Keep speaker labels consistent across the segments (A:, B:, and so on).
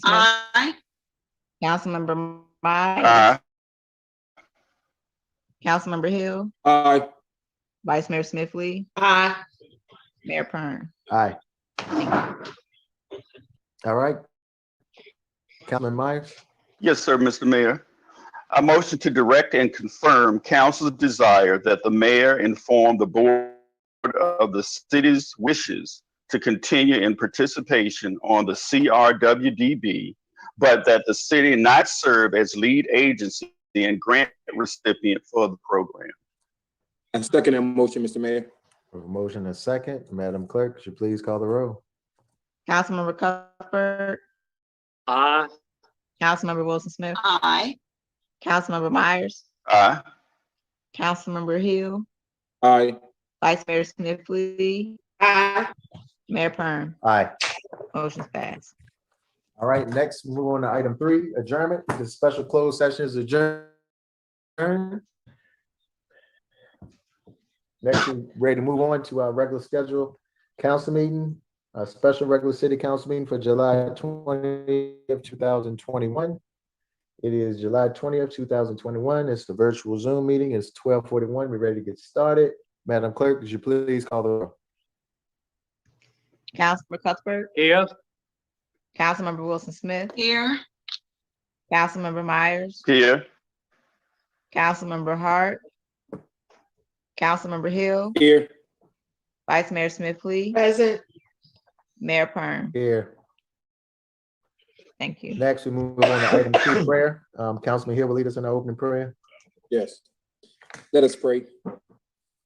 A: Smith.
B: Aye.
A: Councilmember Myers.
C: Aye.
A: Councilmember Hill.
D: Aye.
A: Vice Mayor Smith Lee.
B: Aye.
A: Mayor Pern.
E: Aye. All right. Councilman Myers.
C: Yes, sir, Mr. Mayor. I motion to direct and confirm council's desire that the mayor inform the board of the city's wishes to continue in participation on the CRWDB, but that the city not serve as lead agency and grant recipient for the program.
D: I second that motion, Mr. Mayor.
E: A motion and a second. Madam Clerk, could you please call the roll?
A: Councilmember Cuthbert.
F: Aye.
A: Councilmember Wilson Smith.
B: Aye.
A: Councilmember Myers.
C: Aye.
A: Councilmember Hill.
D: Aye.
A: Vice Mayor Smith Lee.
B: Aye.
A: Mayor Pern.
E: Aye.
A: Motion's passed.
E: All right, next, move on to item 3, adjournment. The special closed session is adjourned. Next, we're ready to move on to our regular schedule council meeting, a special regular city council meeting for July 20th, 2021. It is July 20th, 2021. It's the virtual Zoom meeting. It's 12:41. We're ready to get started. Madam Clerk, could you please call the roll?
A: Councilmember Cuthbert.
F: Here.
A: Councilmember Wilson Smith.
B: Here.
A: Councilmember Myers.
C: Here.
A: Councilmember Hart. Councilmember Hill.
D: Here.
A: Vice Mayor Smith Lee.
B: Present.
A: Mayor Pern.
E: Here.
A: Thank you.
E: Next, we move on to item 2, prayer. Councilman Hill will lead us in the opening prayer.
D: Yes. Let us pray.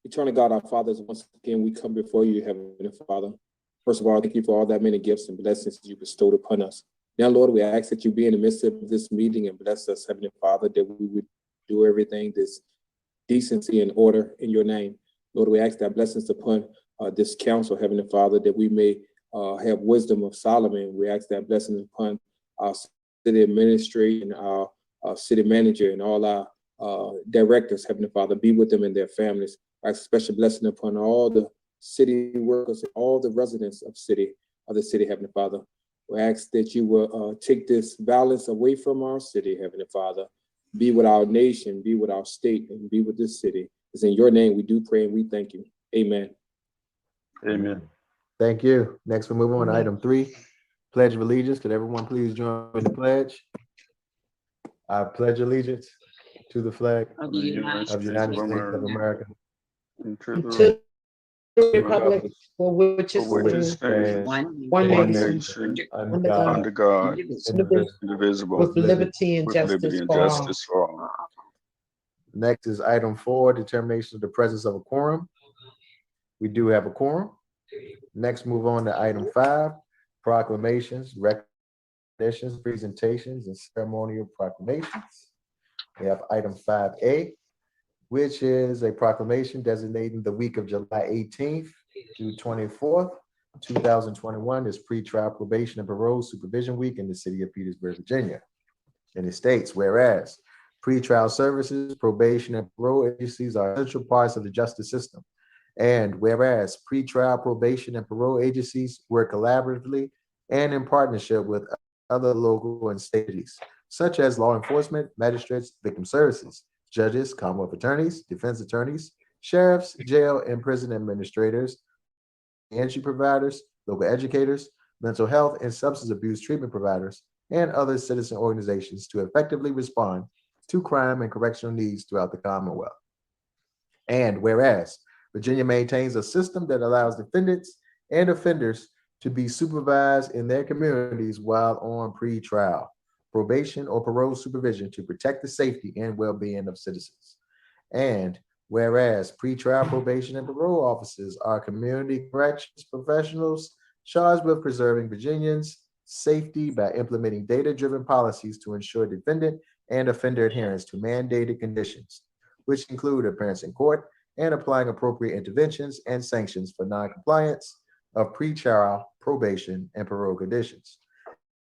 D: Eternal God, our fathers, once again, we come before you, Heavenly Father. First of all, thank you for all that many gifts and blessings you bestowed upon us. Now, Lord, we ask that you be in the midst of this meeting and bless us, Heavenly Father, that we would do everything this decency and order in your name. Lord, we ask that blessings upon this council, Heavenly Father, that we may have wisdom of Solomon. We ask that blessings upon our city administration, our city manager, and all our directors, Heavenly Father. Be with them and their families. I ask a special blessing upon all the city workers, all the residents of the city, Heavenly Father. We ask that you will take this violence away from our city, Heavenly Father. Be with our nation, be with our state, and be with this city. It's in your name we do pray and we thank you. Amen.
C: Amen.
E: Thank you. Next, we move on to item 3, Pledge of Allegiance. Could everyone please join in the pledge? I pledge allegiance to the flag
B: Of the United
E: of the United States of America,
C: And to the
B: To the republic for which it
C: for which it
B: stands,
C: stands,
B: one
C: one
B: nation,
C: nation,
E: under
B: under
E: God,
B: God,
C: under God,
B: indivisible,
C: indivisible,
B: with liberty and
C: with liberty
B: justice
C: and
B: for all.
C: justice for all.
E: Next is item 4, determination of the presence of a quorum. We do have a quorum. Next, move on to item 5, proclamations, recognitions, presentations, and ceremonial proclamations. We have item 5A, which is a proclamation designating the week of July 18th to 24th, 2021 as pre-trial probation and parole supervision week in the city of Petersburg, Virginia. And it states, whereas pre-trial services, probation, and parole agencies are essential parts of the justice system. And whereas pre-trial probation and parole agencies work collaboratively and in partnership with other local and state agencies, such as law enforcement, magistrates, victim services, judges, Commonwealth attorneys, defense attorneys, sheriffs, jail and prison administrators, entry providers, local educators, mental health and substance abuse treatment providers, and other citizen organizations to effectively respond to crime and correctional needs throughout the Commonwealth. And whereas Virginia maintains a system that allows defendants and offenders to be supervised in their communities while on pre-trial, probation, or parole supervision to protect the safety and well-being of citizens. And whereas pre-trial probation and parole officers are community corrections professionals charged with preserving Virginians' safety by implementing data-driven policies to ensure defendant and offender adherence to mandated conditions, which include appearance in court and applying appropriate interventions and sanctions for non-compliance of pre-trial probation and parole conditions.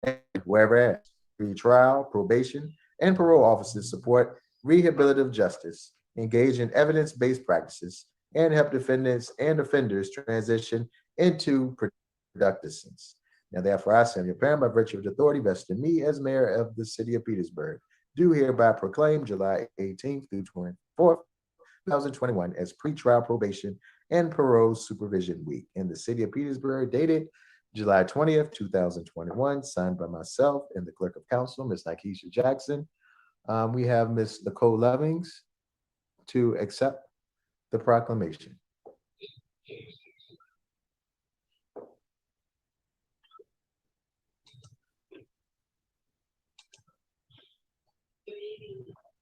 E: And whereas pre-trial, probation, and parole officers support rehabilitative justice, engage in evidence-based practices, and help defendants and offenders transition into productive citizens. Now therefore, I, Samuel Parham, by virtue of the authority vested in me as mayor of the city of Petersburg, do hereby proclaim July 18th through 24th, 2021 as pretrial probation and parole supervision week in the city of Petersburg, dated July 20th, 2021, signed by myself and the clerk of council, Ms. Nikesha Jackson. We have Ms. Nicole Lovings to accept the proclamation.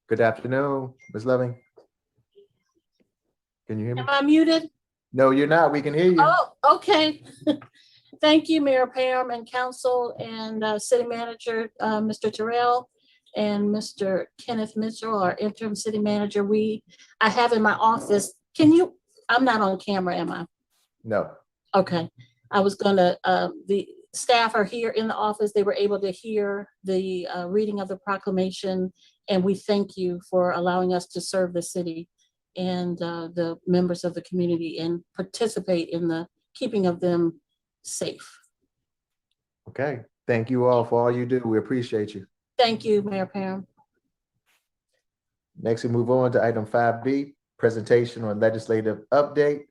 E: Good afternoon, Ms. Loving. Can you hear me?
F: Am I muted?
E: No, you're not. We can hear you.
F: Oh, okay. Thank you, Mayor Pam and council and city manager, Mr. Terrell and Mr. Kenneth Mitchell, our interim city manager. I have in my office, I'm not on camera, am I?
E: No.
F: Okay. I was gonna, the staff are here in the office. They were able to hear the reading of the proclamation. And we thank you for allowing us to serve the city and the members of the community and participate in the keeping of them safe.
E: Okay. Thank you all for all you do. We appreciate you.
F: Thank you, Mayor Pam.
E: Next, we move on to item 5B, presentation on legislative update.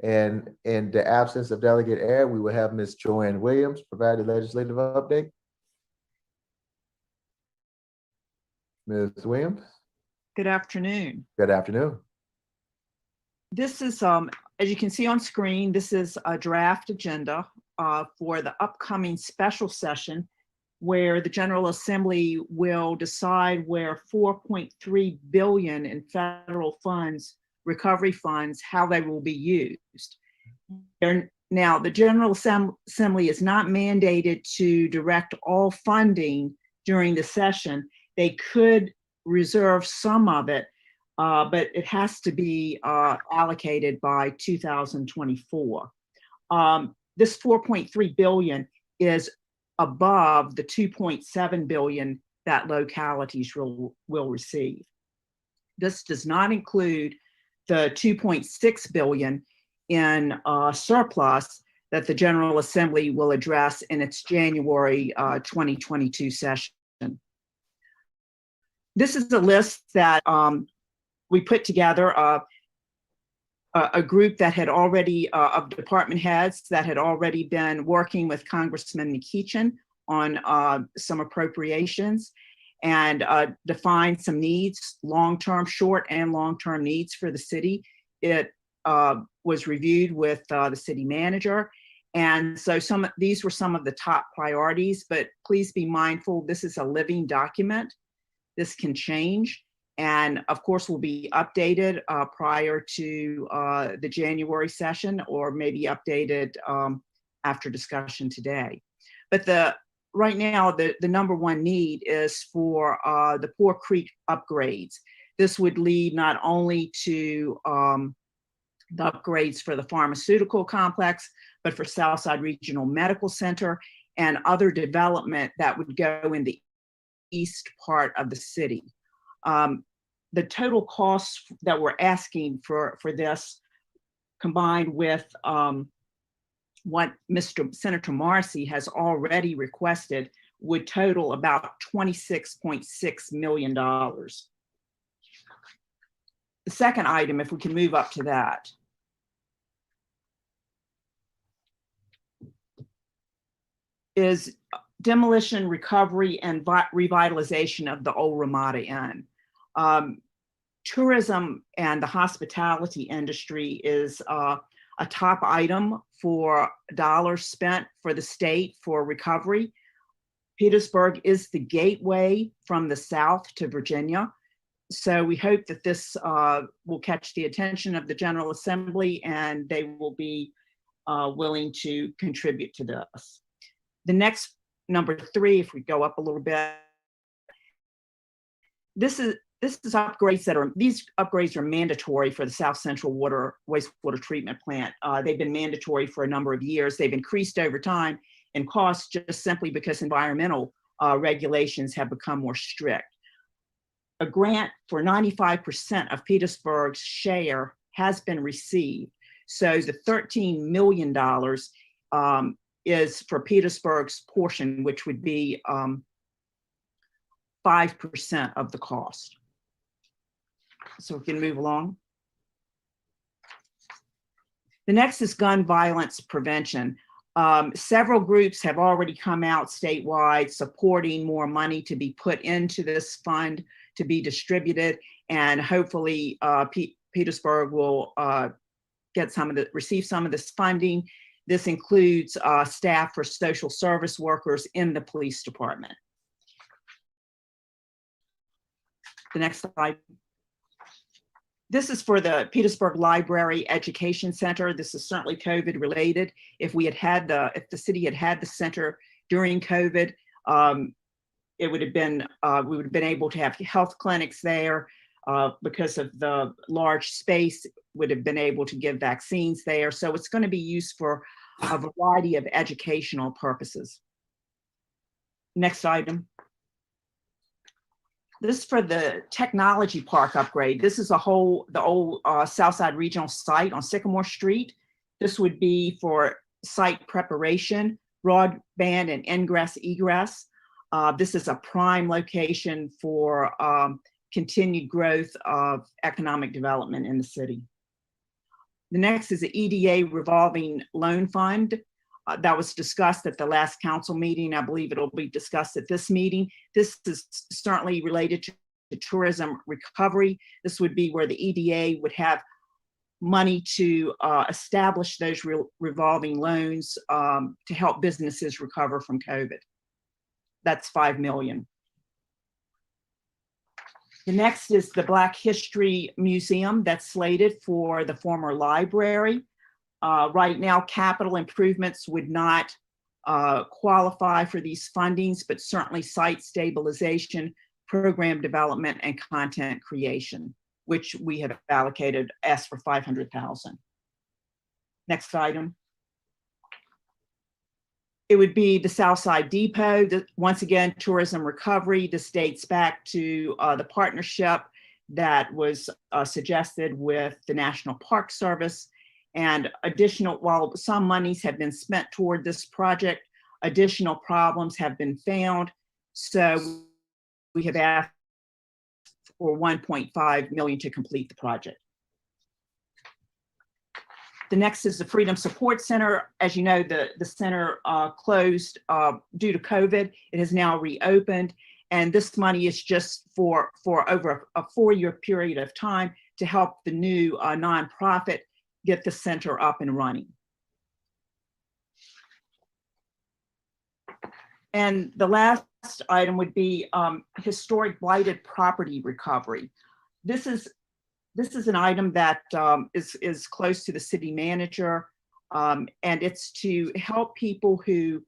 E: And in the absence of Delegate Air, we will have Ms. Joanne Williams provide the legislative update. Ms. Williams.
G: Good afternoon.
E: Good afternoon.
G: This is, as you can see on screen, this is a draft agenda for the upcoming special session where the General Assembly will decide where 4.3 billion in federal funds, recovery funds, how they will be used. Now, the General Assembly is not mandated to direct all funding during the session. They could reserve some of it, but it has to be allocated by 2024. This 4.3 billion is above the 2.7 billion that localities will receive. This does not include the 2.6 billion in surplus that the General Assembly will address in its January 2022 session. This is a list that we put together, a group that had already, of department heads that had already been working with Congressman Nikechan on some appropriations and defined some needs, long-term, short and long-term needs for the city. It was reviewed with the city manager. And so these were some of the top priorities, but please be mindful, this is a living document. This can change. And of course, will be updated prior to the January session, or maybe updated after discussion today. But right now, the number one need is for the Poor Creek upgrades. This would lead not only to the upgrades for the pharmaceutical complex, but for Southside Regional Medical Center and other development that would go in the east part of the city. The total costs that we're asking for this, combined with what Senator Marcy has already requested, would total about $26.6 million. The second item, if we can move up to that, is demolition, recovery, and revitalization of the old Ramada Inn. Tourism and the hospitality industry is a top item for dollars spent for the state for recovery. Petersburg is the gateway from the south to Virginia. So we hope that this will catch the attention of the General Assembly and they will be willing to contribute to this. The next, number 3, if we go up a little bit, this is upgrades these upgrades are mandatory for the South Central wastewater treatment plant. They've been mandatory for a number of years. They've increased over time in cost just simply because environmental regulations have become more strict. A grant for 95% of Petersburg's share has been received. So the $13 million is for Petersburg's portion, which would be 5% of the cost. So we can move along. The next is gun violence prevention. Several groups have already come out statewide supporting more money to be put into this fund to be distributed, and hopefully Petersburg will receive some of this funding. This includes staff for social service workers in the police department. The next slide. This is for the Petersburg Library Education Center. This is certainly COVID related. If the city had the center during COVID, it would have been, we would have been able to have health clinics there because of the large space, would have been able to give vaccines there. So it's going to be used for a variety of educational purposes. Next item. This is for the technology park upgrade. This is the old Southside Regional site on Sycamore Street. This would be for site preparation, broadband and ingress egress. This is a prime location for continued growth of economic development in the city. The next is the EDA revolving loan fund. That was discussed at the last council meeting. I believe it'll be discussed at this meeting. This is certainly related to tourism recovery. This would be where the EDA would have money to establish those revolving loans to help businesses recover from COVID. That's $5 million. The next is the Black History Museum that's slated for the former library. Right now, capital improvements would not qualify for these fundings, but certainly site stabilization, program development, and content creation, which we have allocated, asked for $500,000. Next item. It would be the Southside Depot. Once again, tourism recovery. This dates back to the partnership that was suggested with the National Park Service. And while some monies have been spent toward this project, additional problems have been found. So we have asked for $1.5 million to complete the project. The next is the Freedom Support Center. As you know, the center closed due to COVID. It has now reopened. And this money is just for over a 4-year period of time to help the new nonprofit get the center up and running. And the last item would be historic blighted property recovery. This is an item that is close to the city manager, and it's to help people who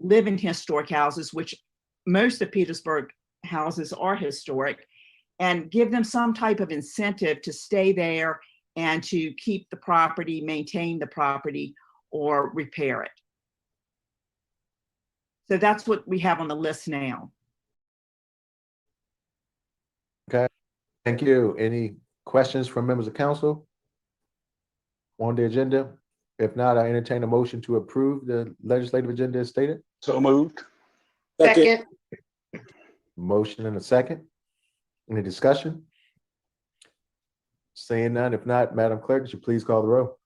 G: live in historic houses, which most of Petersburg houses are historic, and give them some type of incentive to stay there and to keep the property, maintain the property, or repair it. So that's what we have on the list now.
E: Okay, thank you. Any questions from members of council on the agenda? If not, I entertain a motion to approve the legislative agenda as stated.
C: So moved.
B: Second.
E: Motion and a second. Any discussion? Seeing none, if not, Madam Clerk, would you please call the roll?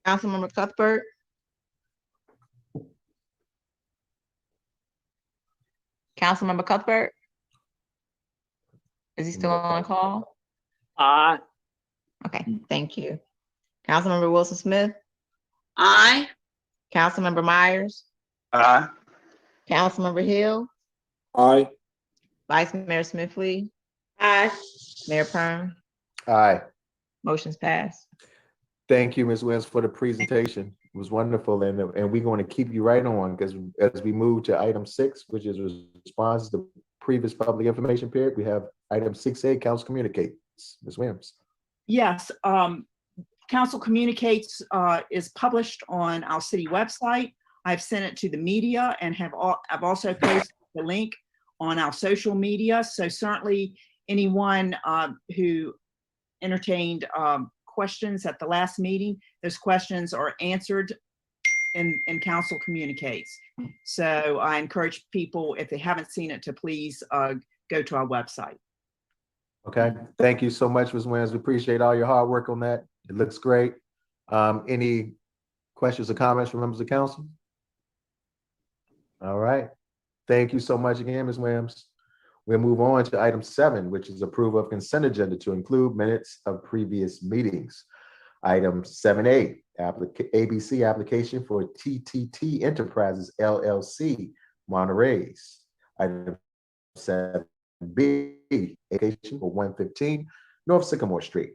A: Councilmember Cuthbert. Councilmember Cuthbert. Is he still on the call?
B: Aye.
A: Okay, thank you. Councilmember Wilson Smith.
B: Aye.
A: Councilmember Myers.
C: Aye.
A: Councilmember Hill.
D: Aye.
A: Vice Mayor Smith Lee.
B: Aye.
A: Mayor Perm.
E: Aye.
A: Motion's passed.
E: Thank you, Ms. Williams, for the presentation. It was wonderful, and we're going to keep you right on because as we move to item 6, which is response to the previous public information period, we have item 6A, Council Communicates. Ms. Williams.
G: Yes, Council Communicates is published on our city website. I've sent it to the media and I've also posted the link on our social media. So certainly anyone who entertained questions at the last meeting, those questions are answered and council communicates. So I encourage people, if they haven't seen it, to please go to our website.
E: Okay, thank you so much, Ms. Williams. We appreciate all your hard work on that. It looks great. Any questions or comments from members of council? All right. Thank you so much again, Ms. Williams. We'll move on to item 7, which is approval of consent agenda to include minutes of previous meetings. Item 7A, ABC application for TTT Enterprises LLC, Monterey's. Item 7B, application for 115 North Sycamore Street.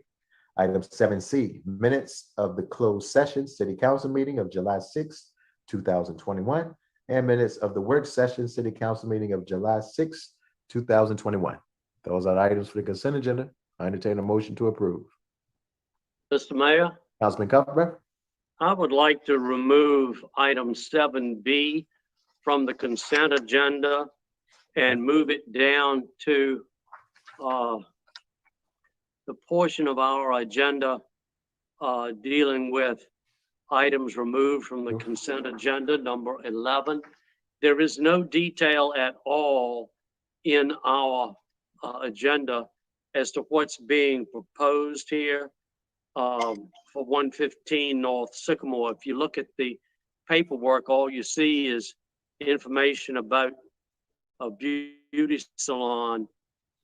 E: Item 7C, minutes of the closed session city council meeting of July 6, 2021, and minutes of the work session city council meeting of July 6, 2021. Those are the items for the consent agenda. I entertain a motion to approve.
H: Mr. Mayor,
E: Councilman Cuthbert,
H: I would like to remove item 7B from the consent agenda and move it down to the portion of our agenda dealing with items removed from the consent agenda, number 11. There is no detail at all in our agenda as to what's being proposed here for 115 North Sycamore. If you look at the paperwork, all you see is information about a beauty salon,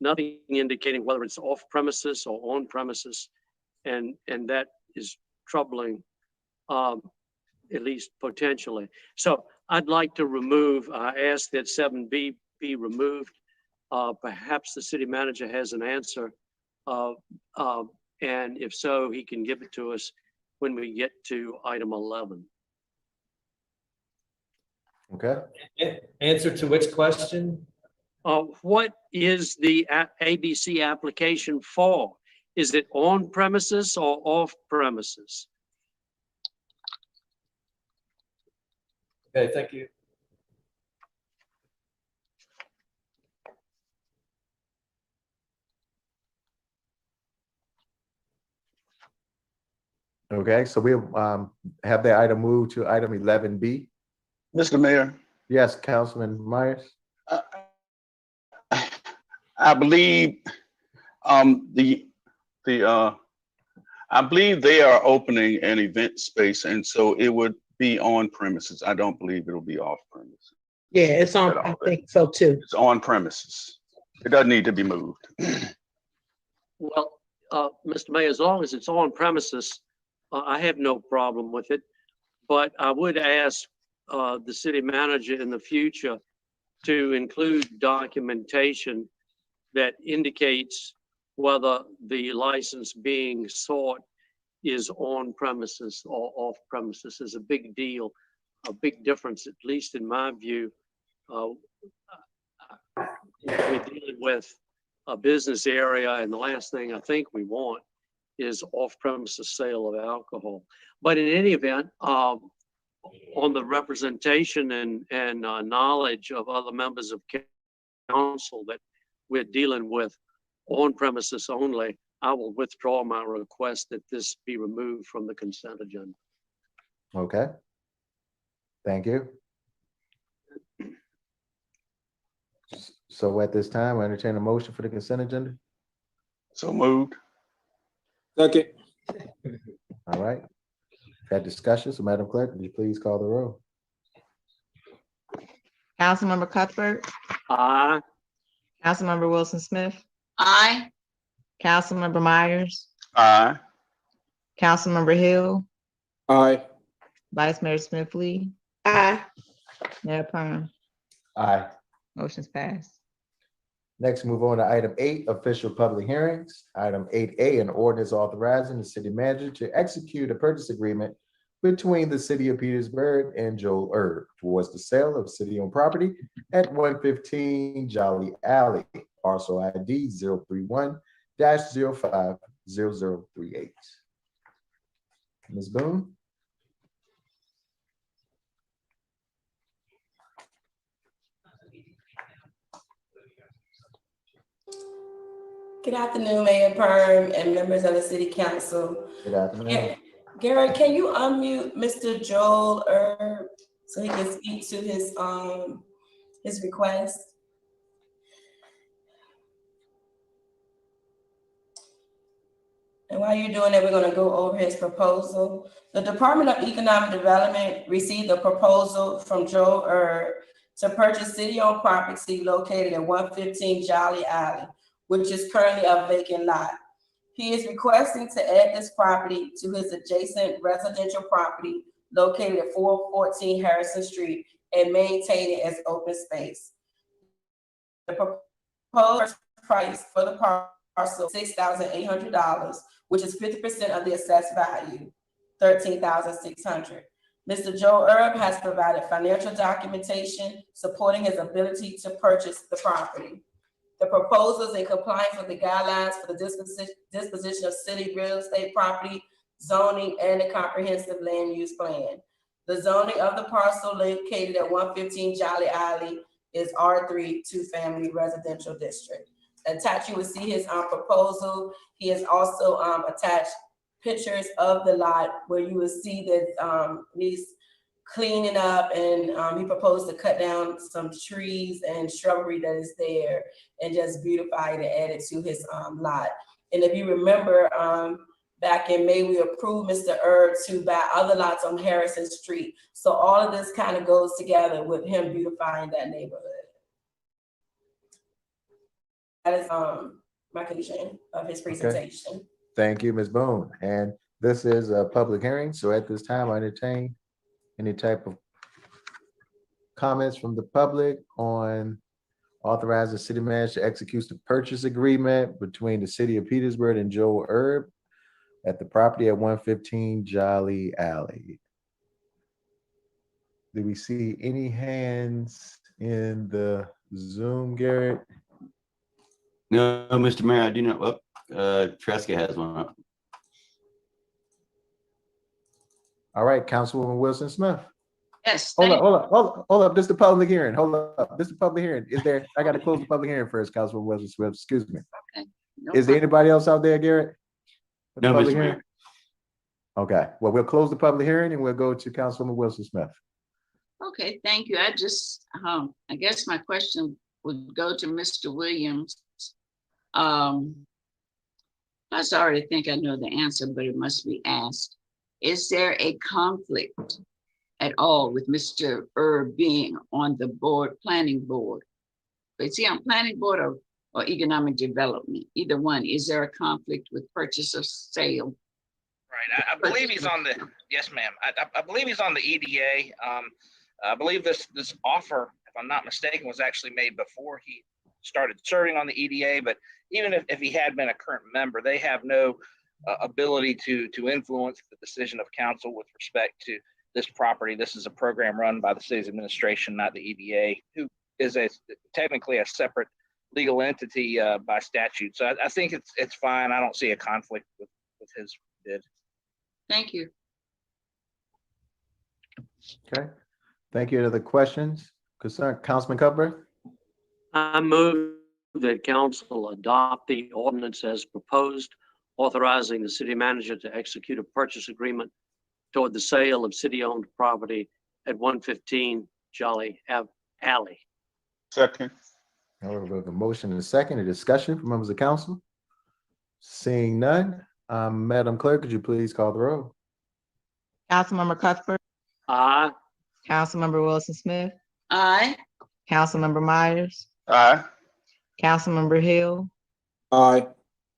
H: nothing indicating whether it's off premises or on premises, and that is troubling, at least potentially. So I'd like to remove, ask that 7B be removed. Perhaps the city manager has an answer, and if so, he can give it to us when we get to item 11.
E: okay?
I: Answer to which question?
H: What is the ABC application for? Is it on premises or off premises?
I: Okay, thank you.
E: Okay, so we'll have that item moved to item 11B.
C: Mr. Mayor,
E: Yes, Councilman Myers?
C: I believe I believe they are opening an event space, and so it would be on premises. I don't believe it'll be off premises.
B: Yeah, it's on, I think so too.
C: It's on premises. It doesn't need to be moved.
H: Well, Mr. Mayor, as long as it's on premises, I have no problem with it. But I would ask the city manager in the future to include documentation that indicates whether the license being sought is on premises or off premises. Is a big deal, a big difference, at least in my view. We're dealing with a business area, and the last thing I think we want is off-premises sale of alcohol. But in any event, on the representation and knowledge of other members of council that we're dealing with on premises only, I will withdraw my request that this be removed from the consent agenda.
E: Okay. Thank you. So at this time, I entertain a motion for the consent agenda.
C: So moved.
D: Second.
E: All right. Had discussion, so Madam Clerk, would you please call the roll?
A: Councilmember Cuthbert,
H: Aye.
A: Councilmember Wilson Smith,
B: Aye.
A: Councilmember Myers,
C: Aye.
A: Councilmember Hill,
D: Aye.
A: Vice Mayor Smith Lee,
B: Aye.
A: Mayor Perham.
E: Aye.
A: Motion's passed.
E: Next, move on to item 8, official public hearings. Item 8A, an ordinance authorizing the city manager to execute a purchase agreement between the city of Petersburg and Joel Erb towards the sale of city-owned property at 115 Jolly Alley, parcel ID 031-050038. Ms. Boone?
J: Good afternoon, Mayor Perm and members of the City Council.
E: Good afternoon.
J: Garrett, can you unmute Mr. Joel Erb so he can speak to his request? And while you're doing that, we're going to go over his proposal. The Department of Economic Development received a proposal from Joel Erb to purchase city-owned property located at 115 Jolly Alley, which is currently a vacant lot. He is requesting to add this property to his adjacent residential property located at 414 Harrison Street and maintain it as open space. The proposed price for the parcel is $6,800, which is 50% of the assessed value, $13,600. Mr. Joe Erb has provided financial documentation supporting his ability to purchase the property. The proposal is in compliance with the guidelines for the disposition of city real estate property, zoning, and the comprehensive land use plan. The zoning of the parcel located at 115 Jolly Alley is R3 two-family residential district. Attached, you will see his proposal. He has also attached pictures of the lot where you will see that he's cleaning up, and he proposed to cut down some trees and shrubbery that is there and just beautify it and add it to his lot. And if you remember, back in May, we approved Mr. Erb to buy other lots on Harrison Street. So all of this kind of goes together with him beautifying that neighborhood. That is my conclusion of his presentation.
E: Okay. Thank you, Ms. Boone. And this is a public hearing, so at this time, I entertain any type of comments from the public on authorizing the city manager to execute the purchase agreement between the city of Petersburg and Joel Erb at the property at 115 Jolly Alley. Do we see any hands in the Zoom, Garrett?
K: No, Mr. Mayor, I do not. Well, Tresca has one up.
E: All right, Councilwoman Wilson Smith.
B: Yes.
E: Hold up. This is the public hearing. Hold up. This is the public hearing. I got to close the public hearing first, Councilwoman Wilson Smith. Excuse me.
B: Okay.
E: Is there anybody else out there, Garrett?
K: No, Mr. Mayor.
E: Okay, well, we'll close the public hearing and we'll go to Councilwoman Wilson Smith.
B: Okay, thank you. I just, I guess my question would go to Mr. Williams. I already think I know the answer, but it must be asked. Is there a conflict at all with Mr. Erb being on the planning board? Is he on planning board or economic development? Either one. Is there a conflict with purchase or sale?
L: Right. I believe he's on the, yes, ma'am. I believe he's on the EDA. I believe this offer, if I'm not mistaken, was actually made before he started serving on the EDA. But even if he had been a current member, they have no ability to influence the decision of council with respect to this property. This is a program run by the city's administration, not the EDA, who is technically a separate legal entity by statute. So I think it's fine. I don't see a conflict with his bid.
B: Thank you.
E: Okay, thank you. Any other questions? Councilman Cuthbert?
H: I move that council adopt the ordinance as proposed, authorizing the city manager to execute a purchase agreement toward the sale of city-owned property at 115 Jolly Alley.
C: Second.
E: All right, we have a motion and a second, a discussion from members of council. Seeing none, Madam Clerk, could you please call the roll?
A: Councilmember Cuthbert,
H: Aye.
A: Councilmember Wilson Smith,
B: Aye.
A: Councilmember Myers,
C: Aye.
A: Councilmember Hill,
D: Aye.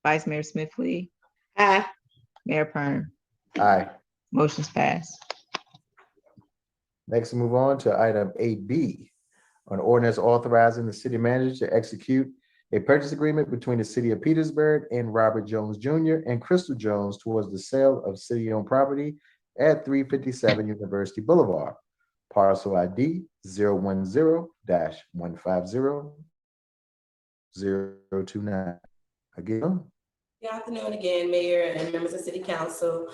A: Vice Mayor Smith Lee,
B: Aye.
A: Mayor Pern.
E: Aye.
A: Motion's passed.
E: Next, we move on to item 8B, an ordinance authorizing the city manager to execute a purchase agreement between the city of Petersburg and Robert Jones Jr. and Crystal Jones towards the sale of city-owned property at 357 University Boulevard, parcel ID 010-150-029. Again.
J: Good afternoon again, Mayor and members of City Council.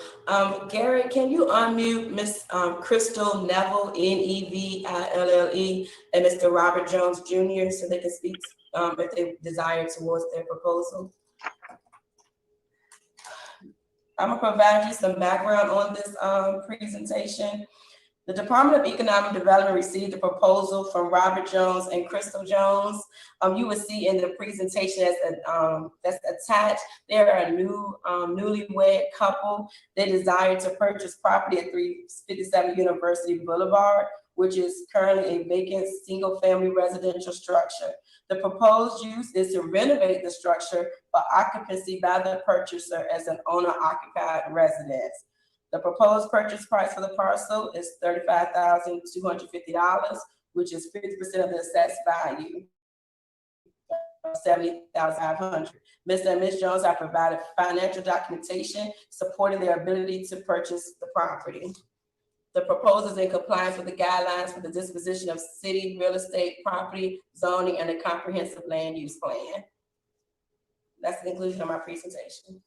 J: Garrett, can you unmute Miss Crystal Neville, Neville, and Mr. Robert Jones Jr. so they can speak if they desire towards their proposal? I'm gonna provide you some background on this presentation. The Department of Economic Development received a proposal from Robert Jones and Crystal Jones. You will see in the presentation that's attached, they're a newlywed couple. They desire to purchase property at 357 University Boulevard, which is currently a vacant single-family residential structure. The proposed use is to renovate the structure for occupancy by the purchaser as an owner-occupied residence. The proposed purchase price for the parcel is $35,250, which is 50% of the assessed value, $70,500. Mr. and Ms. Jones have provided financial documentation supporting their ability to purchase the property. The proposal is in compliance with the guidelines for the disposition of city real estate property, zoning, and a comprehensive land use plan. That's the conclusion of my presentation.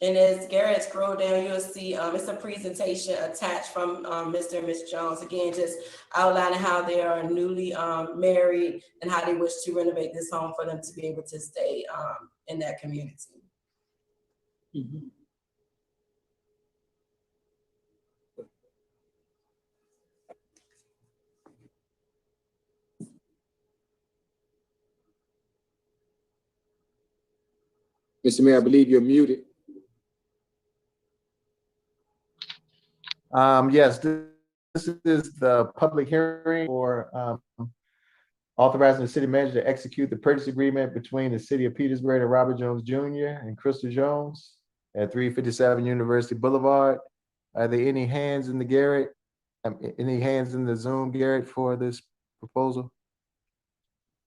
J: And as Garrett scroll down, you'll see it's a presentation attached from Mr. and Ms. Jones. Again, just outlining how they are newly married and how they wish to renovate this home for them to be able to stay in that community.
H: Mhm.
D: Mr. Mayor, I believe you're muted.
E: Yes, this is the public hearing for authorizing the city manager to execute the purchase agreement between the city of Petersburg and Robert Jones Jr. and Crystal Jones at 357 University Boulevard. Are there any hands in the Garrett? Any hands in the Zoom, Garrett, for this proposal?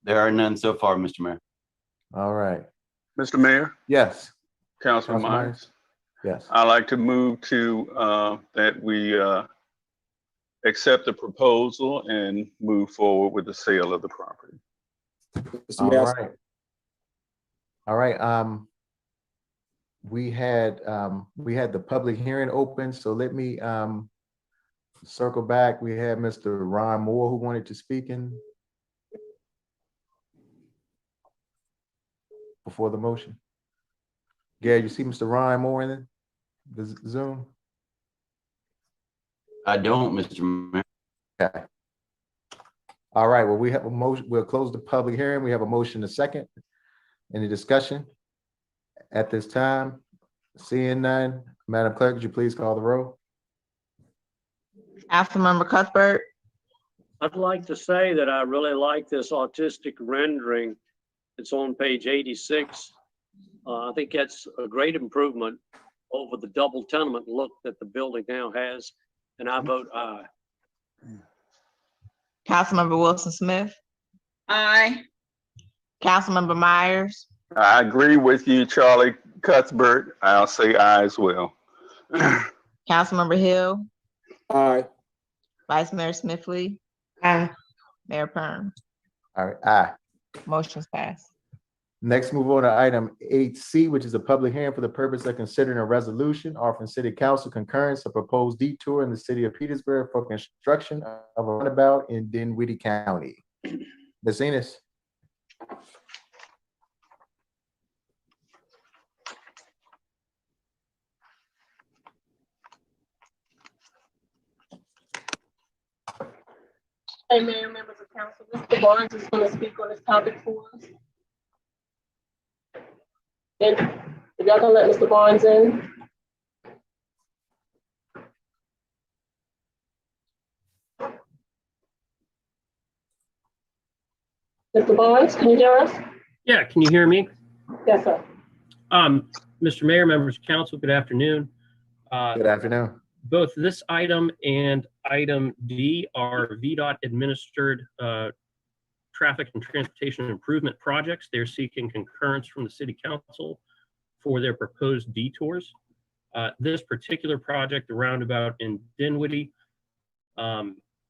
K: There are none so far, Mr. Mayor.
E: All right.
C: Mr. Mayor,
E: Yes.
C: Councilman
E: Councilman
C: Myers,
E: Yes.
C: I'd like to move to that we accept the proposal and move forward with the sale of the property.
D: Mr.
E: All
D: Mayor,
E: right. All right. We had the public hearing open, so let me circle back. We had Mr. Ron Moore who wanted to speak in before the motion. Gary, you see Mr. Ron Moore in the Zoom?
K: I don't, Mr. Mayor.
E: Okay. All right, well, we have a motion. We'll close the public hearing. We have a motion, a second. Any discussion at this time? Seeing none, Madam Clerk, could you please call the roll?
A: Councilmember Cuthbert,
H: I'd like to say that I really like this autistic rendering. It's on page 86. I think that's a great improvement over the double tenement look that the building now has, and I vote aye.
A: Councilmember Wilson Smith,
B: Aye.
A: Councilmember Myers,
C: I agree with you, Charlie Cuthbert. I'll say aye as well.
A: Councilmember Hill,
D: aye.
A: Vice Mayor Smithley,
G: Aye.
A: Mayor Perm.
E: All right, aye.
A: Motion's passed.
E: Next, move on to item 8C, which is a public hearing for the purpose of considering a resolution offering city council concurrence of proposed detour in the city of Petersburg for construction of a runabout in Dinwiddie County. Ms. Enos.
F: Hey, Mayor, members of council, Mr. Barnes is going to speak on this topic for us. And if y'all gonna let Mr. Barnes in. Mr. Barnes, can you hear us?
M: Yeah, can you hear me?
F: Yes, sir.
M: Mr. Mayor, members of council, good afternoon.
E: Good afternoon.
M: Both this item and item D are VDOT administered traffic and transportation improvement projects. They're seeking concurrence from the city council for their proposed detours. This particular project, the roundabout in Dinwiddie,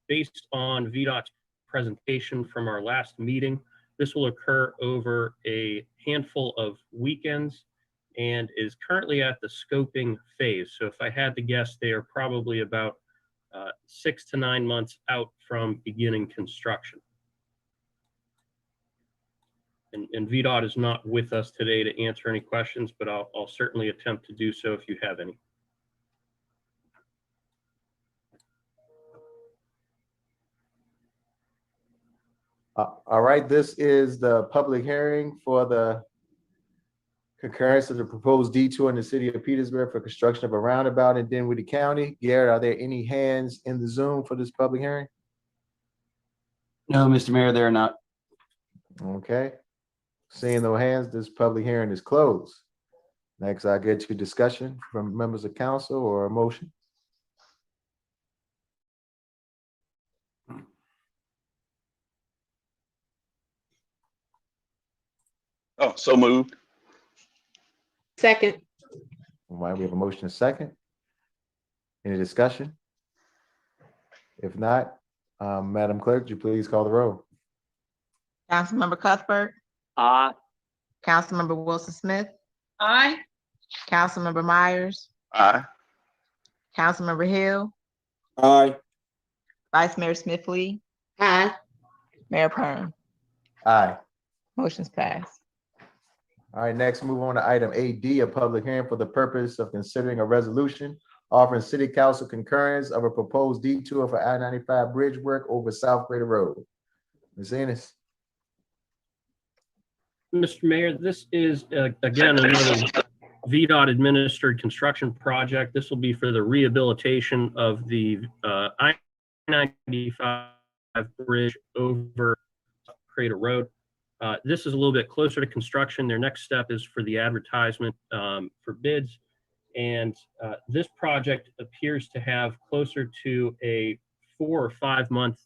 M: based on VDOT's presentation from our last meeting, this will occur over a handful of weekends and is currently at the scoping phase. So if I had to guess, they are probably about 6 to 9 months out from beginning construction. And VDOT is not with us today to answer any questions, but I'll certainly attempt to do so if you have any.
E: All right, this is the public hearing for the concurrence of the proposed detour in the city of Petersburg for construction of a roundabout in Dinwiddie County. Garrett, are there any hands in the Zoom for this public hearing?
K: No, Mr. Mayor, they're not.
E: Okay. Seeing no hands, this public hearing is closed. Next, I get to discussion from members of council or a motion.
C: Oh, so moved.
A: Second.
E: All right, we have a motion and second. Any discussion? If not, Madam Clerk, would you please call the roll?
A: Councilmember Cuthbert,
H: Aye.
A: Councilmember Wilson Smith,
B: Aye.
A: Councilmember Myers,
C: Aye.
A: Councilmember Hill,
D: Aye.
A: Vice Mayor Smith Lee,
F: Aye.
A: Mayor Perrin.
E: Aye.
A: Motion's passed.
E: All right, next move on to item 8D, a public hearing for the purpose of considering a resolution offering city council concurrence of a proposed detour for I-95 bridge work over South Crater Road. Ms. Ennis.
M: Mr. Mayor, this is again another VDOT administered construction project. This will be for the rehabilitation of the I-95 bridge over Crater Road. This is a little bit closer to construction. Their next step is for the advertisement for bids. And this project appears to have closer to a 4 or 5 month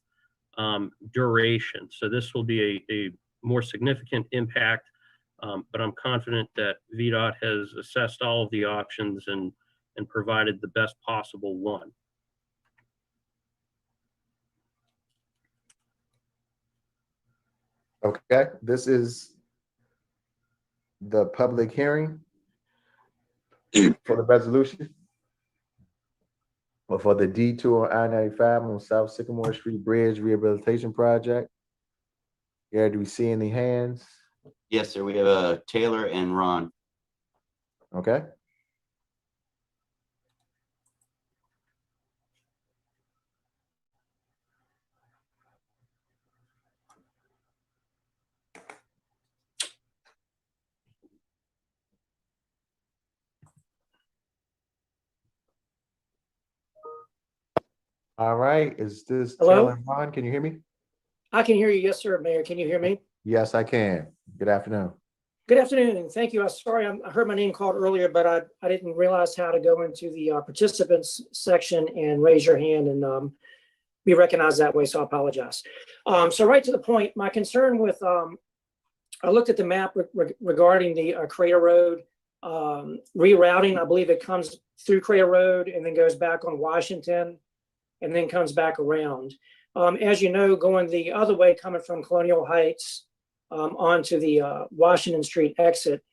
M: duration. So this will be a more significant impact, but I'm confident that VDOT has assessed all of the options and provided the best possible one.
E: Okay, this is the public hearing for the resolution or for the detour I-95 on South Sycamore Street Bridge Rehabilitation Project. Yeah, do we see any hands?
K: Yes, sir. We have Taylor and Ron.
E: Okay. All right, is this
N: Hello?
E: Taylor and Ron? Can you hear me?
N: I can hear you. Yes, sir, Mayor. Can you hear me?
E: Yes, I can. Good afternoon.
N: Good afternoon, and thank you. I'm sorry, I heard my name called earlier, but I didn't realize how to go into the participants section and raise your hand and be recognized that way, so I apologize. So right to the point, my concern with, I looked at the map regarding the Crater Road rerouting. I believe it comes through Crater Road and then goes back on Washington and then comes back around. As you know, going the other way, coming from Colonial Heights onto the Washington Street exit,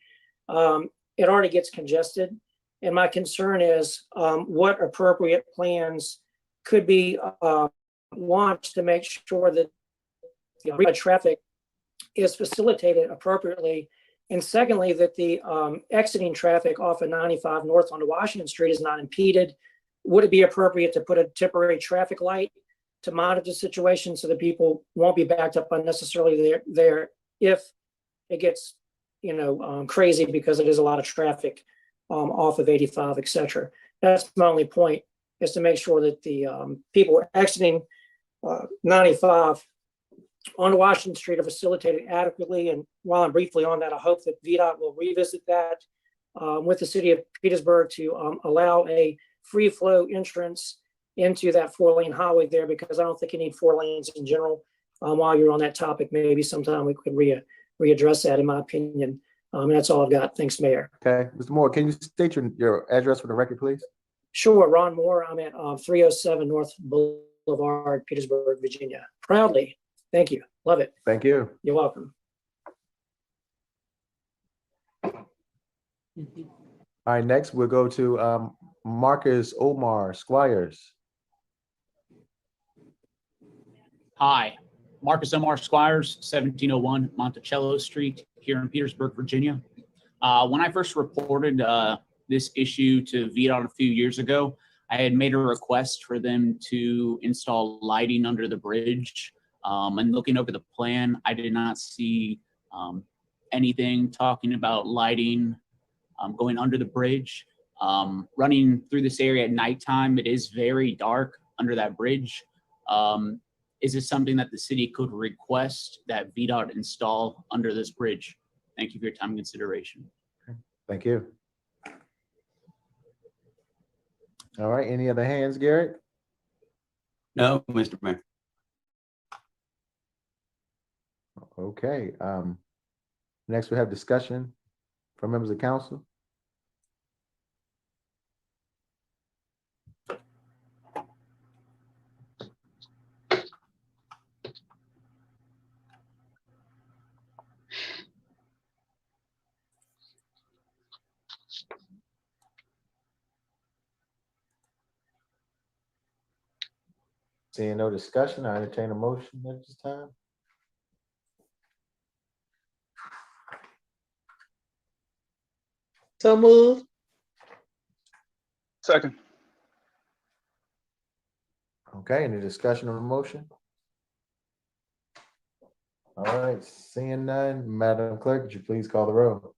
N: it already gets congested. And my concern is what appropriate plans could be launched to make sure that the traffic is facilitated appropriately. And secondly, that the exiting traffic off of 95 north onto Washington Street is not impeded. Would it be appropriate to put a temporary traffic light to monitor the situation so that people won't be backed up unnecessarily there if it gets, crazy, because it is a lot of traffic off of 85, et cetera. That's my only point, is to make sure that the people exiting 95 on Washington Street are facilitated adequately. And while I'm briefly on that, I hope that VDOT will revisit that with the city of Petersburg to allow a free flow entrance into that 4-lane highway there, because I don't think you need 4 lanes in general. While you're on that topic, maybe sometime we could readdress that, in my opinion. And that's all I've got. Thanks, Mayor.
E: Okay, Mr. Moore, can you state your address for the record, please?
N: Sure, Ron Moore. I'm at 307 North Boulevard, Petersburg, Virginia. Proudly. Thank you. Love it.
E: Thank you.
N: You're welcome.
E: All right, next we'll go to Marcus Omar Squires.
O: Hi. Marcus Omar Squires, 1701 Monticello Street here in Petersburg, Virginia. When I first reported this issue to VDOT a few years ago, I had made a request for them to install lighting under the bridge. And looking over the plan, I did not see anything talking about lighting going under the bridge. Running through this area at nighttime, it is very dark under that bridge. Is this something that the city could request that VDOT install under this bridge? Thank you for your time and consideration.
E: Thank you. All right, any other hands, Garrett?
K: No, Mr. Mayor.
E: Okay, next we have discussion from members of council. Seeing no discussion, I entertain a motion at this time.
A: So moved.
C: Second.
E: Okay, any discussion on the motion? All right, seeing none, Madam Clerk, would you please call the roll?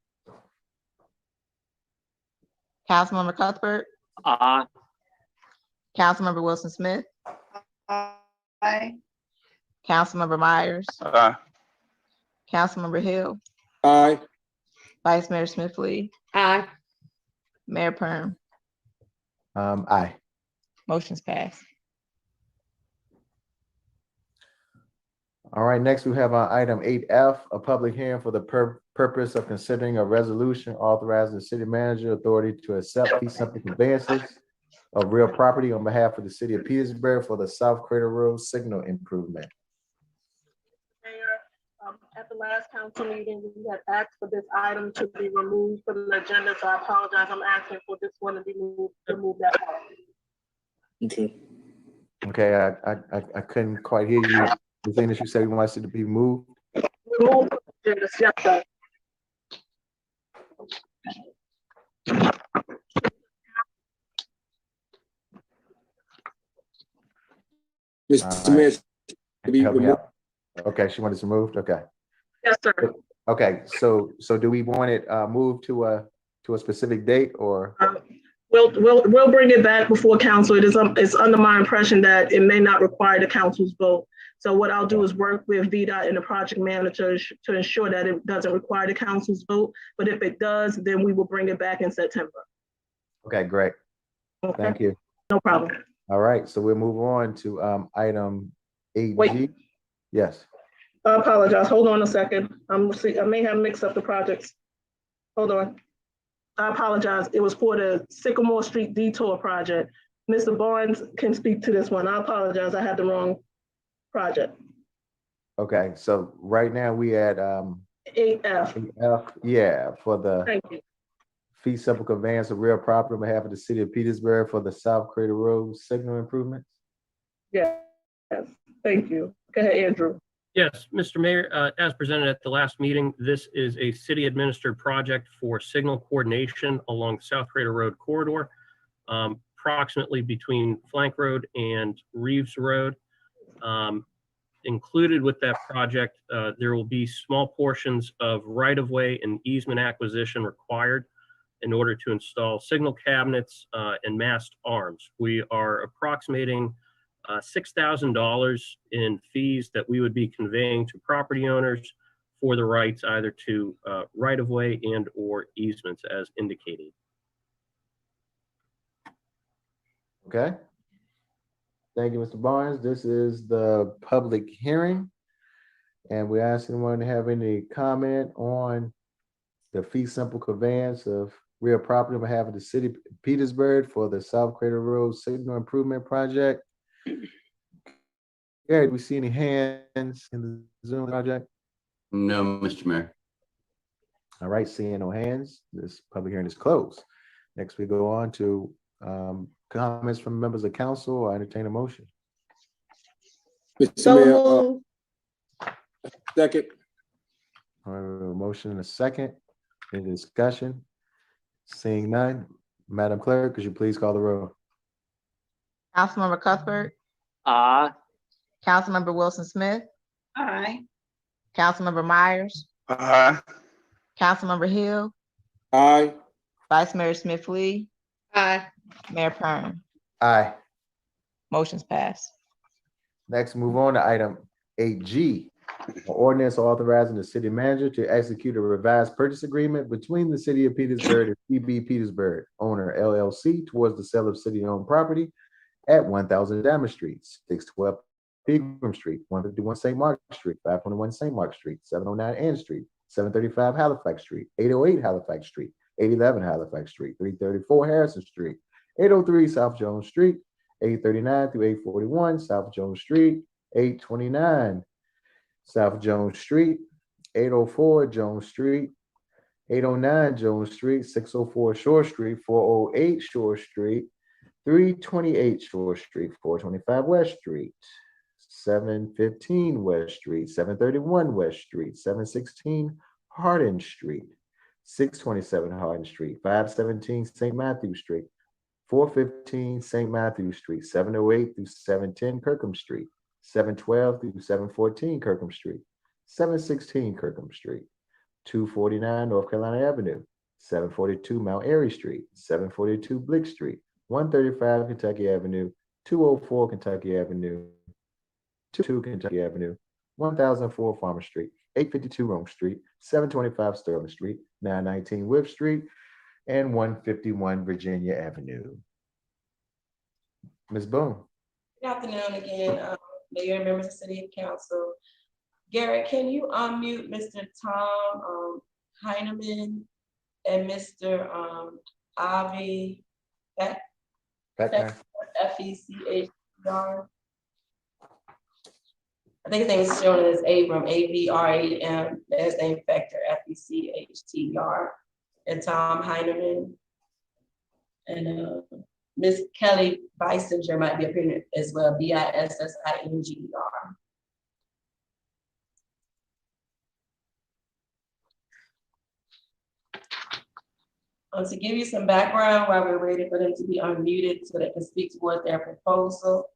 A: Councilmember Cuthbert,
H: Aye.
A: Councilmember Wilson Smith,
J: Aye.
A: Councilmember Myers,
C: Aye.
A: Councilmember Hill,
D: Aye.
A: Vice Mayor Smith Lee,
J: Aye.
A: Mayor Perm.
E: Aye.
A: Motion's passed.
E: All right, next we have on item 8F, a public hearing for the purpose of considering a resolution authorizing the city manager authority to accept fee simple conveyances of real property on behalf of the city of Petersburg for the South Crater Road signal improvement.
F: Mayor, at the last council meeting, we had asked for this item to be removed from the agenda, so I apologize. I'm asking for this one to be moved, to remove that part.
D: Okay.
E: Okay, I couldn't quite hear you. The thing that you said you wanted it to be moved.
F: Remove the agenda, yes, sir.
D: Mr. Mayor, to be
E: Help me
D: removed.
E: out. Okay, she wanted to move. Okay.
F: Yes, sir.
E: Okay, so do we want it moved to a specific date or?
F: We'll bring it back before council. It's under my impression that it may not require the council's vote. So what I'll do is work with VDOT and the project manager to ensure that it doesn't require the council's vote. But if it does, then we will bring it back in September.
E: Okay, great.
F: Okay.
E: Thank you.
F: No problem.
E: All right, so we'll move on to item 8G.
F: Wait.
E: Yes.
F: I apologize. Hold on a second. I may have mixed up the projects. Hold on. I apologize. It was for the Sycamore Street Detour project. Mr. Barnes can speak to this one. I apologize. I had the wrong project.
E: Okay, so right now we at
F: 8F.
E: 8F, yeah, for the
F: Thank you.
E: fee simple conveyance of real property on behalf of the city of Petersburg for the South Crater Road signal improvements.
F: Yes. Thank you. Go ahead, Andrew.
M: Yes, Mr. Mayor, as presented at the last meeting, this is a city administered project for signal coordination along the South Crater Road corridor, approximately between Flank Road and Reeves Road. Included with that project, there will be small portions of right-of-way and easement acquisition required in order to install signal cabinets and mast arms. We are approximating $6,000 in fees that we would be conveying to property owners for the rights either to right-of-way and or easements as indicated.
E: Okay. Thank you, Mr. Barnes. This is the public hearing. And we ask anyone to have any comment on the fee simple conveyance of real property on behalf of the city of Petersburg for the South Crater Road signal improvement project. Gary, do we see any hands in the Zoom project?
K: No, Mr. Mayor.
E: All right, seeing no hands, this public hearing is closed. Next, we go on to comments from members of council. I entertain a motion.
D: Mr. Mayor, Second.
E: All right, we have a motion and a second. Any discussion? Seeing none, Madam Clerk, could you please call the roll?
A: Councilmember Cuthbert,
H: Aye.
A: Councilmember Wilson Smith,
B: Aye.
A: Councilmember Myers,
C: Aye.
A: Councilmember Hill,
D: Aye.
A: Vice Mayor Smith Lee,
B: Aye.
A: Mayor Perrin.
E: Aye.
A: Motion's passed.
E: Next, move on to item 8G. An ordinance authorizing the city manager to execute a revised purchase agreement between the city of Petersburg and PB Petersburg owner LLC towards the sale of city-owned property at 1000 Damage Street, 612 Pegram Street, 151 St. Mark Street, 521 St. Mark Street, 709 Ann Street, 735 Halifax Street, 808 Halifax Street, 811 Halifax Street, 334 Harrison Street, 803 South Jones Street, 839 through 841 South Jones Street, 829 South Jones Street, 804 Jones Street, 809 Jones Street, 604 Shore Street, 408 Shore Street, 328 Shore Street, 425 West Street, 715 West Street, 731 West Street, 716 Hardin Street, 627 Hardin Street, 517 St. Matthew Street, 415 St. Matthew Street, 708 through 710 Kirkham Street, 712 through 714 Kirkham Street, 716 Kirkham Street, 249 North Carolina Avenue, 742 Mount Airy Street, 742 Blick Street, 135 Kentucky Avenue, 204 Kentucky Avenue, 2 Kentucky Avenue, 1004 Farmer Street, 852 Rome Street, 725 Sterling Street, 919 Whip Street, and 151 Virginia Avenue. Ms. Boone.
J: Good afternoon again, Mayor and members of City Council. Garrett, can you unmute Mr. Tom Heineman and Mr. Avi
E: Beckner.
J: FECHR? I think his name is shown as Abram, ABRAM, last name Factor, FECHTR, and Tom Heineman. And Miss Kelly Bissinger might be appearing as well, BISSINGER. To give you some background while we're waiting for them to be unmuted so they can speak towards their proposal.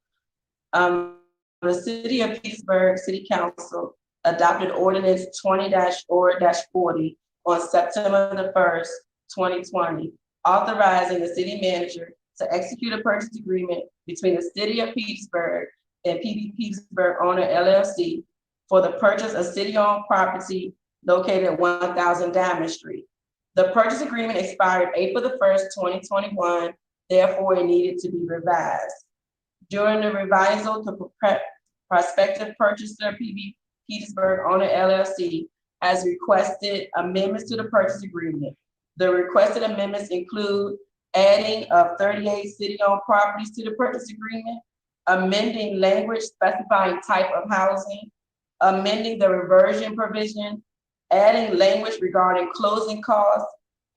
J: The City of Petersburg City Council adopted ordinance 20-or-40 on September the 1st, 2020, authorizing the city manager to execute a purchase agreement between the City of Petersburg and PB Petersburg owner LLC for the purchase of city-owned property located at 1000 Damage Street. The purchase agreement expired April the 1st, 2021, therefore it needed to be revised. During the revisal, the prospective purchaser, PB Petersburg owner LLC, has requested amendments to the purchase agreement. The requested amendments include adding of 38 city-owned properties to the purchase agreement, amending language specifying type of housing, amending the reversion provision, adding language regarding closing costs,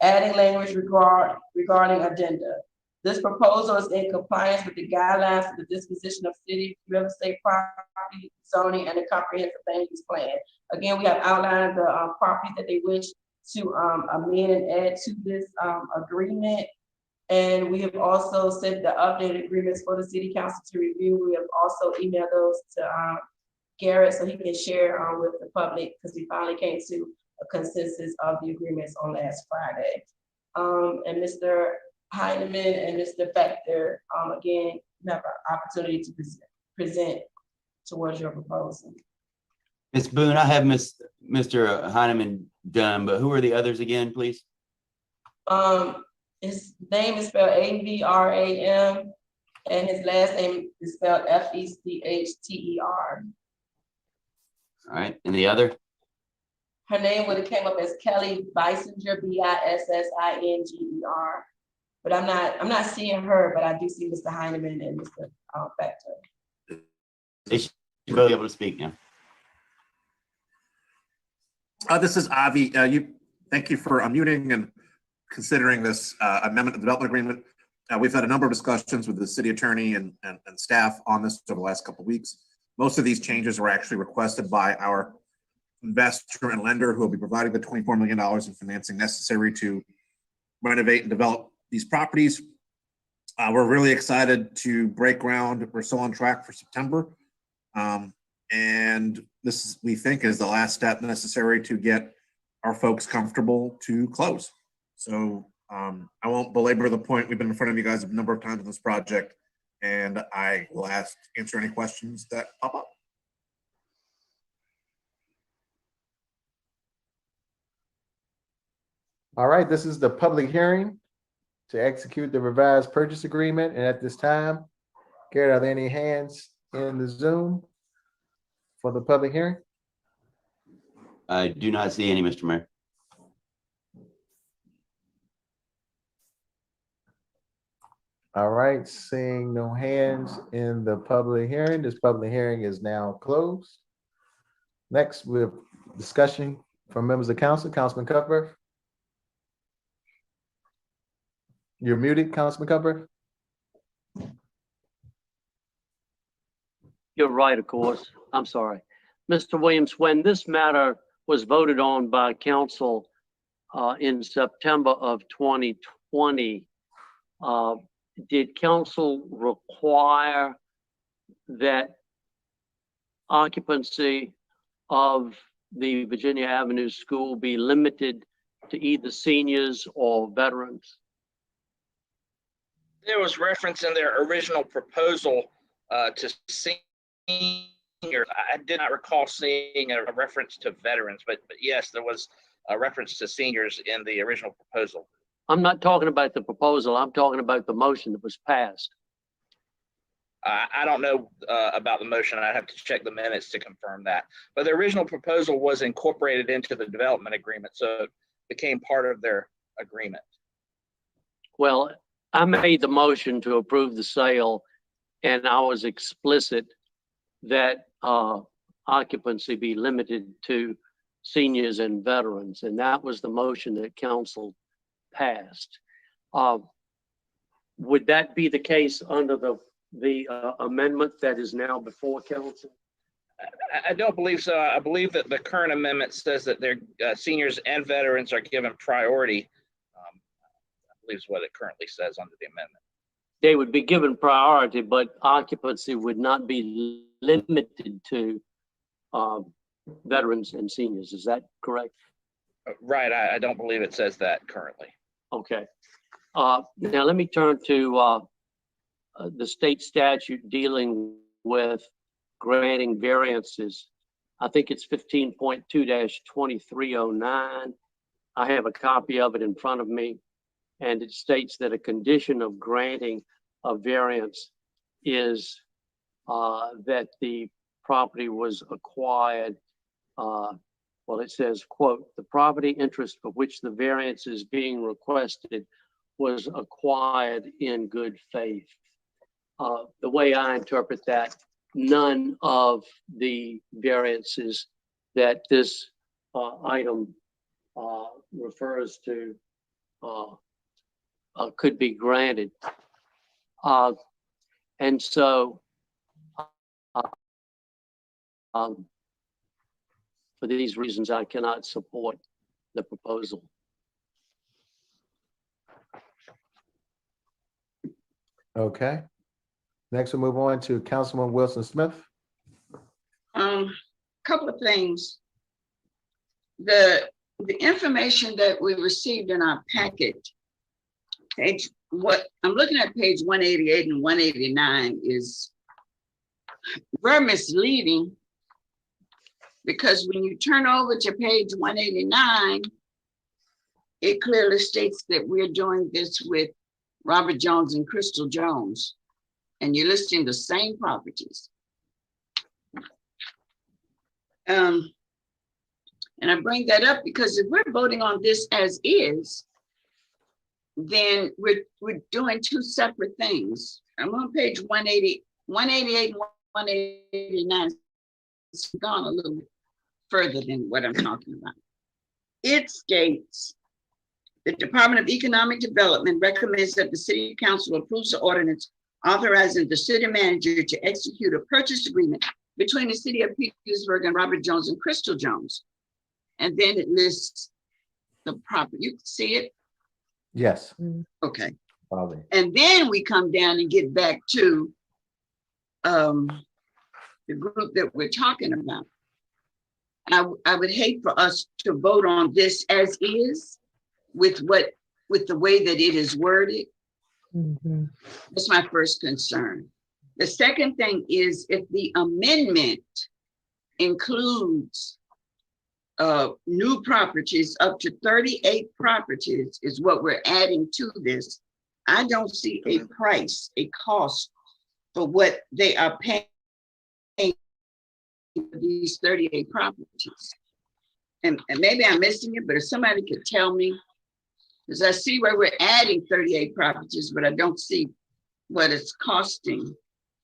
J: adding language regarding addenda. This proposal is in compliance with the guidelines for the disposition of city real estate property, zoning, and the comprehensive land use plan. Again, we have outlined the properties that they wish to amend and add to this agreement. And we have also sent the updated agreements for the city council to review. We have also emailed those to Garrett so he can share with the public, because we finally came to a consensus of the agreements on last Friday. And Mr. Heineman and Mr. Factor, again, you have an opportunity to present towards your proposal.
K: Ms. Boone, I have Mr. Heineman done, but who are the others again, please?
J: His name is spelled AVRAM, and his last name is spelled FECHTER.
K: All right, and the other?
J: Her name would have came up as Kelly Bissinger, BISSINGER. But I'm not seeing her, but I do see Mr. Heineman and Mr. Factor.
K: They should both be able to speak now.
P: This is Avi. Thank you for unmuting and considering this amendment of the development agreement. We've had a number of discussions with the city attorney and staff on this over the last couple of weeks. Most of these changes were actually requested by our investor and lender who will be providing the $24 million in financing necessary to renovate and develop these properties. We're really excited to break ground. We're still on track for September. And this is, we think, is the last step necessary to get our folks comfortable to close. So I won't belabor the point. We've been in front of you guys a number of times on this project, and I will answer any questions that pop up.
E: All right, this is the public hearing to execute the revised purchase agreement. And at this time, Garrett, are there any hands in the Zoom for the public hearing?
K: I do not see any, Mr. Mayor.
E: All right, seeing no hands in the public hearing, this public hearing is now closed. Next, we have discussion from members of council. Councilman Cuthbert. You're muted, Councilman Cuthbert.
H: You're right, of course. I'm sorry. Mr. Williams, when this matter was voted on by council in September of 2020, did council require that occupancy of the Virginia Avenue School be limited to either seniors or veterans?
L: There was reference in their original proposal to seniors. I did not recall seeing a reference to veterans, but yes, there was a reference to seniors in the original proposal.
H: I'm not talking about the proposal. I'm talking about the motion that was passed.
L: I don't know about the motion. I'd have to check the minutes to confirm that. But the original proposal was incorporated into the development agreement, so it became part of their agreement.
H: Well, I made the motion to approve the sale, and I was explicit that occupancy be limited to seniors and veterans, and that was the motion that council passed. Would that be the case under the amendment that is now before council?
L: I don't believe so. I believe that the current amendment says that their seniors and veterans are given priority. I believe is what it currently says under the amendment.
H: They would be given priority, but occupancy would not be limited to veterans and seniors. Is that correct?
L: Right. I don't believe it says that currently.
H: Okay. Now let me turn to the state statute dealing with granting variances. I think it's 15.2-2309. I have a copy of it in front of me, and it states that a condition of granting a variance is that the property was acquired. Well, it says, quote, the property interest for which the variance is being requested was acquired in good faith. The way I interpret that, none of the variances that this item refers to could be granted. And so for these reasons, I cannot support the proposal.
E: Okay. Next, we'll move on to Councilman Wilson Smith.
B: Couple of things. The information that we received in our packet, what I'm looking at page 188 and 189 is very misleading, because when you turn over to page 189, it clearly states that we're doing this with Robert Jones and Crystal Jones, and you're listing the same properties. And I bring that up because if we're voting on this as is, then we're doing two separate things. I'm on page 188 and 189. It's gone a little bit further than what I'm talking about. It states, the Department of Economic Development recommends that the City Council approves the ordinance authorizing the city manager to execute a purchase agreement between the City of Petersburg and Robert Jones and Crystal Jones and then it lists the property. You can see it?
E: Yes.
B: Okay.
E: Probably.
B: And then we come down and get back to the group that we're talking about. I would hate for us to vote on this as is with the way that it is worded. That's my first concern. The second thing is if the amendment includes new properties, up to 38 properties is what we're adding to this. I don't see a price, a cost for what they are paying for these 38 properties. And maybe I'm missing it, but if somebody could tell me, because I see where we're adding 38 properties, but I don't see what it's costing,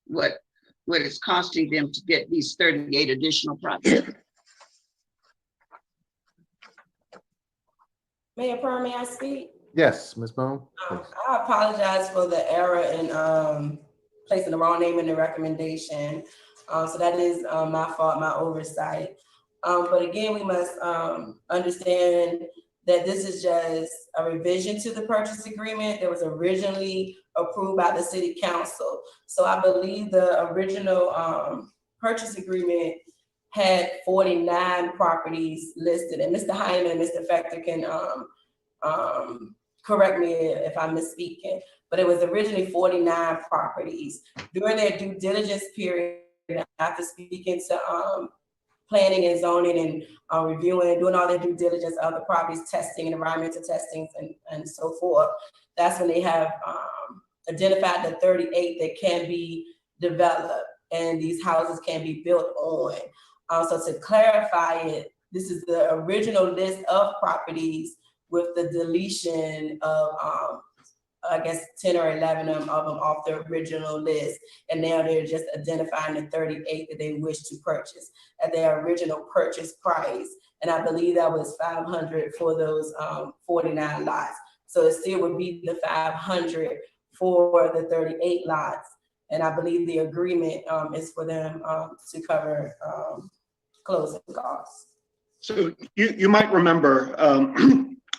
B: what it's costing them to get these 38 additional properties.
J: Mayor Pearl, may I speak?
E: Yes, Ms. Boone. Please.
J: I apologize for the error in placing the wrong name in the recommendation. So that is my fault, my oversight. But again, we must understand that this is just a revision to the purchase agreement that was originally approved by the city council. So I believe the original purchase agreement had 49 properties listed, and Mr. Hyman and Mr. Fector can correct me if I'm misspeaking, but it was originally 49 properties. During their due diligence period, after speaking to planning and zoning and reviewing and doing all their due diligence of the properties, testing and environmental testings and so forth, that's when they have identified the 38 that can be developed and these houses can be built on. So to clarify it, this is the original list of properties with the deletion of, I guess, 10 or 11 of them off the original list. And now they're just identifying the 38 that they wish to purchase at their original purchase price. And I believe that was 500 for those 49 lots. So it still would be the 500 for the 38 lots. And I believe the agreement is for them to cover closing costs.
Q: So you might remember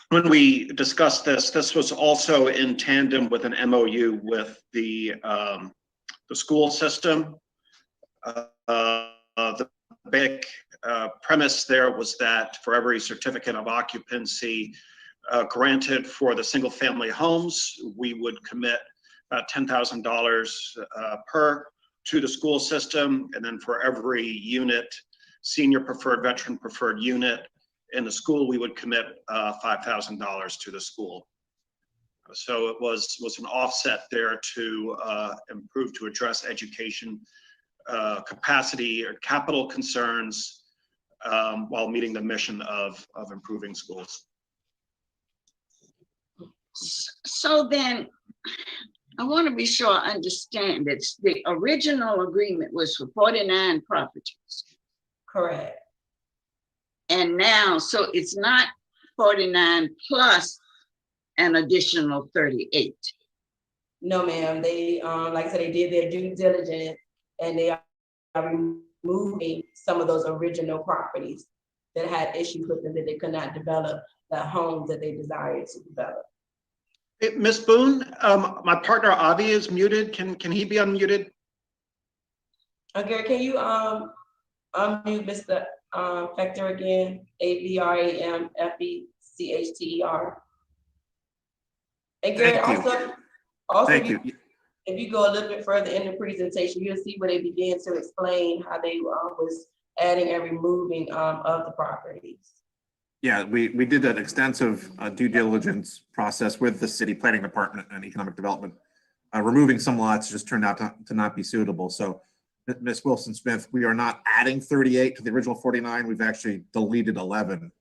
Q: when we discussed this, this was also in tandem with an MOU with the school system. The big premise there was that for every certificate of occupancy granted for the single family homes, we would commit about $10,000 per to the school system. And then for every unit, senior preferred, veteran preferred unit in the school, we would commit $5,000 to the school. So it was an offset there to improve, to address education capacity or capital concerns while meeting the mission of improving schools.
B: So then, I want to be sure I understand that the original agreement was for 49 properties.
J: Correct.
B: And now, so it's not 49 plus an additional 38.
J: No, ma'am. They, like I said, they did their due diligence and they are removing some of those original properties that had issues with them that they could not develop the homes that they desired to develop.
Q: Hey, Ms. Boone, my partner Avi is muted. Can he be unmuted?
J: Okay, can you unmute Mr. Fector again? AVRAMFECHTER. And Gary, also
P: Thank you.
J: If you go a little bit further in the presentation, you'll see where they began to explain how they was adding and removing of the properties.
P: Yeah, we did an extensive due diligence process with the city planning department and economic development. Removing some lots just turned out to not be suitable. So Ms. Wilson-Smith, we are not adding 38 to the original 49. We've actually deleted 11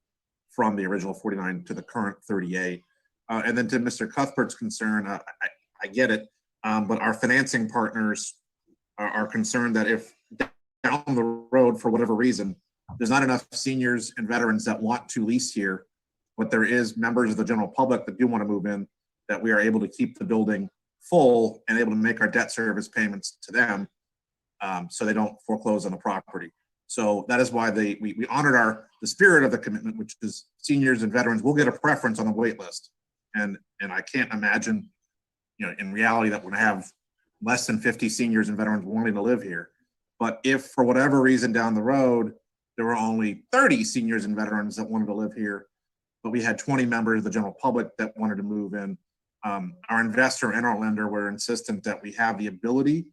P: from the original 49 to the current 38. And then to Mr. Cuthbert's concern, I get it, but our financing partners are concerned that if down the road, for whatever reason, there's not enough seniors and veterans that want to lease here, but there is members of the general public that do want to move in, that we are able to keep the building full and able to make our debt service payments to them so they don't foreclose on the property. So that is why we honored the spirit of the commitment, which is seniors and veterans will get a preference on the wait list. And I can't imagine, in reality that we're gonna have less than 50 seniors and veterans wanting to live here. But if for whatever reason down the road, there were only 30 seniors and veterans that wanted to live here, but we had 20 members of the general public that wanted to move in, our investor and our lender were insistent that we have the ability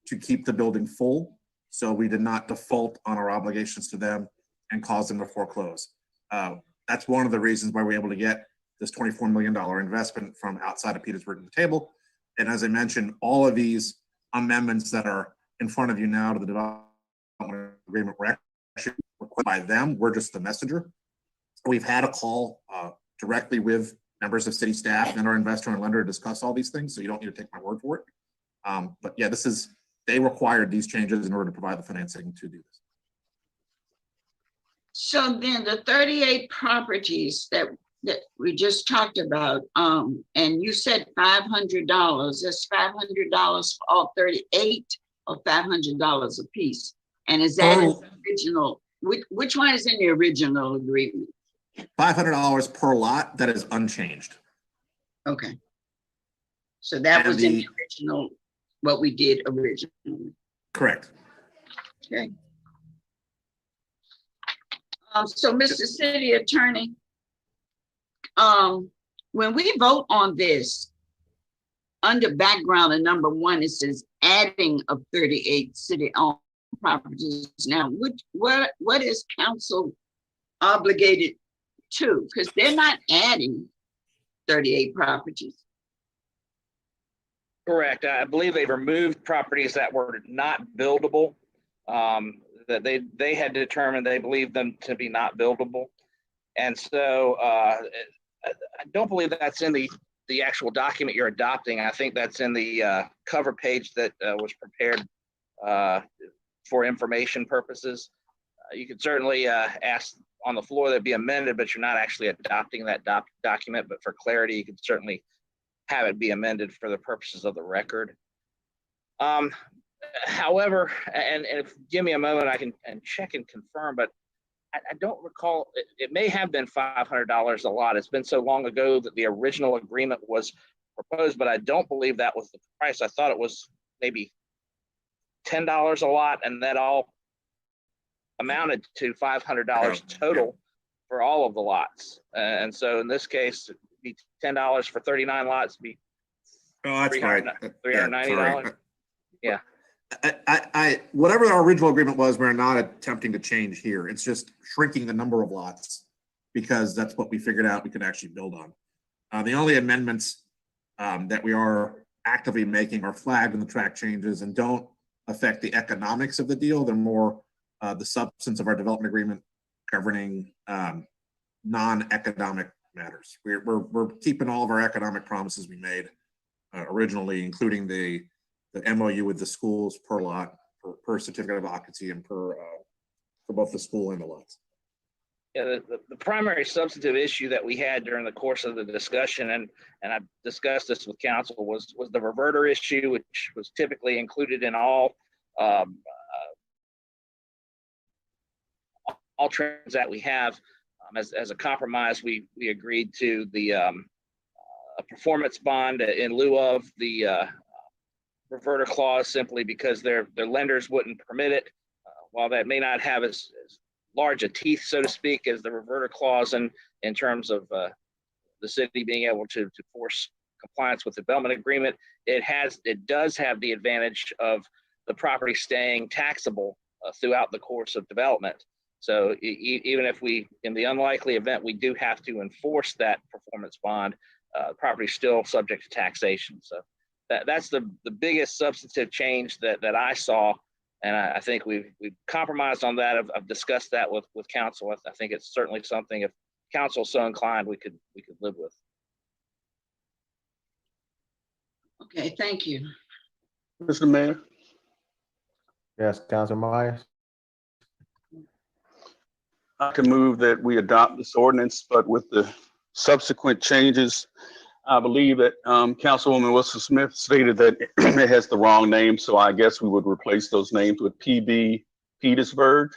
P: to keep the building full. So we did not default on our obligations to them and cause them to foreclose. That's one of the reasons why we're able to get this $24 million investment from outside of Petersburg to the table. And as I mentioned, all of these amendments that are in front of you now to the development agreement were actually requested by them. We're just the messenger. We've had a call directly with members of city staff and our investor and lender to discuss all these things, so you don't need to take my word for it. But yeah, they required these changes in order to provide the financing to do this.
B: So then the 38 properties that we just talked about, and you said $500, that's $500 for all 38 or $500 a piece? And is that in the original, which one is in the original agreement?
P: $500 per lot, that is unchanged.
B: Okay. So that
P: And
B: was in the original, what we did originally.
P: Correct.
B: Okay. So Mr. City Attorney, when we vote on this, under background and number 1, it says adding of 38 city-owned properties. Now, what is council obligated to? Because they're not adding 38 properties.
L: Correct. I believe they removed properties that were not buildable, that they had determined they believed them to be not buildable. And so I don't believe that's in the actual document you're adopting. I think that's in the cover page that was prepared for information purposes. You could certainly ask on the floor that be amended, but you're not actually adopting that document. But for clarity, you could certainly have it be amended for the purposes of the record. However, and if give me a moment, I can check and confirm, but I don't recall, it may have been $500 a lot. It's been so long ago that the original agreement was proposed, but I don't believe that was the price. I thought it was maybe $10 a lot, and that all amounted to $500 total for all of the lots. And so in this case, it'd be $10 for 39 lots, be
P: that's right.
L: $390. Yeah.
P: I whatever our original agreement was, we're not attempting to change here. It's just shrinking the number of lots because that's what we figured out we could actually build on. The only amendments that we are actively making are flagged in the track changes and don't affect the economics of the deal. They're more the substance of our development agreement governing non-economic matters. We're keeping all of our economic promises we made originally, including the MOU with the schools per lot, per certificate of occupancy, and for both the school and the lots.
L: Yeah, the primary substantive issue that we had during the course of the discussion, and I discussed this with council, was the reverter issue, which was typically included in all trends that we have. As a compromise, we agreed to the a performance bond in lieu of the reverter clause, simply because their lenders wouldn't permit it. While that may not have as large a teeth, so to speak, as the reverter clause in terms of the city being able to force compliance with the development agreement, it does have the advantage of the property staying taxable throughout the course of development. So even if we, in the unlikely event we do have to enforce that performance bond, the property is still subject to taxation. So that's the biggest substantive change that I saw, and I think we've compromised on that. I've discussed that with council. I think it's certainly something, if council is so inclined, we could live with.
B: Okay, thank you.
C: Mr. Mayor.
E: Yes, Councilor Myers.
C: I can move that we adopt this ordinance, but with the subsequent changes. I believe that Councilwoman Wilson Smith stated that it has the wrong name, so I guess we would replace those names with PB Petersburg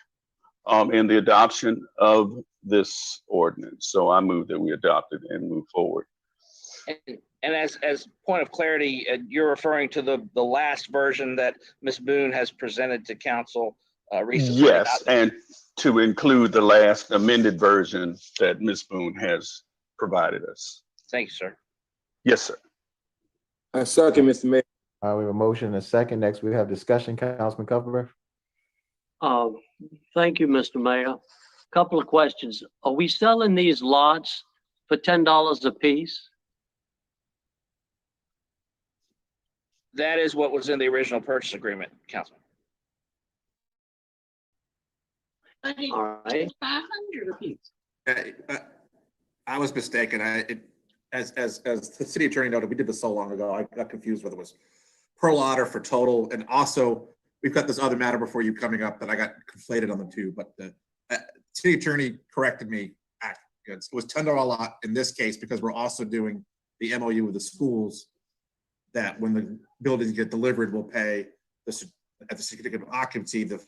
C: in the adoption of this ordinance. So I move that we adopt it and move forward.
L: And as point of clarity, you're referring to the last version that Ms. Boone has presented to council recently?
C: Yes, and to include the last amended version that Ms. Boone has provided us.
L: Thank you, sir.
C: Yes, sir.
D: I second, Mr. Mayor.
E: We have a motion and a second. Next, we have discussion. Councilman Cuthbert.
H: Thank you, Mr. Mayor. Couple of questions. Are we selling these lots for $10 a piece?
L: That is what was in the original purchase agreement, Councilman.
H: All right.
B: 500 a piece.
P: I was mistaken. As the city attorney noted, we did this so long ago. I got confused whether it was per lot or for total. And also, we've got this other matter before you coming up that I got conflated on the two. But the city attorney corrected me. It was $10 a lot in this case because we're also doing the MOU with the schools that when the buildings get delivered, we'll pay at the certificate of occupancy the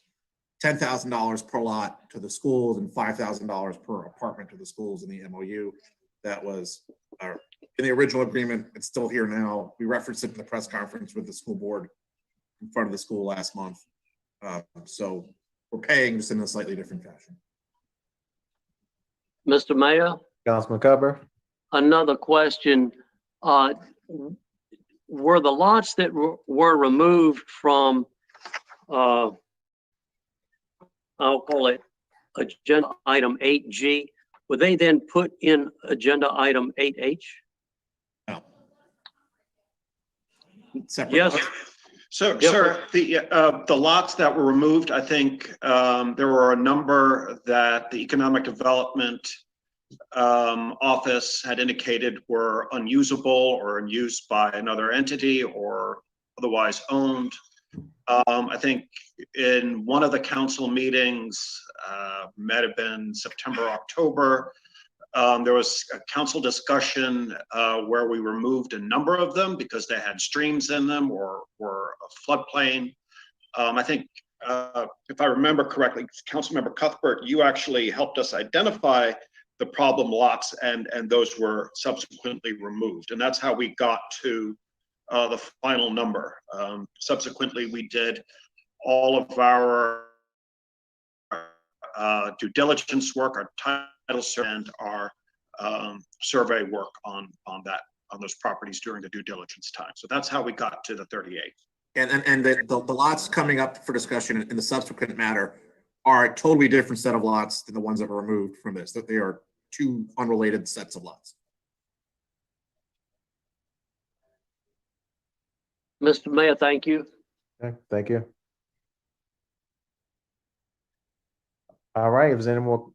P: $10,000 per lot to the schools and $5,000 per apartment to the schools in the MOU. That was in the original agreement. It's still here now. We referenced it in the press conference with the school board in front of the school last month. So we're paying just in a slightly different fashion.
H: Mr. Mayor?
E: Councilman Cuthbert.
H: Another question. Were the lots that were removed from, I'll call it agenda item 8G, were they then put in agenda item 8H?
P: No. Separate.
H: Yes.
Q: So,
H: Yep.
Q: sir, the lots that were removed, I think there were a number that the Economic Development Office had indicated were unusable or unused by another entity or otherwise owned. I think in one of the council meetings, might have been September, October, there was a council discussion where we removed a number of them because they had streams in them or were a floodplain. I think if I remember correctly, Councilmember Cuthbert, you actually helped us identify the problem lots and those were subsequently removed. And that's how we got to the final number. Subsequently, we did all of our due diligence work, our title and our survey work on those properties during the due diligence time. So that's how we got to the 38.
P: And the lots coming up for discussion in the subsequent matter are a totally different set of lots than the ones that were removed from this. That they are two unrelated sets of lots.
H: Mr. Mayor, thank you.
E: Okay, thank you. All right, if there's any more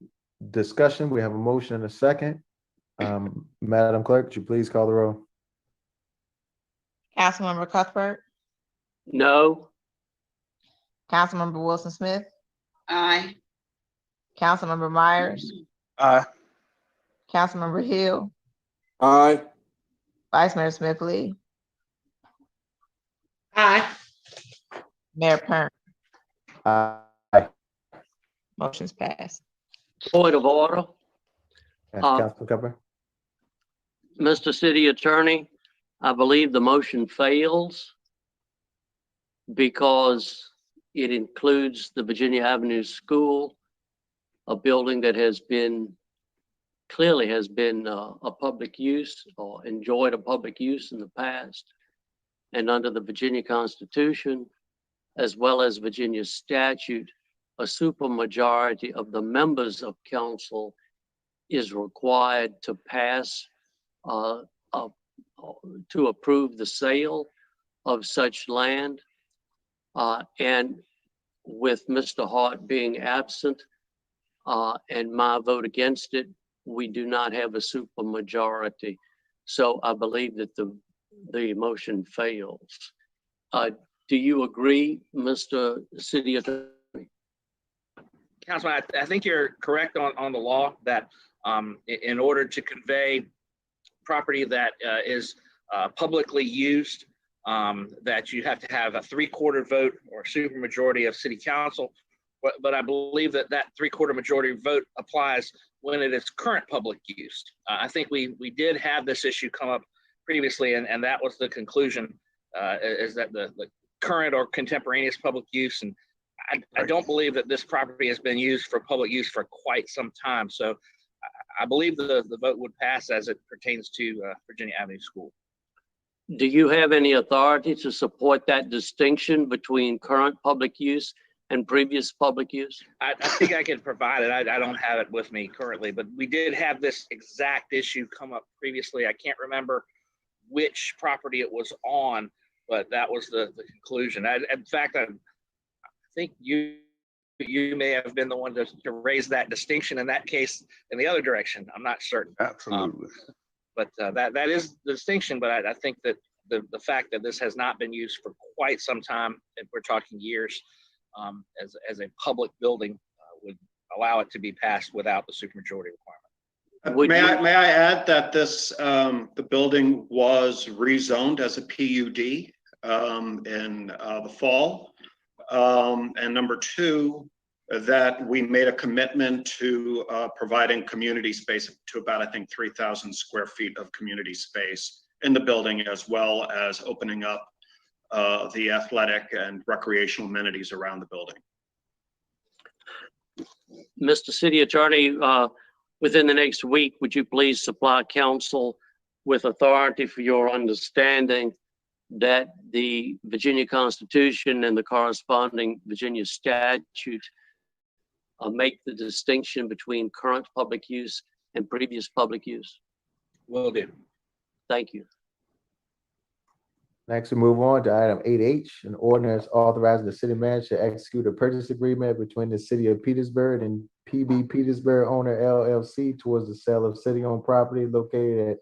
E: discussion, we have a motion and a second. Madam Clerk, would you please call the roll?
A: Councilmember Cuthbert,
H: No.
A: Councilmember Wilson Smith,
B: Aye.
A: Councilmember Myers,
C: Aye.
A: Councilmember Hill,
D: Aye.
A: Vice Mayor Smith Lee,
B: Aye.
A: Mayor Pern.
E: Aye.
A: Motion's passed.
H: Point of order.
E: Councilman Cuthbert.
H: Mr. City Attorney, I believe the motion fails because it includes the Virginia Avenue School, a building that clearly has been a public use or enjoyed a public use in the past. And under the Virginia Constitution, as well as Virginia statute, a supermajority of the members of council is required to pass to approve the sale of such land. And with Mr. Hart being absent and my vote against it, we do not have a supermajority. So I believe that the motion fails. Do you agree, Mr. City Attorney?
L: Councilman, I think you're correct on the law that in order to convey property that is publicly used, that you have to have a 3/4 vote or supermajority of city council, but I believe that that 3/4 majority vote applies when it is current public use. I think we did have this issue come up previously, and that was the conclusion, is that the current or contemporaneous public use. And I don't believe that this property has been used for public use for quite some time. So I believe the vote would pass as it pertains to Virginia Avenue School.
H: Do you have any authority to support that distinction between current public use and previous public use?
L: I think I can provide it. I don't have it with me currently, but we did have this exact issue come up previously. I can't remember which property it was on, but that was the conclusion. In fact, I think you may have been the one to raise that distinction in that case in the other direction. I'm not certain.
C: Absolutely.
L: But that is the distinction. But I think that the fact that this has not been used for quite some time, and we're talking years, as a public building, would allow it to be passed without the supermajority requirement.
Q: May I add that this the building was rezoned as a PUD in the fall, and number two, that we made a commitment to providing community space to about, I think, 3,000 square feet of community space in the building, as well as opening up the athletic and recreational amenities around the building.
H: Mr. City Attorney, within the next week, would you please supply council with authority for your understanding that the Virginia Constitution and the corresponding Virginia statute make the distinction between current public use and previous public use?
L: Will do.
H: Thank you.
E: Next, we move on to item 8H, an ordinance authorizing the city manager to execute a purchase agreement between the city of Petersburg and PB Petersburg Owner LLC towards the sale of city-owned property located at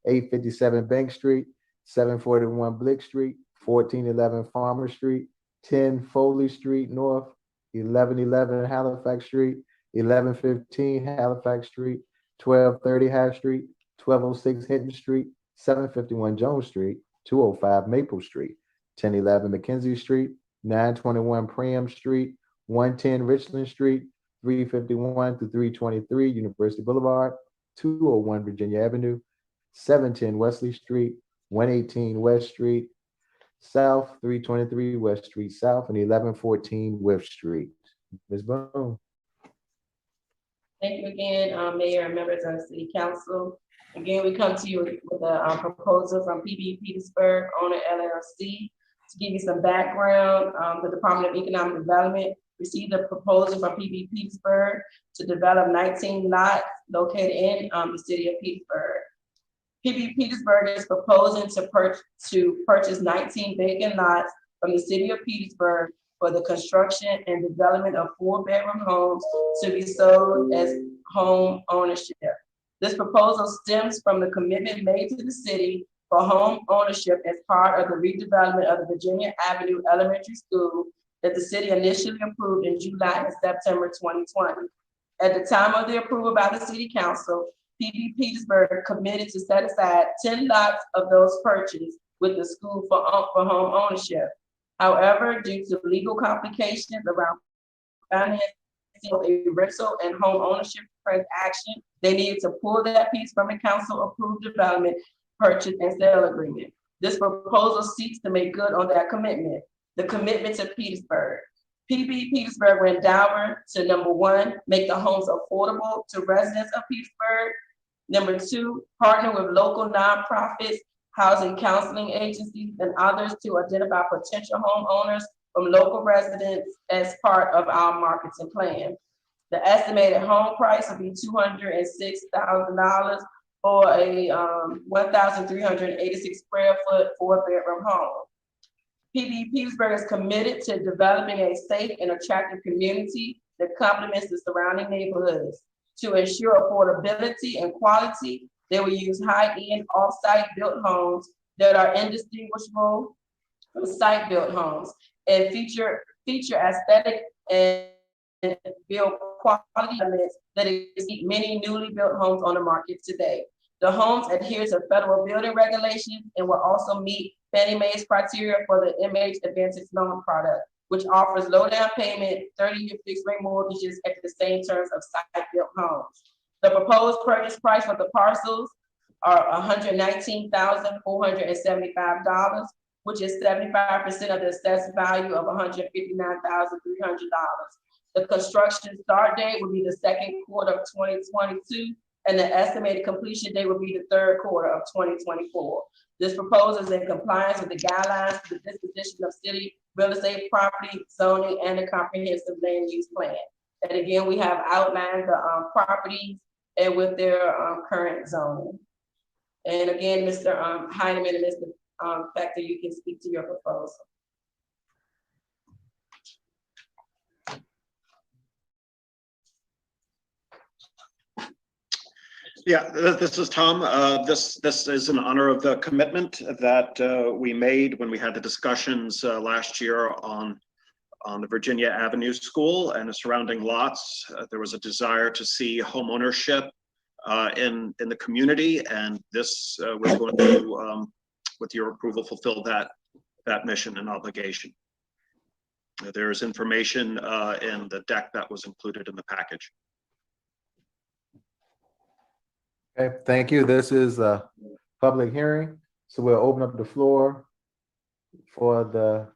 E: 857 Bank Street, 741 Blick Street, 1411 Farmer Street, 10 Foley Street North, 1111 Halifax Street, 1115 Halifax Street, 1230 High Street, 1206 Hinton Street, 751 Jones Street, 205 Maple Street, 1011 Mackenzie Street, 921 Priam Street, 110 Richland Street, 351 to 323 University Boulevard, 201 Virginia Avenue, 710 Wesley Street, 118 West Street South, 323 West Street South, and 1114 West Street. Ms. Boone.
J: Thank you again, Mayor and members of the City Council. Again, we come to you with a proposal from PB Petersburg Owner LLC. To give you some background, the Department of Economic Development received a proposal from PB Petersburg to develop 19 lots located in the city of Petersburg. PB Petersburg is proposing to purchase 19 vacant lots from the city of Petersburg for the construction and development of 4-bedroom homes to be sold as home ownership. This proposal stems from the commitment made to the city for home ownership as part of the redevelopment of the Virginia Avenue Elementary School that the city initially approved in July and September 2020. At the time of the approval by the City Council, PB Petersburg committed to set aside 10 lots of those purchased with the school for home ownership. However, due to legal complications around financing a rental and home ownership transaction, they needed to pull that piece from the council-approved development purchase and sale agreement. This proposal seeks to make good on that commitment, the commitment to Petersburg. PB Petersburg will endeavor to, number one, make the homes affordable to residents of Petersburg. Number two, partner with local nonprofits, housing counseling agencies, and others to identify potential homeowners from local residents as part of our marketing plan. The estimated home price will be $206,000 for a 1,386 square foot 4-bedroom home. PB Petersburg is committed to developing a safe and attractive community that complements the surrounding neighborhoods. To ensure affordability and quality, they will use high-end off-site built homes that are indistinguishable from site-built homes and feature aesthetic and build quality elements that exceed many newly built homes on the market today. The homes adhere to federal building regulations and will also meet Fannie Mae's criteria for the MH Advantage loan product, which offers low down payment, 30-year fixed rate mortgages at the same terms of site-built homes. The proposed purchase price for the parcels are $119,475, which is 75% of the assessed value of $159,300. The construction start date will be the second quarter of 2022, and the estimated completion date will be the third quarter of 2024. This proposal is in compliance with the guidelines for the disposition of city real estate property, zoning, and the comprehensive land use plan. And again, we have outlined the properties and with their current zoning. And again, Mr. Heineman and Mr. Factor, you can speak to your proposal.
Q: Yeah, this is Tom. This is in honor of the commitment that we made when we had the discussions last year on the Virginia Avenue School and the surrounding lots. There was a desire to see home ownership in the community, and this was going to, with your approval, fulfill that mission and obligation. There is information in the deck that was included in the package.
E: Okay, thank you. This is a public hearing, so we'll open up the floor for the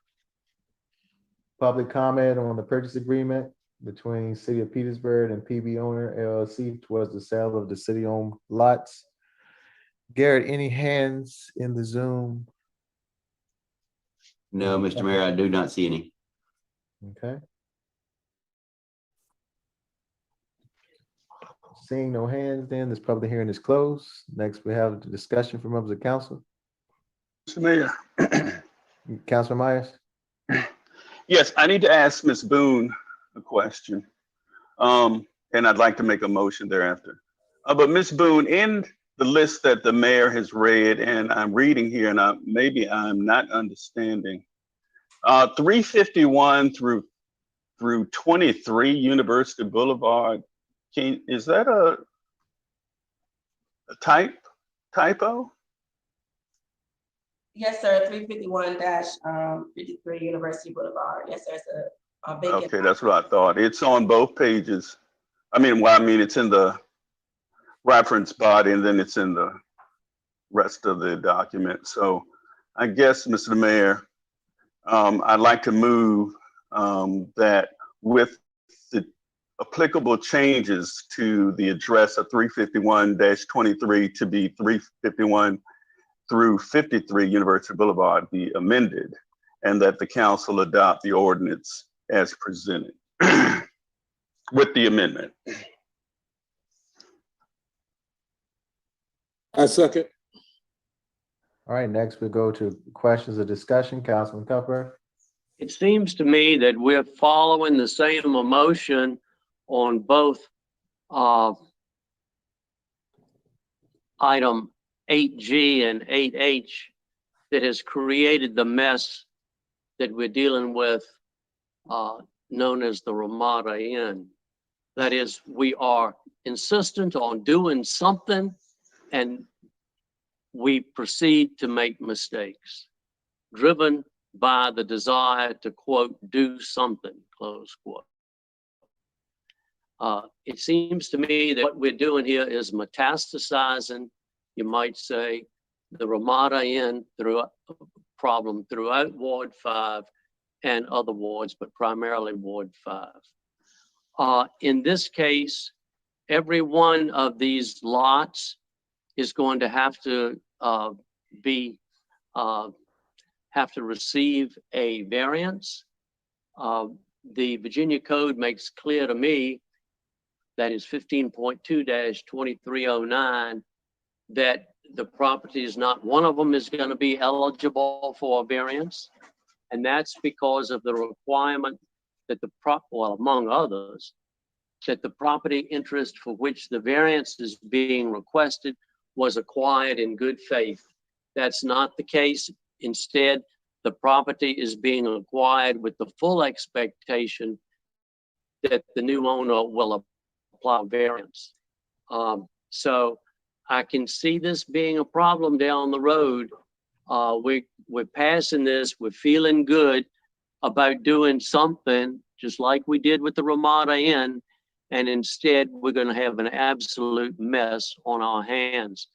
E: public comment on the purchase agreement between City of Petersburg and PB Owner LLC towards the sale of the city-owned lots. Garrett, any hands in the Zoom?
K: No, Mr. Mayor, I do not see any.
E: Okay. Seeing no hands, then this public hearing is closed. Next, we have the discussion from members of council.
C: Mr. Mayor.
E: Councilman Myers.
C: Yes, I need to ask Ms. Boone a question. And I'd like to make a motion thereafter. But Ms. Boone, in the list that the mayor has read, and I'm reading here, and maybe I'm not understanding, 351 through 23 University Boulevard, is that a typo?
J: Yes, sir. 351-53 University Boulevard. Yes, sir. It's a vacant.
C: Okay, that's what I thought. It's on both pages. It's in the reference body, and then it's in the rest of the document. So I guess, Mr. Mayor, I'd like to move that with the applicable changes to the address of 351-23 to be 351 through 53 University Boulevard be amended, and that the council adopt the ordinance as presented with the amendment.
D: I second.
E: All right, next we go to questions or discussion. Councilman Cuthbert.
H: It seems to me that we're following the same emotion on both item 8G and 8H that has created the mess that we're dealing with, known as the Ramada Inn. That is, we are insistent on doing something and we proceed to make mistakes, driven by the desire to, quote, do something, close quote. It seems to me that what we're doing here is metastasizing, you might say, the Ramada Inn problem throughout Ward 5 and other wards, but primarily Ward 5. In this case, every one of these lots is going to have to receive a variance. The Virginia Code makes clear to me, that is 15.2-2309, that the property is not one of them is going to be eligible for a variance. And that's because of the requirement that among others, that the property interest for which the variance is being requested was acquired in good faith. That's not the case. Instead, the property is being acquired with the full expectation that the new owner will apply variance. So I can see this being a problem down the road. We're passing this, we're feeling good, about doing something just like we did with the Ramada Inn, and instead we're going to have an absolute mess on our hands.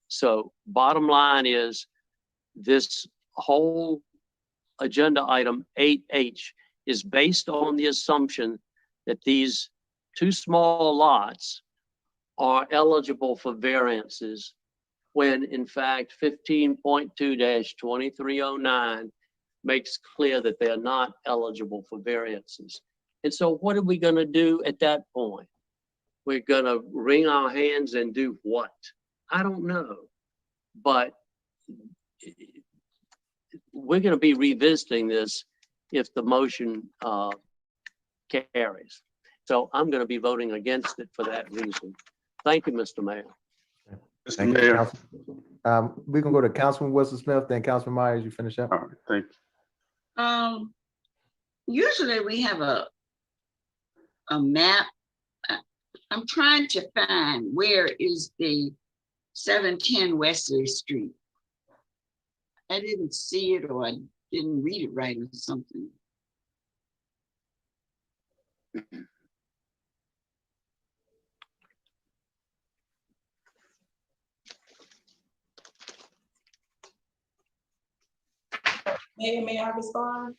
H: So bottom line is this whole agenda item 8H is based on the assumption that these two small lots are eligible for variances, when in fact 15.2-2309 makes clear that they're not eligible for variances. And so what are we going to do at that point? We're going to wring our hands and do what? I don't know. But we're going to be revisiting this if the motion carries. So I'm going to be voting against it for that reason. Thank you, Mr. Mayor.
C: Mr. Mayor.
E: We can go to Councilman Wilson Smith, then Councilman Myers, you finish up.
C: All right, thank you.
B: Usually we have a map. I'm trying to find where is the 710 Wesley Street. I didn't see it, or I didn't read it right or something.
J: May I respond?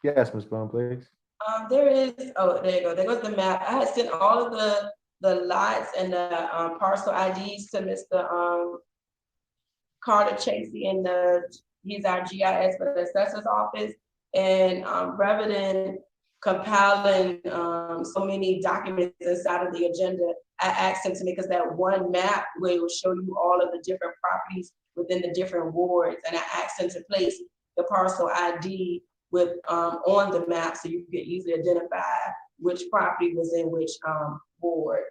E: Yes, Ms. Bone, please.
J: There is, oh, there you go. There goes the map. I had sent all of the lots and the parcel IDs to Mr. Carter Chasey, and he's our GIS for the assessor's office. And rather than compiling so many documents inside of the agenda, I asked him to make us that one map where it will show you all of the different properties within the different wards. And I asked him to place the parcel ID with on the map so you could easily identify which property was in which ward.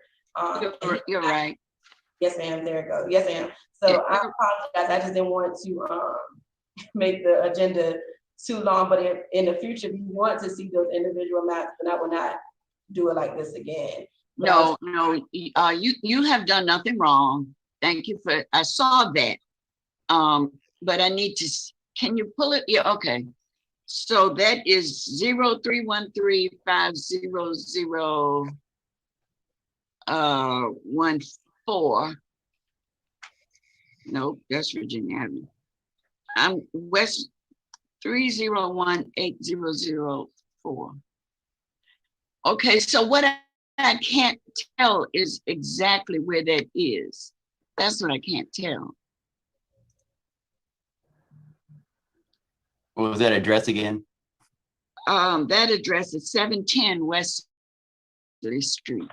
B: You're right.
J: Yes, ma'am. There it goes. Yes, ma'am. So
B: Yeah.
J: I apologize. I just didn't want to make the agenda too long. But if in the future, if you want to see those individual maps, then I will not do it like this again. But
B: No, you have done nothing wrong. Thank you for, I saw that. But I need to, can you pull it? Yeah, okay. So that is 031350014. Nope, that's Virginia Avenue. I'm West 3018004. Okay, so what I can't tell is exactly where that is. That's what I can't tell.
K: What was that address again?
B: That address is 710 West Street.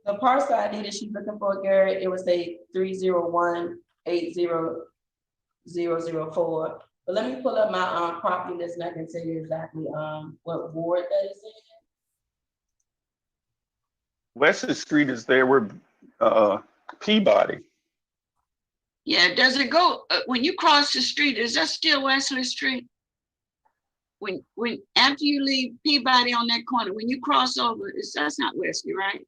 J: the parcel ID that she's looking for, Gary, it was a 301800004. But let me pull up my property list and I can tell you exactly what ward that is in.
C: Wesley Street is there where Peabody.
B: Yeah, does it go, when you cross the street, is that still Wesley Street? When after you leave Peabody on that corner, when you cross over, that's not Wesley, right?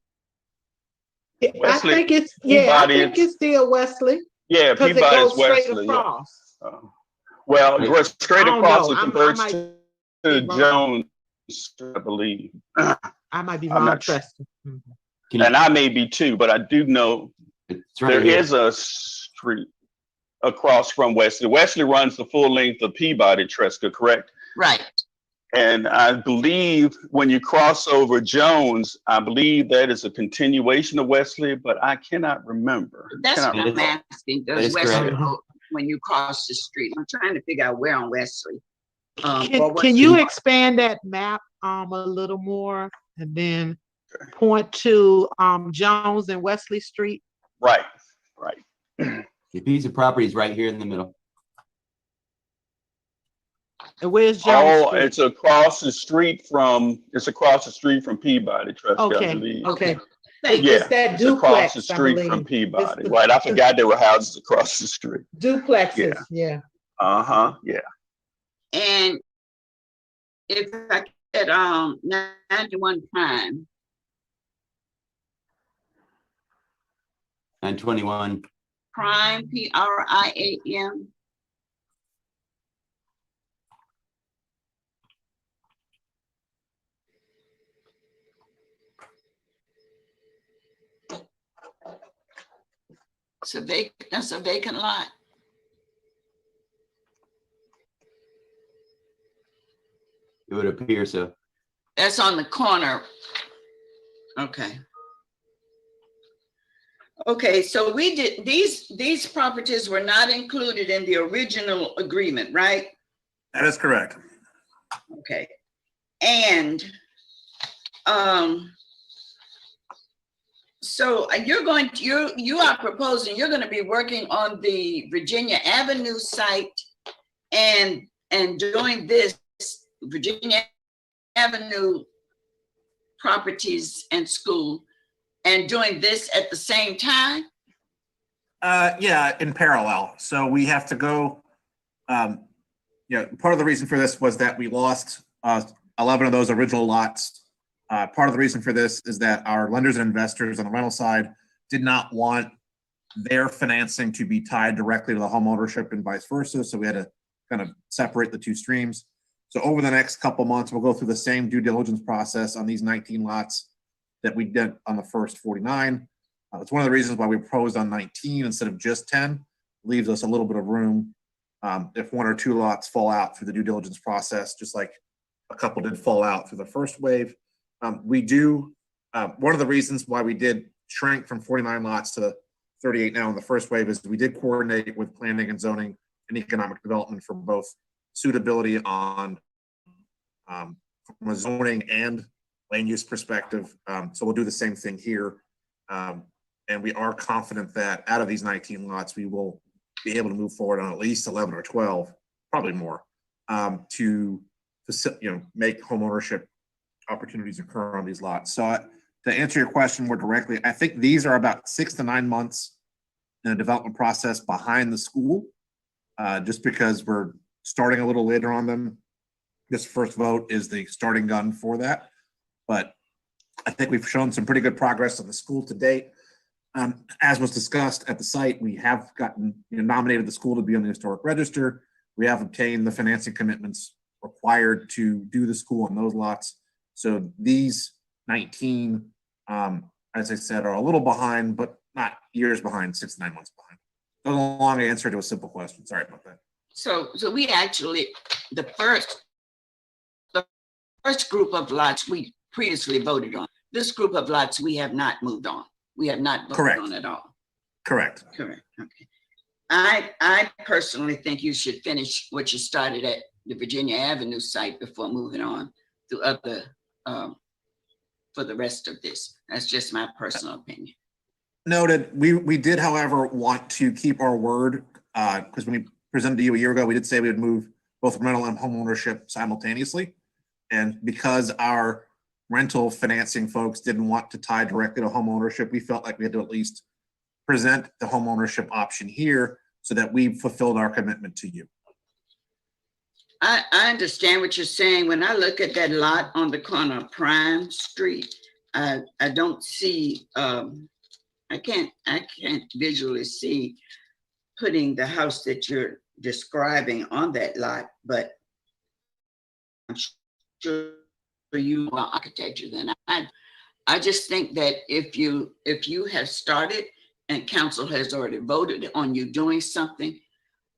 C: Wesley,
R: I think it's, yeah, I
C: Peabody
R: think it's still Wesley.
C: Yeah,
R: Because it
C: Peabody
R: goes
C: is
R: straight
C: Wesley.
R: across.
C: Yeah. Well, straight
R: I don't
C: across
R: know.
C: it
R: I
C: converts
R: might
C: to
R: be wrong.
C: Jones, I believe.
R: I might be
C: I'm
R: wrong,
C: not sure.
R: Preston.
C: And I may be too, but I do know there is a street across from Wesley. Wesley runs the full length of Peabody, Tresca, correct?
B: Right.
C: And I believe when you cross over Jones, I believe that is a continuation of Wesley, but I cannot remember.
B: That's what I'm asking. Does Wesley go when you cross the street? I'm trying to figure out where on Wesley.
R: Can you expand that map a little more and then point to Jones and Wesley Street?
C: Right, right.
K: The piece of property is right here in the middle.
R: And where's Jones Street?
C: It's across the street from Peabody, Tresca, I
R: Okay,
C: believe.
R: okay.
C: Yeah,
R: It's that
C: it's across
R: duplex,
C: the
R: I
C: street from
R: believe.
C: Peabody. Right, I forgot there were houses across the street.
R: Duplexes, yeah.
C: Uh-huh, yeah.
B: And if I get 91 Prime.
K: 921.
B: Prime, PRIAM. That's a vacant lot.
K: It would appear so.
B: That's on the corner. Okay. Okay, so we did, these properties were not included in the original agreement, right?
P: That is correct.
B: Okay. And so you are proposing, you're going to be working on the Virginia Avenue site and doing this Virginia Avenue properties and school and doing this at the same time?
P: Yeah, in parallel. So we have to go, part of the reason for this was that we lost 11 of those original lots. Part of the reason for this is that our lenders and investors on the rental side did not want their financing to be tied directly to the home ownership and vice versa. So we had to kind of separate the two streams. So over the next couple months, we'll go through the same due diligence process on these 19 lots that we did on the first 49. It's one of the reasons why we proposed on 19 instead of just 10. Leaves us a little bit of room if one or two lots fall out through the due diligence process, just like a couple did fall out through the first wave. One of the reasons why we did shrink from 49 lots to 38 now in the first wave is we did coordinate with planning and zoning and economic development for both suitability on from a zoning and land use perspective. So we'll do the same thing here. And we are confident that out of these 19 lots, we will be able to move forward on at least 11 or 12, probably more, to make home ownership opportunities occur on these lots. So to answer your question more directly, I think these are about 6 to 9 months in the development process behind the school, just because we're starting a little later on them. This first vote is the starting gun for that. But I think we've shown some pretty good progress on the school to date. As was discussed at the site, we have gotten nominated the school to be on the historic register. We have obtained the financing commitments required to do the school on those lots. So these 19, as I said, are a little behind, but not years behind, 6 to 9 months behind. That was a long answer to a simple question. Sorry about that.
B: So we actually, the first group of lots we previously voted on. This group of lots we have not moved on. We have not voted on at all.
P: Correct.
B: Correct. Okay. I personally think you should finish what you started at the Virginia Avenue site before moving on to other for the rest of this. That's just my personal opinion.
P: Noted. We did, however, want to keep our word because when we presented to you a year ago, we did say we would move both rental and home ownership simultaneously. And because our rental financing folks didn't want to tie directly to home ownership, we felt like we had to at least present the home ownership option here so that we fulfilled our commitment to you.
B: I understand what you're saying. When I look at that lot on the corner of Prime Street, I don't see, I can't visually see putting the house that you're describing on that lot, but I'm sure you are architecture then. I just think that if you have started and council has already voted on you doing something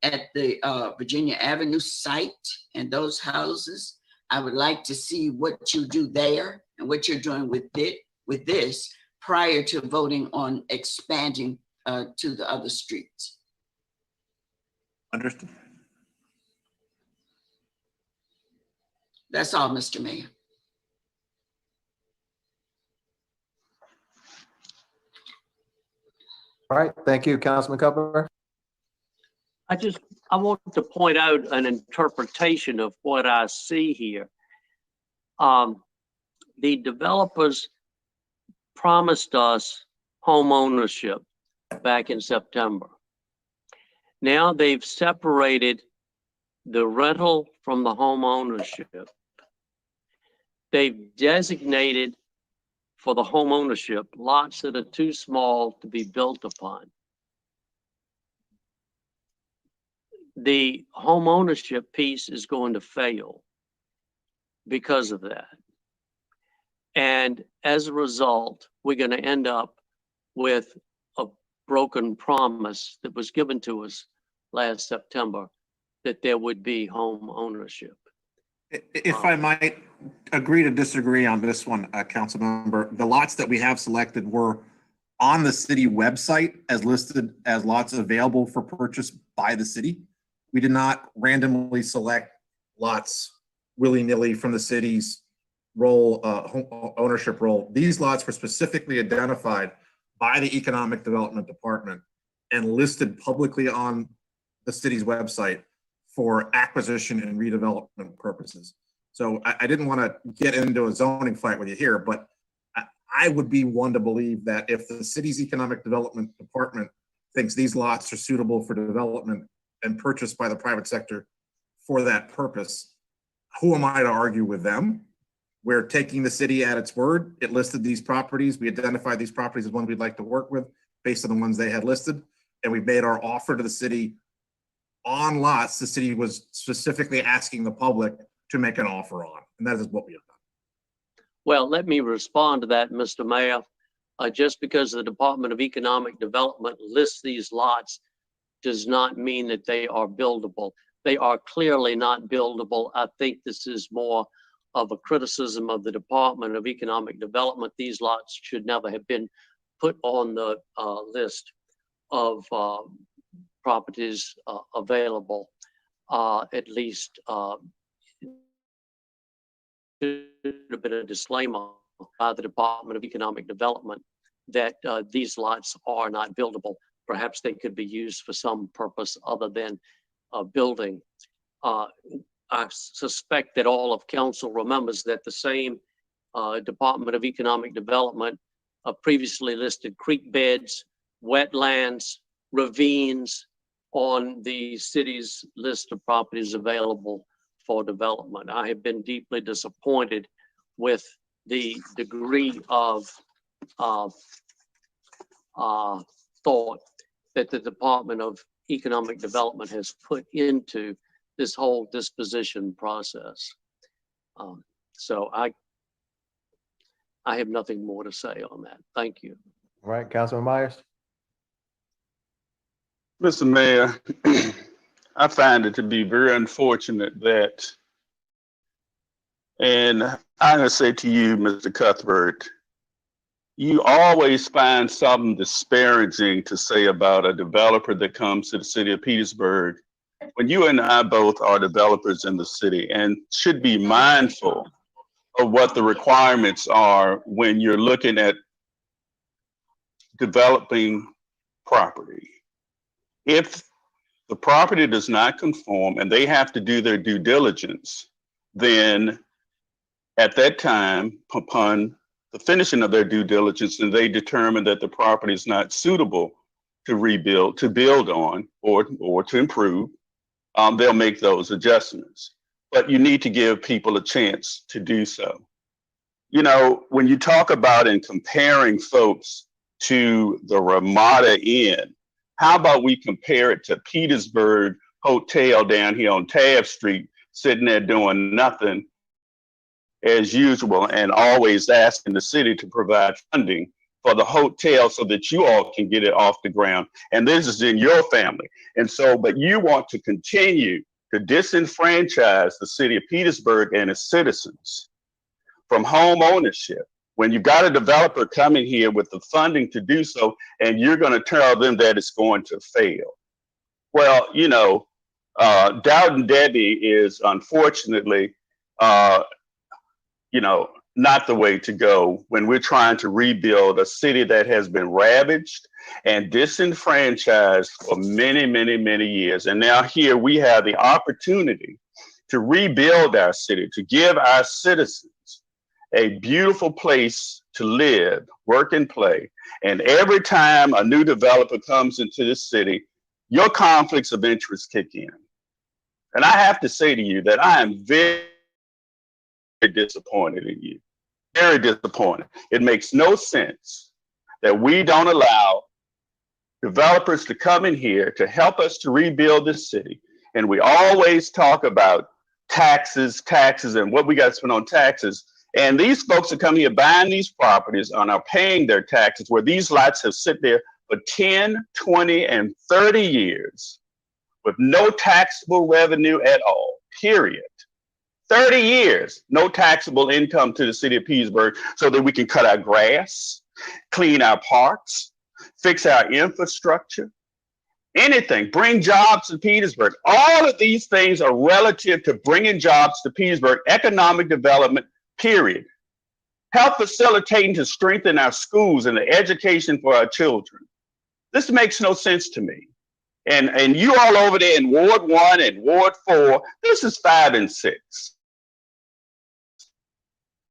B: at the Virginia Avenue site and those houses, I would like to see what you do there and what you're doing with this prior to voting on expanding to the other streets.
P: Understood.
B: That's all, Mr. Mayor.
E: All right, thank you, Councilman Cutler.
H: I want to point out an interpretation of what I see here. The developers promised us home ownership back in September. Now they've separated the rental from the home ownership. They've designated for the home ownership lots that are too small to be built upon. The home ownership piece is going to fail because of that. And as a result, we're going to end up with a broken promise that was given to us last September that there would be home ownership.
P: If I might agree to disagree on this one, council member, the lots that we have selected were on the city website as listed as lots available for purchase by the city. We did not randomly select lots willy-nilly from the city's home ownership role. These lots were specifically identified by the Economic Development Department and listed publicly on the city's website for acquisition and redevelopment purposes. So I didn't want to get into a zoning fight with you here, but I would be one to believe that if the city's Economic Development Department thinks these lots are suitable for development and purchased by the private sector for that purpose, who am I to argue with them? We're taking the city at its word. It listed these properties. We identified these properties as ones we'd like to work with based on the ones they had listed. And we made our offer to the city on lots the city was specifically asking the public to make an offer on. And that is what we have done.
H: Well, let me respond to that, Mr. Mayor. Just because the Department of Economic Development lists these lots does not mean that they are buildable. They are clearly not buildable. I think this is more of a criticism of the Department of Economic Development. These lots should never have been put on the list of properties available. At least should have been a disclaimer by the Department of Economic Development that these lots are not buildable. Perhaps they could be used for some purpose other than building. I suspect that all of council remembers that the same Department of Economic Development previously listed creek beds, wetlands, ravines on the city's list of properties available for development. I have been deeply disappointed with the degree of thought that the Department of Economic Development has put into this whole disposition process. So I have nothing more to say on that. Thank you.
E: All right, Councilman Myers.
C: Mr. Mayor, I find it to be very unfortunate that, and I'm going to say to you, Mr. Cuthbert, you always find something disparaging to say about a developer that comes to the city of Petersburg when you and I both are developers in the city and should be mindful of what the requirements are when you're looking at developing property. If the property does not conform and they have to do their due diligence, then at that time, upon the finishing of their due diligence, and they determine that the property is not suitable to rebuild, to build on, or to improve, they'll make those adjustments. But you need to give people a chance to do so. You know, when you talk about and comparing folks to the Ramada Inn, how about we compare it to Petersburg Hotel down here on Taft Street, sitting there doing nothing as usual and always asking the city to provide funding for the hotel so that you all can get it off the ground. And this is in your family. And so, but you want to continue to disenfranchise the city of Petersburg and its citizens from home ownership when you've got a developer coming here with the funding to do so, and you're going to tell them that it's going to fail. Well, you know, Downton Debbie is unfortunately, you know, not the way to go when we're trying to rebuild a city that has been ravaged and disenfranchised for many, many, many years. And now here we have the opportunity to rebuild our city, to give our citizens a beautiful place to live, work, and play. And every time a new developer comes into the city, your conflicts of interest kick in. And I have to say to you that I am very disappointed in you. Very disappointed. It makes no sense that we don't allow developers to come in here to help us to rebuild this city. And we always talk about taxes, and what we got to spend on taxes. And these folks are coming here buying these properties and are paying their taxes where these lots have sit there for 10, 20, and 30 years with no taxable revenue at all, period. 30 years, no taxable income to the city of Petersburg so that we can cut our grass, clean our parks, fix our infrastructure, anything, bring jobs to Petersburg. All of these things are relative to bringing jobs to Petersburg, economic development, period. Help facilitating to strengthen our schools and the education for our children. This makes no sense to me. And you all over there in Ward 1 and Ward 4, this is 5 and 6.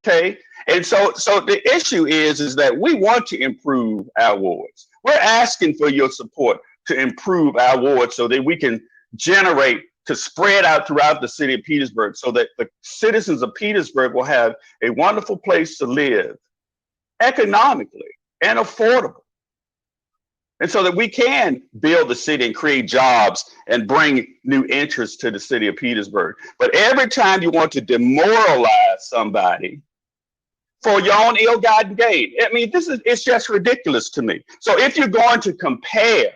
C: Okay, and so the issue is that we want to improve our wards. We're asking for your support to improve our wards so that we can generate to spread out throughout the city of Petersburg so that the citizens of Petersburg will have a wonderful place to live economically and affordable. And so that we can build the city and create jobs and bring new interest to the city of Petersburg. But every time you want to demoralize somebody for your own ill-gotten gain, I mean, it's just ridiculous to me. So if you're going to compare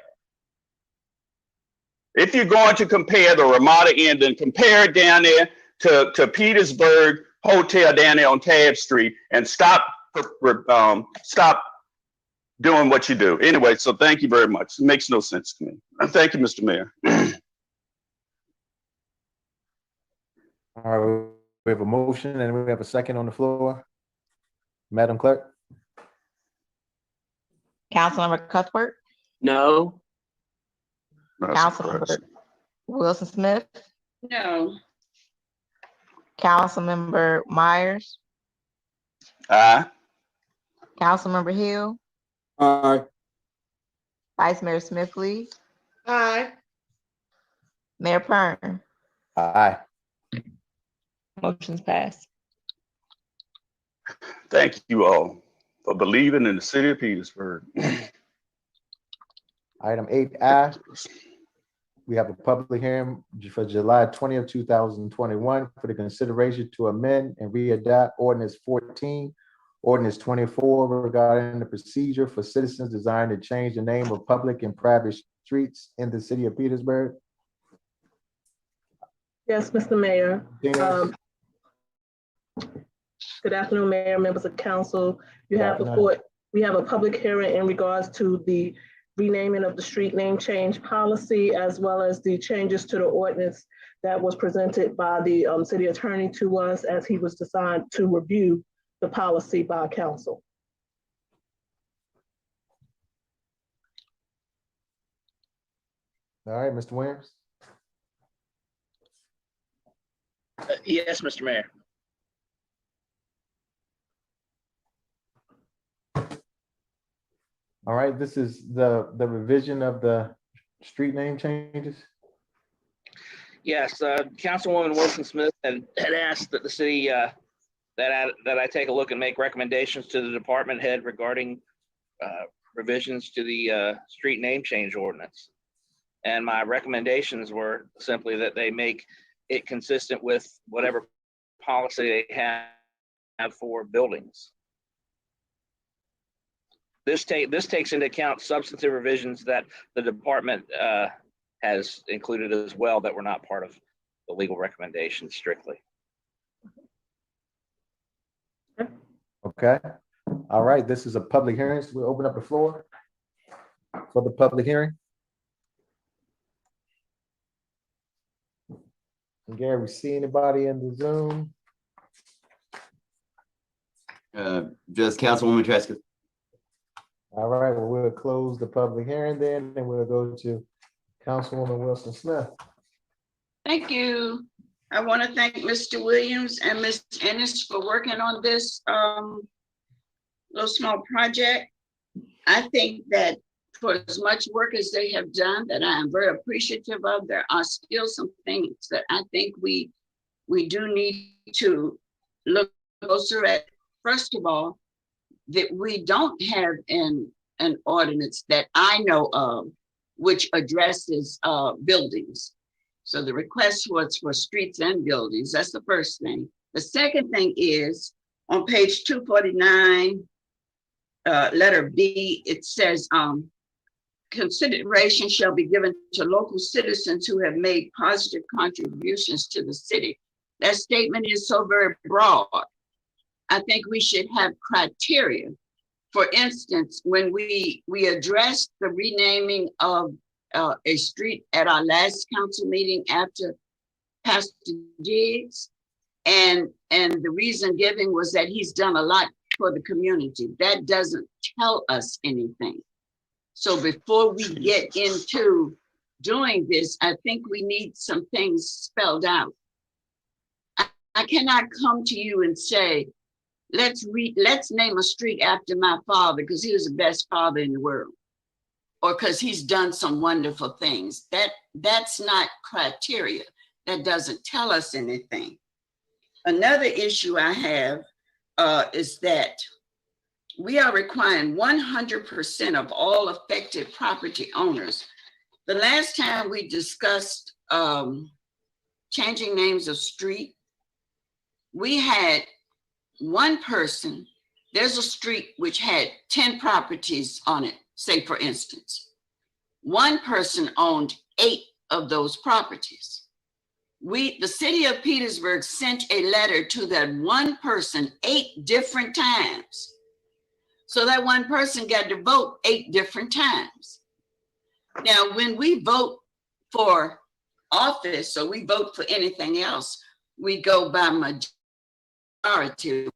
C: the Ramada Inn, then compare it down there to Petersburg Hotel down there on Tabb Street and stop doing what you do. Anyway, so thank you very much. It makes no sense to me. Thank you, Mr. Mayor.
E: All right, we have a motion and we have a second on the floor. Madam Clerk?
A: Councilmember Cuthbert,
H: No.
A: Councilmember Wilson Smith,
B: No.
A: Councilmember Myers,
C: Aye.
A: Councilmember Hill,
D: Aye.
A: Vice Mayor Smith Lee,
R: Aye.
A: Mayor Pern.
E: Aye.
A: Motion's passed.
C: Thank you all for believing in the city of Petersburg.
E: Item 8I, we have a public hearing for July 20th, 2021 for the consideration to amend and readopt ordinance 14, ordinance 24 regarding the procedure for citizens desiring to change the name of public and private streets in the city of Petersburg.
S: Yes, Mr. Mayor.
E: Tina?
S: Good afternoon, Mayor, members of council. We have a public hearing in regards to the renaming of the street name change policy, as well as the changes to the ordinance that was presented by the city attorney to us as he was assigned to review the policy by council.
E: All right, Mr. Williams.
L: Yes, Mr. Mayor.
E: All right, this is the revision of the street name changes.
L: Yes, Councilwoman Wilson Smith had asked that the city that I take a look and make recommendations to the department head regarding revisions to the street name change ordinance. And my recommendations were simply that they make it consistent with whatever policy they have for buildings. This takes into account substantive revisions that the department has included as well that were not part of the legal recommendations strictly.
E: Okay. All right, this is a public hearing, so we'll open up the floor for the public hearing. Gary, we see anybody in the Zoom?
K: Just Councilwoman Tresca.
E: All right, well, we'll close the public hearing then, and we'll go to Councilwoman Wilson Smith.
B: Thank you. I want to thank Mr. Williams and Ms. Ennis for working on this little small project. I think that for as much work as they have done, that I am very appreciative of, there are still some things that I think we do need to look closer at. First of all, that we don't have an ordinance that I know of which addresses buildings. So the request was for streets and buildings. That's the first thing. The second thing is on page 249, letter B, it says consideration shall be given to local citizens who have made positive contributions to the city. That statement is so very broad. I think we should have criteria. For instance, when we addressed the renaming of a street at our last council meeting after Pastor Diggs, and the reason given was that he's done a lot for the community. That doesn't tell us anything. So before we get into doing this, I think we need some things spelled out. I cannot come to you and say, let's name a street after my father because he was the best father in the world, or because he's done some wonderful things. That's not criteria. That doesn't tell us anything. Another issue I have is that we are requiring 100% of all affected property owners. The last time we discussed changing names of street, we had one person, there's a street which had 10 properties on it, say for instance. One person owned 8 of those properties. The city of Petersburg sent a letter to that one person 8 different times. So that one person got to vote 8 different times. Now, when we vote for office or we vote for anything else, we go by majority.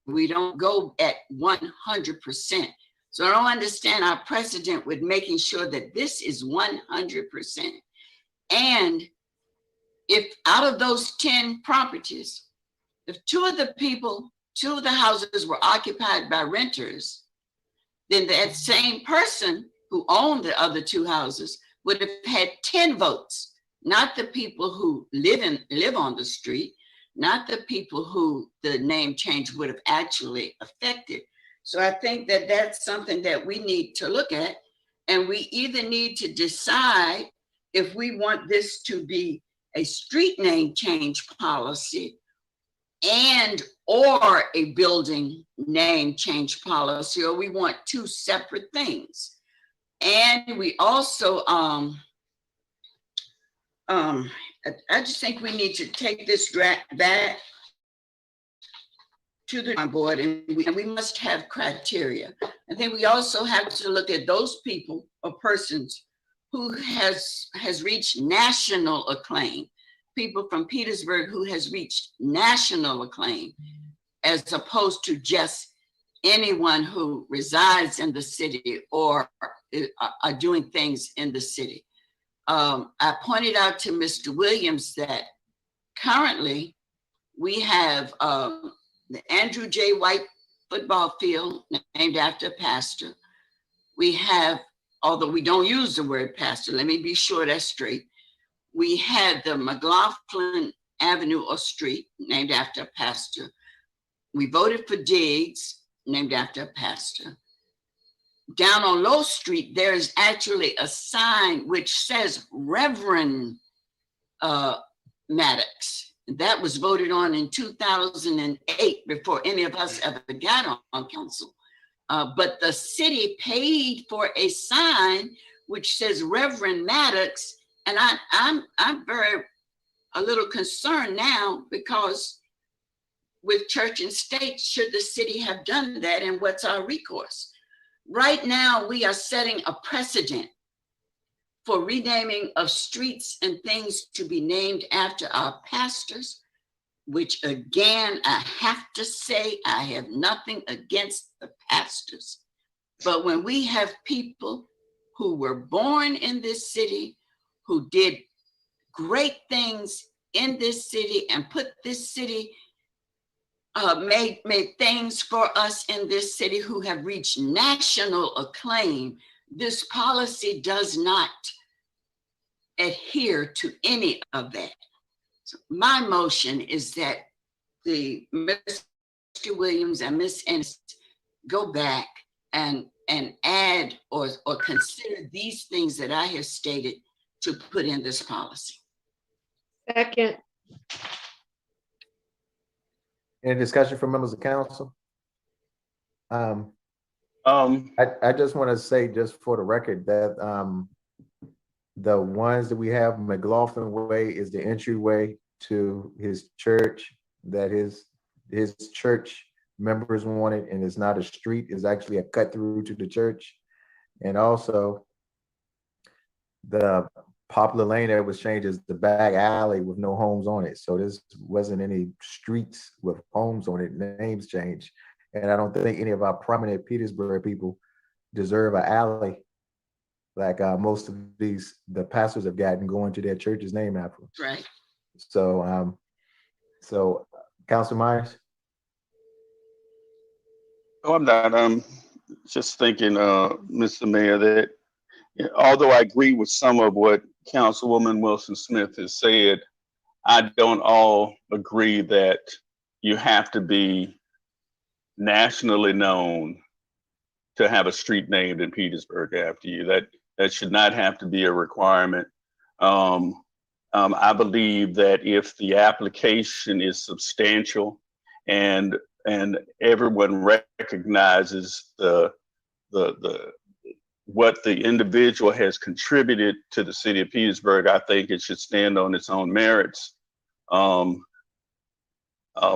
B: We don't go at 100%. So I don't understand our precedent with making sure that this is 100%. And if out of those 10 properties, if 2 of the houses were occupied by renters, then that same person who owned the other 2 houses would have had 10 votes, not the people who live on the street, not the people who the name change would have actually affected. So I think that that's something that we need to look at, and we either need to decide if we want this to be a street name change policy and or a building name change policy, or we want 2 separate things. And we also, I just think we need to take this draft back to the board, and we must have criteria. I think we also have to look at those people or persons who has reached national acclaim, people from Petersburg who has reached national acclaim, as opposed to just anyone who resides in the city or are doing things in the city. I pointed out to Mr. Williams that currently we have the Andrew J. White football field named after a pastor. We have, although we don't use the word pastor, let me be sure that's straight. We had the McLaughlin Avenue or street named after a pastor. We voted for Diggs, named after a pastor. Down on Low Street, there is actually a sign which says Reverend Maddox. That was voted on in 2008 before any of us ever got on council. But the city paid for a sign which says Reverend Maddox, and I'm very a little concerned now, because with church and state, should the city have done that, and what's our recourse? Right now, we are setting a precedent for renaming of streets and things to be named after our pastors, which again, I have to say, I have nothing against the pastors. But when we have people who were born in this city, who did great things in this city and put this city, made things for us in this city, who have reached national acclaim, this policy does not adhere to any of that. So my motion is that the Mr. Williams and Ms. Ennis go back and add or consider these things that I have stated to put in this policy.
R: Second.
E: Any discussion from members of council? I just want to say, just for the record, that The ones that we have, McLaughlin Way is the entryway to his church, that his church members wanted, and it's not a street, it's actually a cut through to the church. And also the Poplar Lane that was changed is the back alley with no homes on it. So this wasn't any streets with homes on it, names changed. And I don't think any of our prominent Petersburg people deserve an alley like most of the pastors have gotten going to their church's name after.
B: Right.
E: So, Council Myers?
C: Oh, I'm not. Just thinking, Mr. Mayor, that although I agree with some of what Councilwoman Wilson Smith has said, I don't all agree that you have to be nationally known to have a street named in Petersburg after you. That should not have to be a requirement. I believe that if the application is substantial and everyone recognizes what the individual has contributed to the city of Petersburg, I think it should stand on its own merits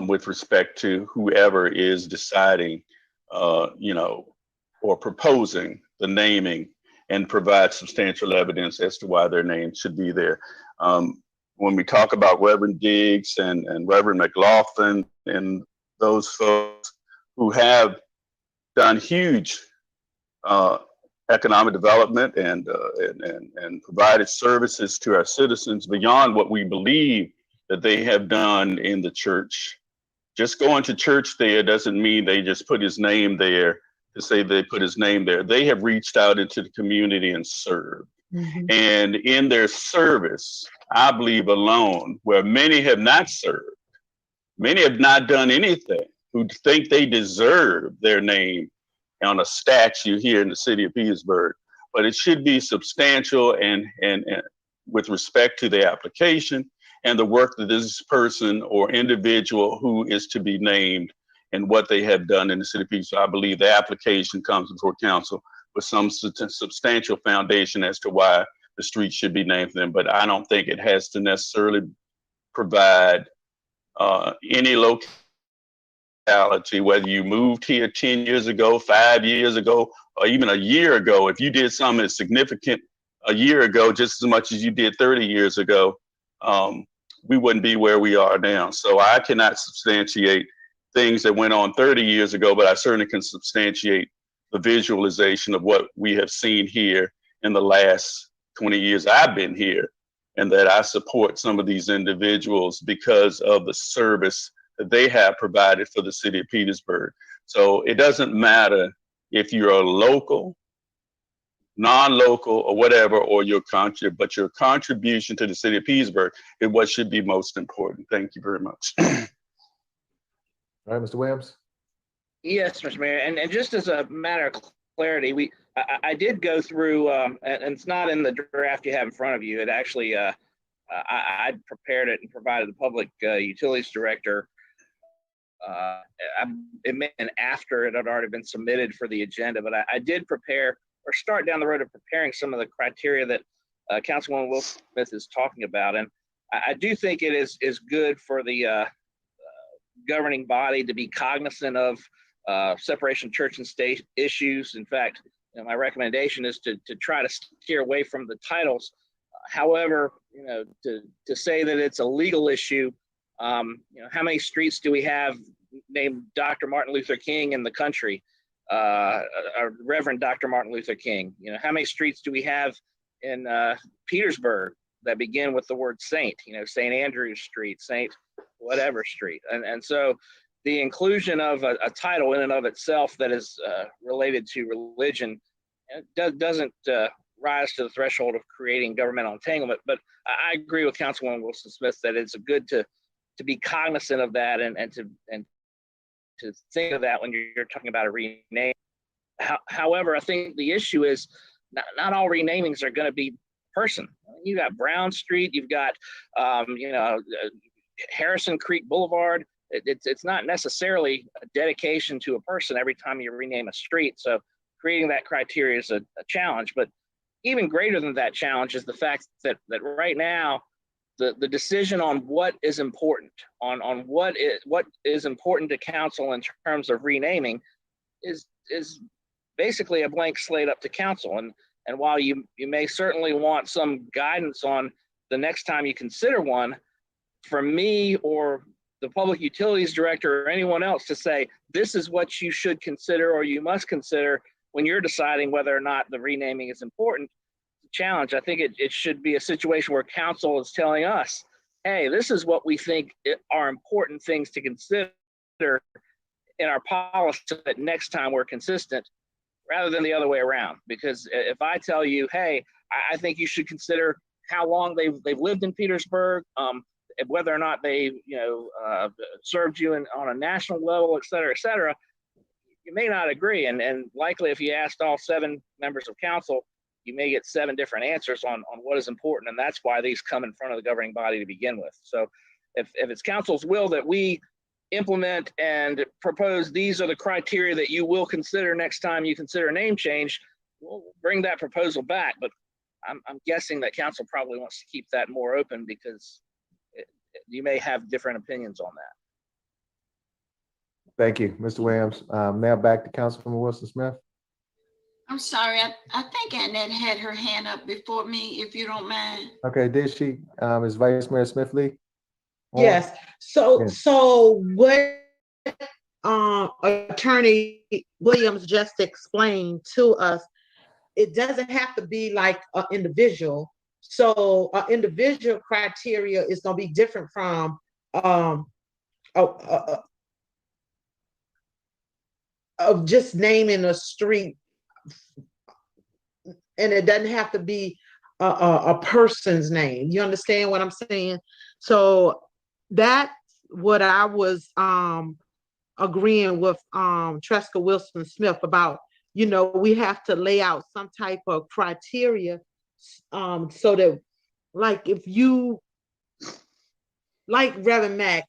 C: with respect to whoever is deciding, or proposing the naming, and provide substantial evidence as to why their name should be there. When we talk about Reverend Diggs and Reverend McLaughlin and those folks who have done huge economic development and provided services to our citizens beyond what we believe that they have done in the church. Just going to church there doesn't mean they just put his name there to say they put his name there. They have reached out into the community and served.
R: Mhm.
C: And in their service, I believe alone, where many have not served, many have not done anything, who think they deserve their name on a statue here in the city of Petersburg. But it should be substantial and with respect to the application and the work that this person or individual who is to be named and what they have done in the city of Petersburg. I believe the application comes before council with some substantial foundation as to why the street should be named for them. But I don't think it has to necessarily provide any locality, whether you moved here 10 years ago, 5 years ago, or even a year ago. If you did something significant a year ago, just as much as you did 30 years ago, we wouldn't be where we are now. So I cannot substantiate things that went on 30 years ago, but I certainly can substantiate the visualization of what we have seen here in the last 20 years I've been here, and that I support some of these individuals because of the service that they have provided for the city of Petersburg. So it doesn't matter if you're a local, non-local, or whatever, or your but your contribution to the city of Petersburg is what should be most important. Thank you very much.
E: All right, Mr. Williams.
L: Yes, Mr. Mayor, and just as a matter of clarity, I did go through, and it's not in the draft you have in front of you. It actually, I prepared it and provided the public utilities director. It may have been after it had already been submitted for the agenda, but I did prepare or start down the road of preparing some of the criteria that Councilwoman Wilson Smith is talking about. And I do think it is good for the governing body to be cognizant of separation of church and state issues. In fact, my recommendation is to try to steer away from the titles. However, to say that it's a legal issue, how many streets do we have named Dr. Martin Luther King in the country? Or Reverend Dr. Martin Luther King? How many streets do we have in Petersburg that begin with the word saint? St. Andrew's Street, Saint whatever street. And so the inclusion of a title in and of itself that is related to religion doesn't rise to the threshold of creating governmental entanglement. But I agree with Councilwoman Wilson Smith that it's good to be cognizant of that and to think of that when you're talking about a rename. However, I think the issue is not all renamings are going to be person. You got Brown Street, you've got Harrison Creek Boulevard. It's not necessarily a dedication to a person every time you rename a street. So creating that criteria is a challenge. But even greater than that challenge is the fact that right now, the decision on what is important, on what is important to council in terms of renaming is basically a blank slate up to council. And while you may certainly want some guidance on the next time you consider one, for me or the public utilities director or anyone else to say, this is what you should consider or you must consider when you're deciding whether or not the renaming is important, challenge. I think it should be a situation where council is telling us, hey, this is what we think are important things to consider in our policy so that next time we're consistent, rather than the other way around. Because if I tell you, hey, I think you should consider how long they've lived in Petersburg, whether or not they served you on a national level, et cetera, you may not agree. And likely if you asked all 7 members of council, you may get 7 different answers on what is important. And that's why these come in front of the governing body to begin with. So if it's council's will that we implement and propose these are the criteria that you will consider next time you consider a name change, we'll bring that proposal back. But I'm guessing that council probably wants to keep that more open because you may have different opinions on that.
E: Thank you, Mr. Williams. Now back to Councilwoman Wilson Smith.
B: I'm sorry, I think Annette had her hand up before me, if you don't mind.
E: Okay, did she? Is Vice Mayor Smith Lee?
R: Yes. So
E: Yes.
R: so what Attorney Williams just explained to us, it doesn't have to be like an individual. So an individual criteria is going to be different from of just naming a street, and it doesn't have to be a person's name. You understand what I'm saying? So that's what I was agreeing with Tresca Wilson Smith about. We have to lay out some type of criteria so that, like, if you like Reverend Mack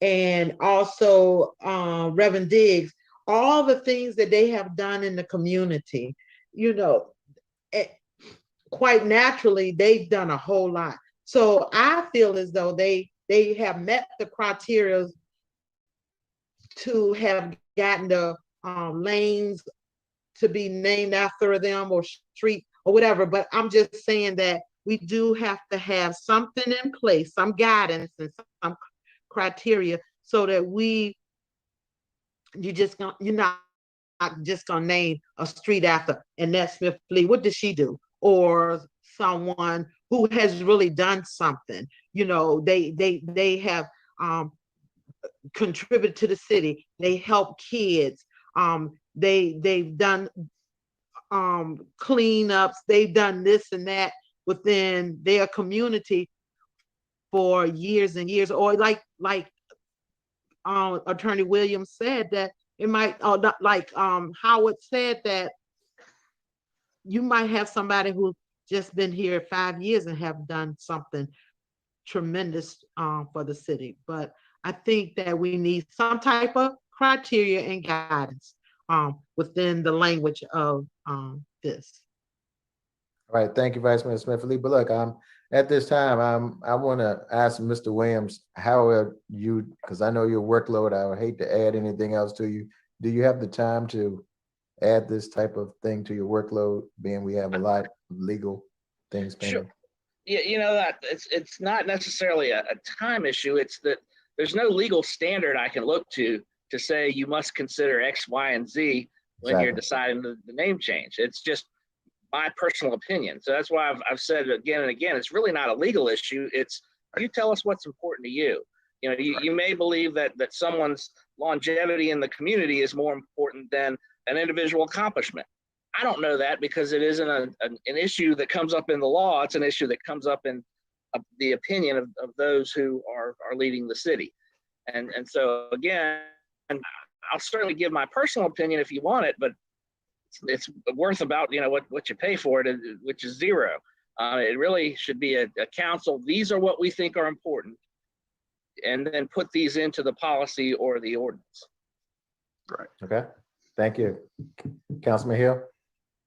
R: and also Reverend Diggs, all the things that they have done in the community, quite naturally, they've done a whole lot. So I feel as though they have met the criteria to have gotten the lanes to be named after them or street or whatever. But I'm just saying that we do have to have something in place, some guidance and some criteria, so that you're not just gonna name a street after Annette Smith Lee. What did she do? Or someone who has really done something. They have contributed to the city. They help kids. They've done cleanups. They've done this and that within their community for years and years. Or like Attorney Williams said, that it might, like Howard said, that you might have somebody who's just been here 5 years and have done something tremendous for the city. But I think that we need some type of criteria and guidance within the language of this.
E: All right, thank you, Vice Mayor Smith Lee. But look, at this time, I want to ask Mr. Williams, how are you, because I know your workload, I would hate to add anything else to you. Do you have the time to add this type of thing to your workload, being we have a lot of legal things pending?
L: Sure. Yeah, that it's not necessarily a time issue. It's that there's no legal standard I can look to say you must consider X, Y, and Z when you're deciding the name change. It's just my personal opinion. So that's why I've said again and again, it's really not a legal issue. It's you tell us what's important to you. You may believe that someone's longevity in the community is more important than an individual accomplishment. I don't know that because it isn't an issue that comes up in the law. It's an issue that comes up in the opinion of those who are leading the city. And so again, I'll certainly give my personal opinion if you want it, but it's worth about what you pay for it, which is zero. It really should be a council. These are what we think are important, and then put these into the policy or the ordinance.
C: Right.
E: Okay. Thank you, Councilman Hill.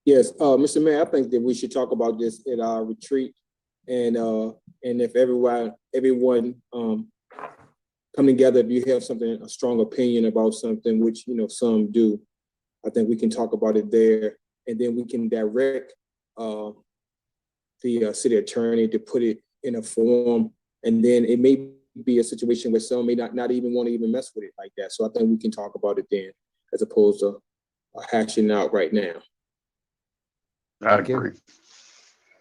D: Yes, Mr. Mayor, I think that we should talk about this at our retreat. And if everyone come together, if you have something, a strong opinion about something, which, some do, I think we can talk about it there. And then we can direct the city attorney to put it in a form. And then it may be a situation where some may not even want to even mess with it like that. So I think we can talk about it then, as opposed to hashing out right now.
C: I agree.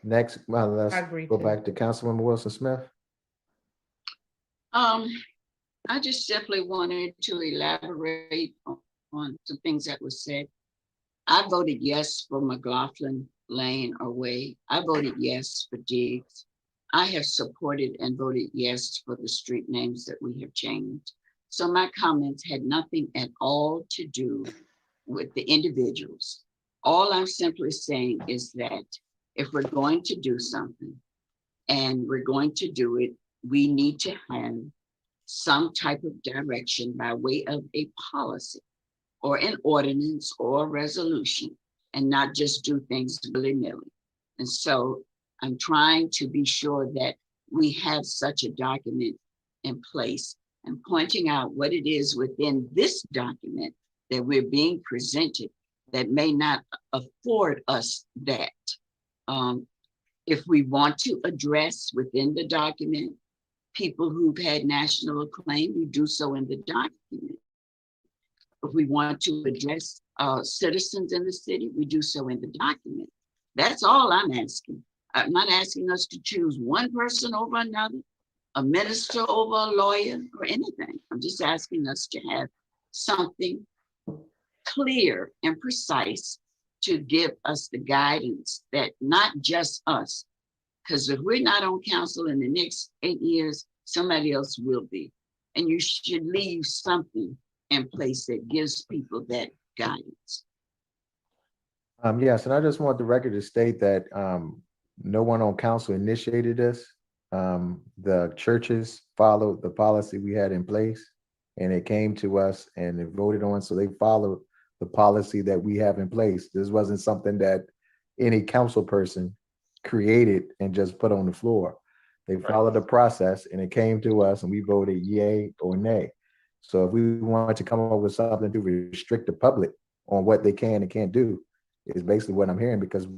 E: Next, well, let's
A: I agree
E: go
A: too.
E: back to Councilmember Wilson Smith.
B: I just simply wanted to elaborate on some things that were said. I voted yes for McLaughlin Lane or Way. I voted yes for Diggs. I have supported and voted yes for the street names that we have changed. So my comments had nothing at all to do with the individuals. All I'm simply saying is that if we're going to do something and we're going to do it, we need to have some type of direction by way of a policy or an ordinance or a resolution, and not just do things willy-nilly. And so I'm trying to be sure that we have such a document in place and pointing out what it is within this document that we're being presented that may not afford us that. If we want to address within the document people who've had national acclaim, we do so in the document. If we want to address citizens in the city, we do so in the document. That's all I'm asking. I'm not asking us to choose one person over another, a minister over a lawyer or anything. I'm just asking us to have something clear and precise to give us the guidance that not just us, because if we're not on council in the next 8 years, somebody else will be. And you should leave something in place that gives people that guidance.
E: Yes, and I just want the record to state that no one on council initiated this. The churches followed the policy we had in place, and it came to us and it voted on, so they followed the policy that we have in place. This wasn't something that any council person created and just put on the floor. They followed the process and it came to us and we voted yay or nay. So if we wanted to come up with something to restrict the public on what they can and can't do, is basically what I'm hearing, because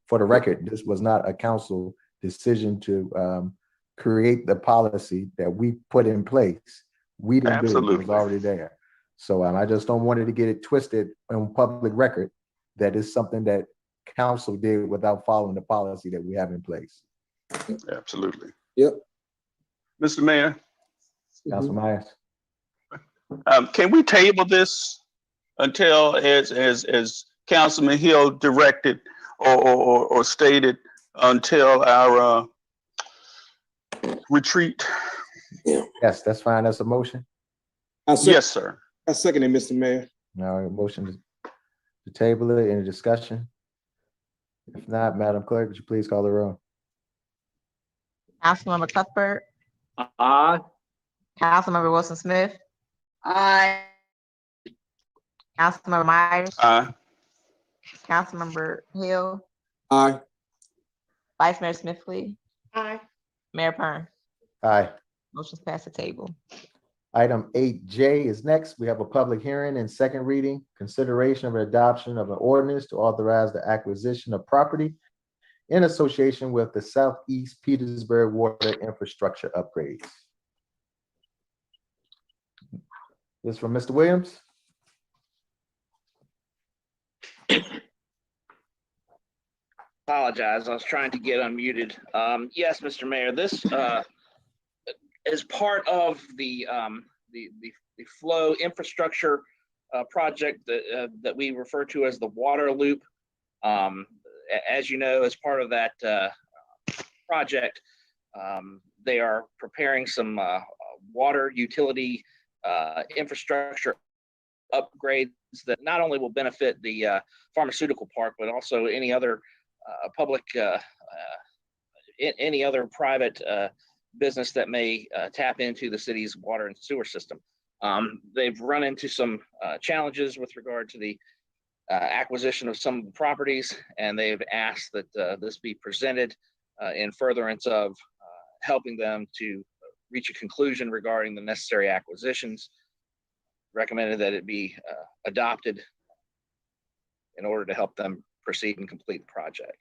E: for the record, this was not a council decision to create the policy that we put in place. We didn't do it, it was already there. So I just don't want it to get it twisted on public record that is something that council did without following the policy that we have in place.
C: Absolutely.
D: Yep.
C: Mr. Mayor.
E: Council Myers.
C: Can we table this until, as Councilman Hill directed or stated, until our retreat?
E: Yes, that's fine. That's a motion.
C: Yes, sir.
D: I second it, Mr. Mayor.
E: Now a motion to table it. Any discussion? If not, Madam Clerk, would you please call the roll?
A: Councilmember Cuthbert.
H: Aye.
A: Councilmember Wilson Smith.
B: Aye.
A: Councilmember Myers.
C: Aye.
A: Councilmember Hill.
D: Aye.
A: Vice Mayor Smith-Lee.
R: Aye.
A: Mayor Pern.
E: Aye.
A: Motion's past the table.
E: Item 8J is next. We have a public hearing and second reading, consideration of adoption of an ordinance to authorize the acquisition of property in association with the Southeast Petersburg water infrastructure upgrades. This from Mr. Williams.
L: Apologize, I was trying to get unmuted. Yes, Mr. Mayor, this is part of the flow infrastructure project that we refer to as the water loop. As you know, as part of that project, they are preparing some water utility infrastructure upgrades that not only will benefit the pharmaceutical park, but also any other public, any other private business that may tap into the city's water and sewer system. They've run into some challenges with regard to the acquisition of some of the properties, and they've asked that this be presented in furtherance of helping them to reach a conclusion regarding the necessary acquisitions. Recommended that it be adopted in order to help them proceed and complete the project.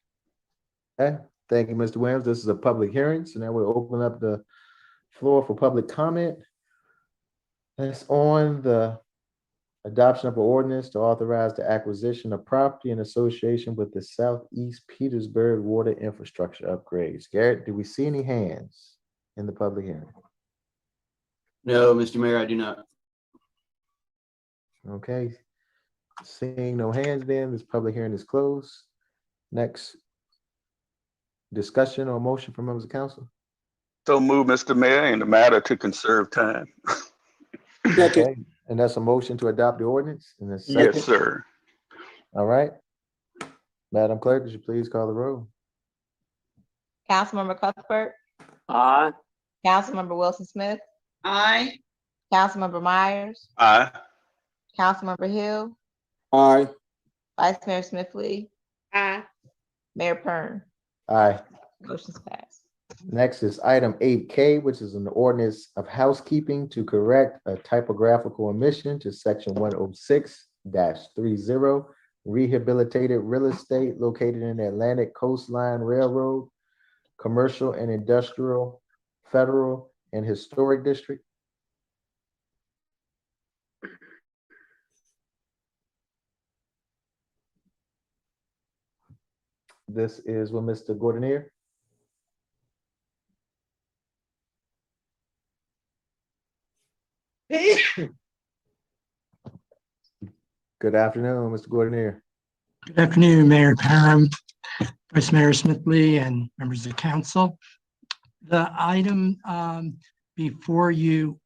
E: Okay, thank you, Mr. Williams. This is a public hearing, so now we'll open up the floor for public comment. That's on the adoption of an ordinance to authorize the acquisition of property in association with the Southeast Petersburg water infrastructure upgrades. Garrett, do we see any hands in the public hearing?
K: No, Mr. Mayor, I do not.
E: Okay, seeing no hands, then this public hearing is closed. Next, discussion or motion from members of council?
C: So move, Mr. Mayor, in the matter to conserve time.
E: Okay, and that's a motion to adopt the ordinance in a second?
C: Yes, sir.
E: All right. Madam Clerk, would you please call the roll?
A: Councilmember Cuthbert,
H: Aye.
A: Councilmember Wilson Smith,
B: Aye.
A: Councilmember Myers,
C: Aye.
A: Councilmember Hill,
D: Aye.
A: Vice Mayor Smith Lee,
S: Aye.
A: Mayor Pern.
E: Aye.
A: Motion's passed.
E: Next is item 8K, which is an ordinance of housekeeping to correct a typographical omission to section 106-30, rehabilitated real estate located in the Atlantic Coastline Railroad, commercial and industrial, federal and historic district. This is with Mr. Gordonier. Good afternoon, Mr. Gordonier.
T: Good afternoon, Mayor Parham, Vice Mayor Smith Lee, and members of the council. The item before you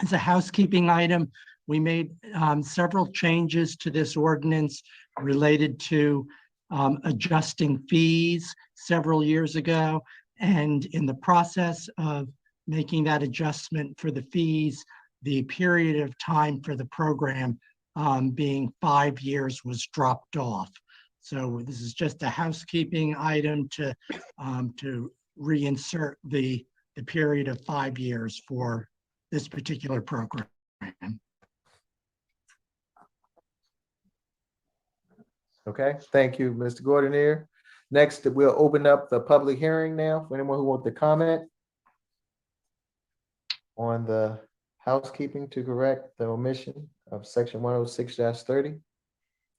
T: is a housekeeping item. We made several changes to this ordinance related to adjusting fees several years ago. And in the process of making that adjustment for the fees, the period of time for the program being 5 years was dropped off. So this is just a housekeeping item to reinsert the period of 5 years for this particular program.
E: Okay, thank you, Mr. Gordonier. Next, we'll open up the public hearing now for anyone who wants to comment on the housekeeping to correct the omission of section 106-30.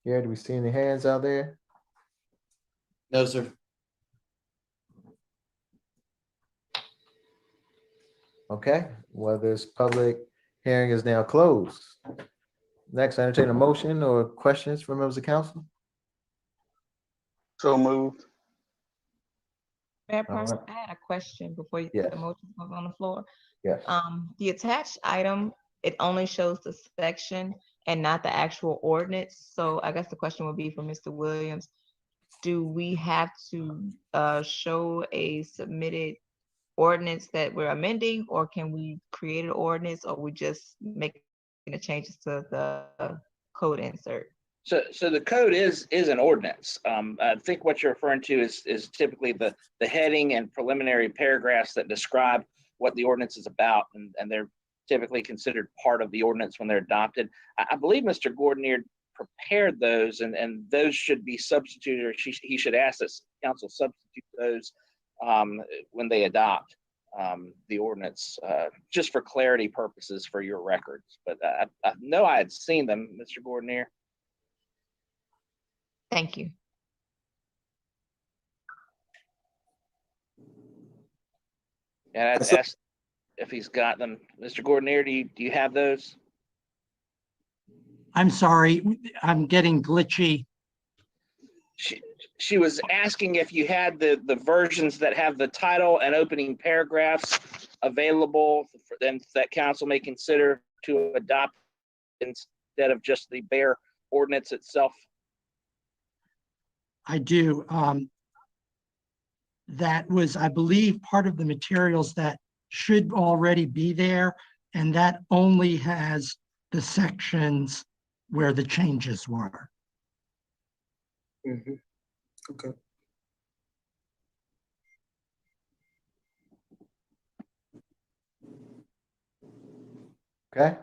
E: Yeah, do we see any hands out there?
K: No, sir.
E: Okay, well, this public hearing is now closed. Next, I entertain a motion or questions from members of council.
C: So moved.
A: Mayor
E: All
A: Pern,
E: right.
A: I had a question before you
E: Yes.
A: put the motion on the floor.
E: Yes.
A: The attached item, it only shows the section and not the actual ordinance. So I guess the question would be for Mr. Williams. Do we have to show a submitted ordinance that we're amending, or can we create an ordinance, or we just making the changes to the code insert?
L: So the code is an ordinance. I think what you're referring to is typically the heading and preliminary paragraphs that describe what the ordinance is about, and they're typically considered part of the ordinance when they're adopted. I believe Mr. Gordonier prepared those, and those should be substituted, or he should ask that council substitute those when they adopt the ordinance, just for clarity purposes for your records. But I know I had seen them, Mr. Gordonier.
A: Thank you.
L: And I'd ask if he's got them. Mr. Gordonier, do you have those?
T: I'm sorry, I'm getting glitchy.
L: She was asking if you had the versions that have the title and opening paragraphs available for them that council may consider to adopt instead of just the bare ordinance itself.
T: I do. That was, I believe, part of the materials that should already be there, and that only has the sections where the changes were.
D: Okay.
E: Okay.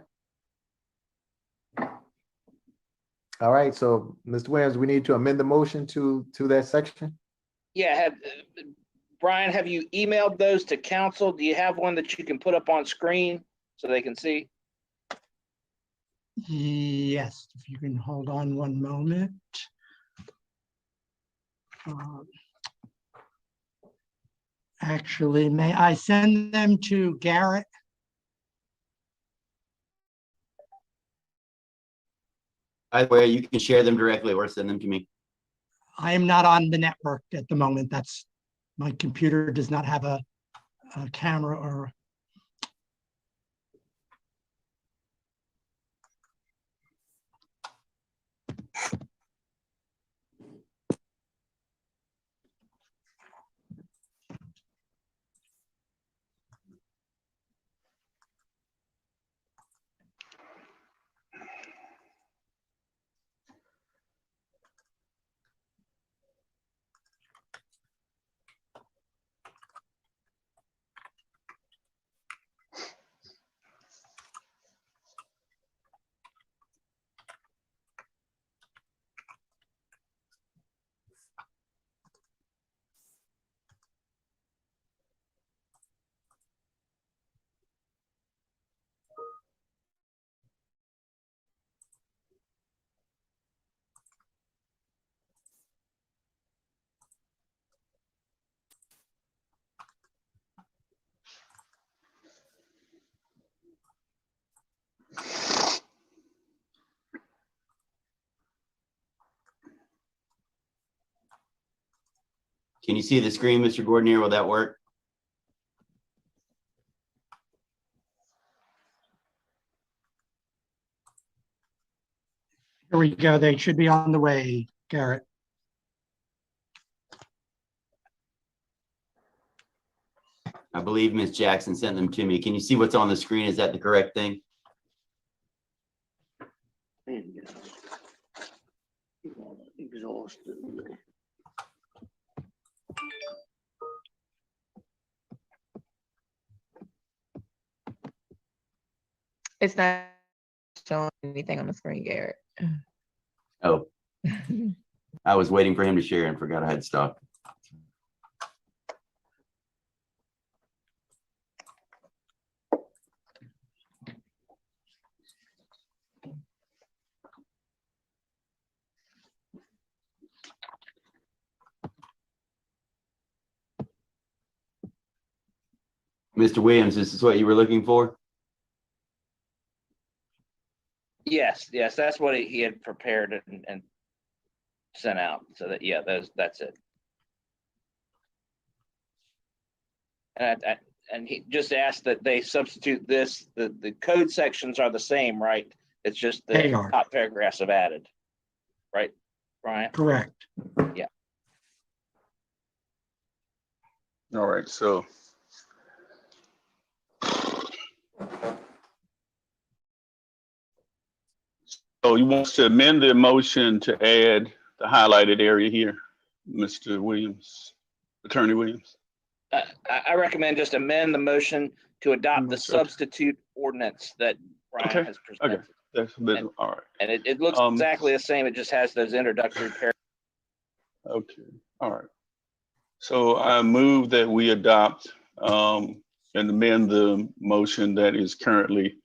E: All right, so Mr. Williams, we need to amend the motion to that section.
L: Yeah, Brian, have you emailed those to council? Do you have one that you can put up on screen so they can see?
T: Yes, if you can hold on one moment. Actually, may I send them to Garrett?
K: Either way, you can share them directly or send them to me.
T: I am not on the network at the moment. My computer does not have a camera or.
K: Can you see the screen, Mr. Gordon? Will that work?
T: Here we go. They should be on the way, Garrett.
K: I believe Ms. Jackson sent them to me. Can you see what's on the screen? Is that the correct thing?
H: Exhausted.
A: It's not showing anything on the screen, Garrett.
K: Oh, I was waiting for him to share and forgot I had stopped. Mr. Williams, this is what you were looking for?
L: Yes, that's what he had prepared and sent out. So that, yeah, that's it. And he just asked that they substitute this, the code sections are the same, right? It's just
T: They
L: the
T: are.
L: top paragraphs have added, right, Brian?
T: Correct.
L: Yeah.
C: All right, so. So you want to amend the motion to add the highlighted area here, Mr. Williams, Attorney Williams?
L: I recommend just amend the motion to adopt the substitute ordinance that Brian has presented.
C: Okay, that's a bit, all right.
L: And it looks exactly the same. It just has those introductory paragraphs.
C: Okay, all right. So I move that we adopt and amend the motion that is currently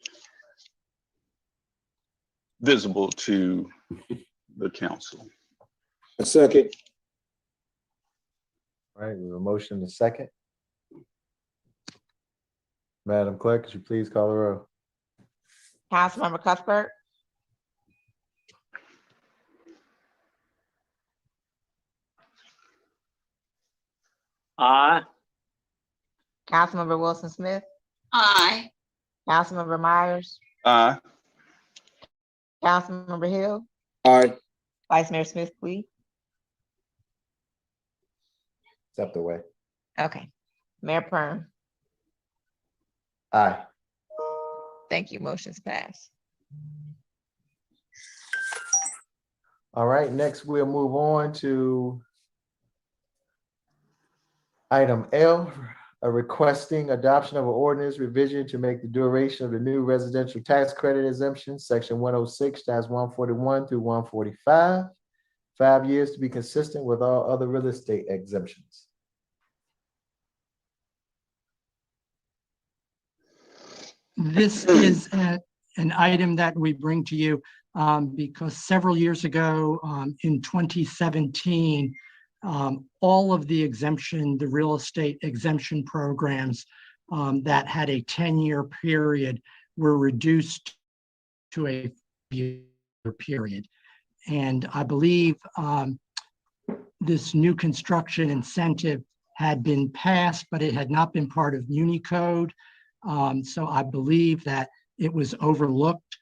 C: visible to the council.
D: A second.
E: All right, we have a motion and a second. Madam Clerk, could you please call the roll?
A: Councilmember Cuthbert,
H: Aye.
A: Councilmember Wilson Smith,
B: Aye.
A: Councilmember Myers,
C: Aye.
A: Councilmember Hill,
D: Aye.
A: Vice Mayor Smith, please.
E: Step away.
A: Okay, Mayor Perm.
E: Aye.
A: Thank you. Motion's passed.
E: All right, next we'll move on to item L, a requesting adoption of an ordinance revision to make the duration of the new residential tax credit exemption, section 106-141 through 145, 5 years to be consistent with all other real estate exemptions.
T: This is an item that we bring to you because several years ago, in 2017, all of the real estate exemption programs that had a 10-year period were reduced to a year period. And I believe this new construction incentive had been passed, but it had not been part of Unicode. So I believe that it was overlooked.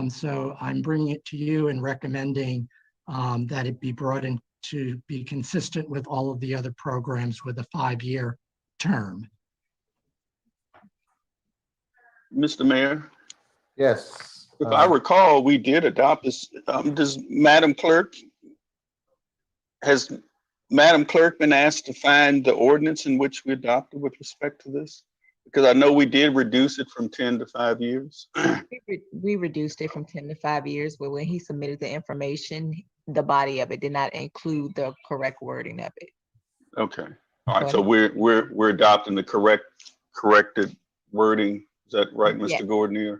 T: So I'm bringing it to you and recommending that it be brought in to be consistent with all of the other programs with a 5-year term.
C: Mr. Mayor,
E: Yes.
C: if I recall, we did adopt this. Has Madam Clerk been asked to find the ordinance in which we adopted with respect to this? Because I know we did reduce it from 10 to 5 years.
A: We reduced it from 10 to 5 years, but when he submitted the information, the body of it did not include the correct wording of it.
C: Okay. All right. So we're adopting the corrected wording. Is that right, Mr.
A: Yes.
C: Gordonier?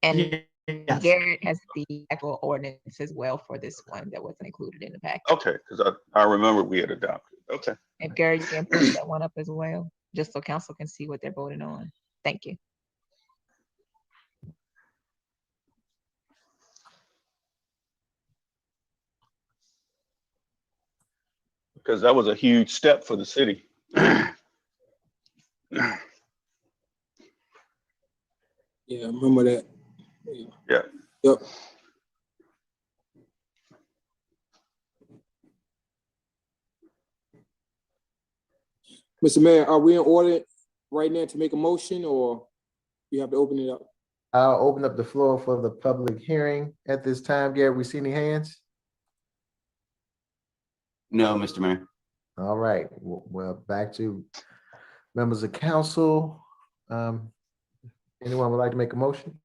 A: And
T: Yes.
A: Garrett has the actual ordinance as well for this one that wasn't included in the package.
C: Okay, because I remember we had adopted. Okay.
A: And Garrett, you can put that one up as well, just so council can see what they're voting on. Thank you.
C: Because that was a huge step for the city.
D: Yeah, I remember that.
C: Yeah.
D: Yep. Mr. Mayor, are we in order right now to make a motion, or you have to open it up?
E: I'll open up the floor for the public hearing at this time. Garrett, we see any hands?
K: No, Mr. Mayor.
E: All right, well, back to members of council. Anyone would like to make a motion?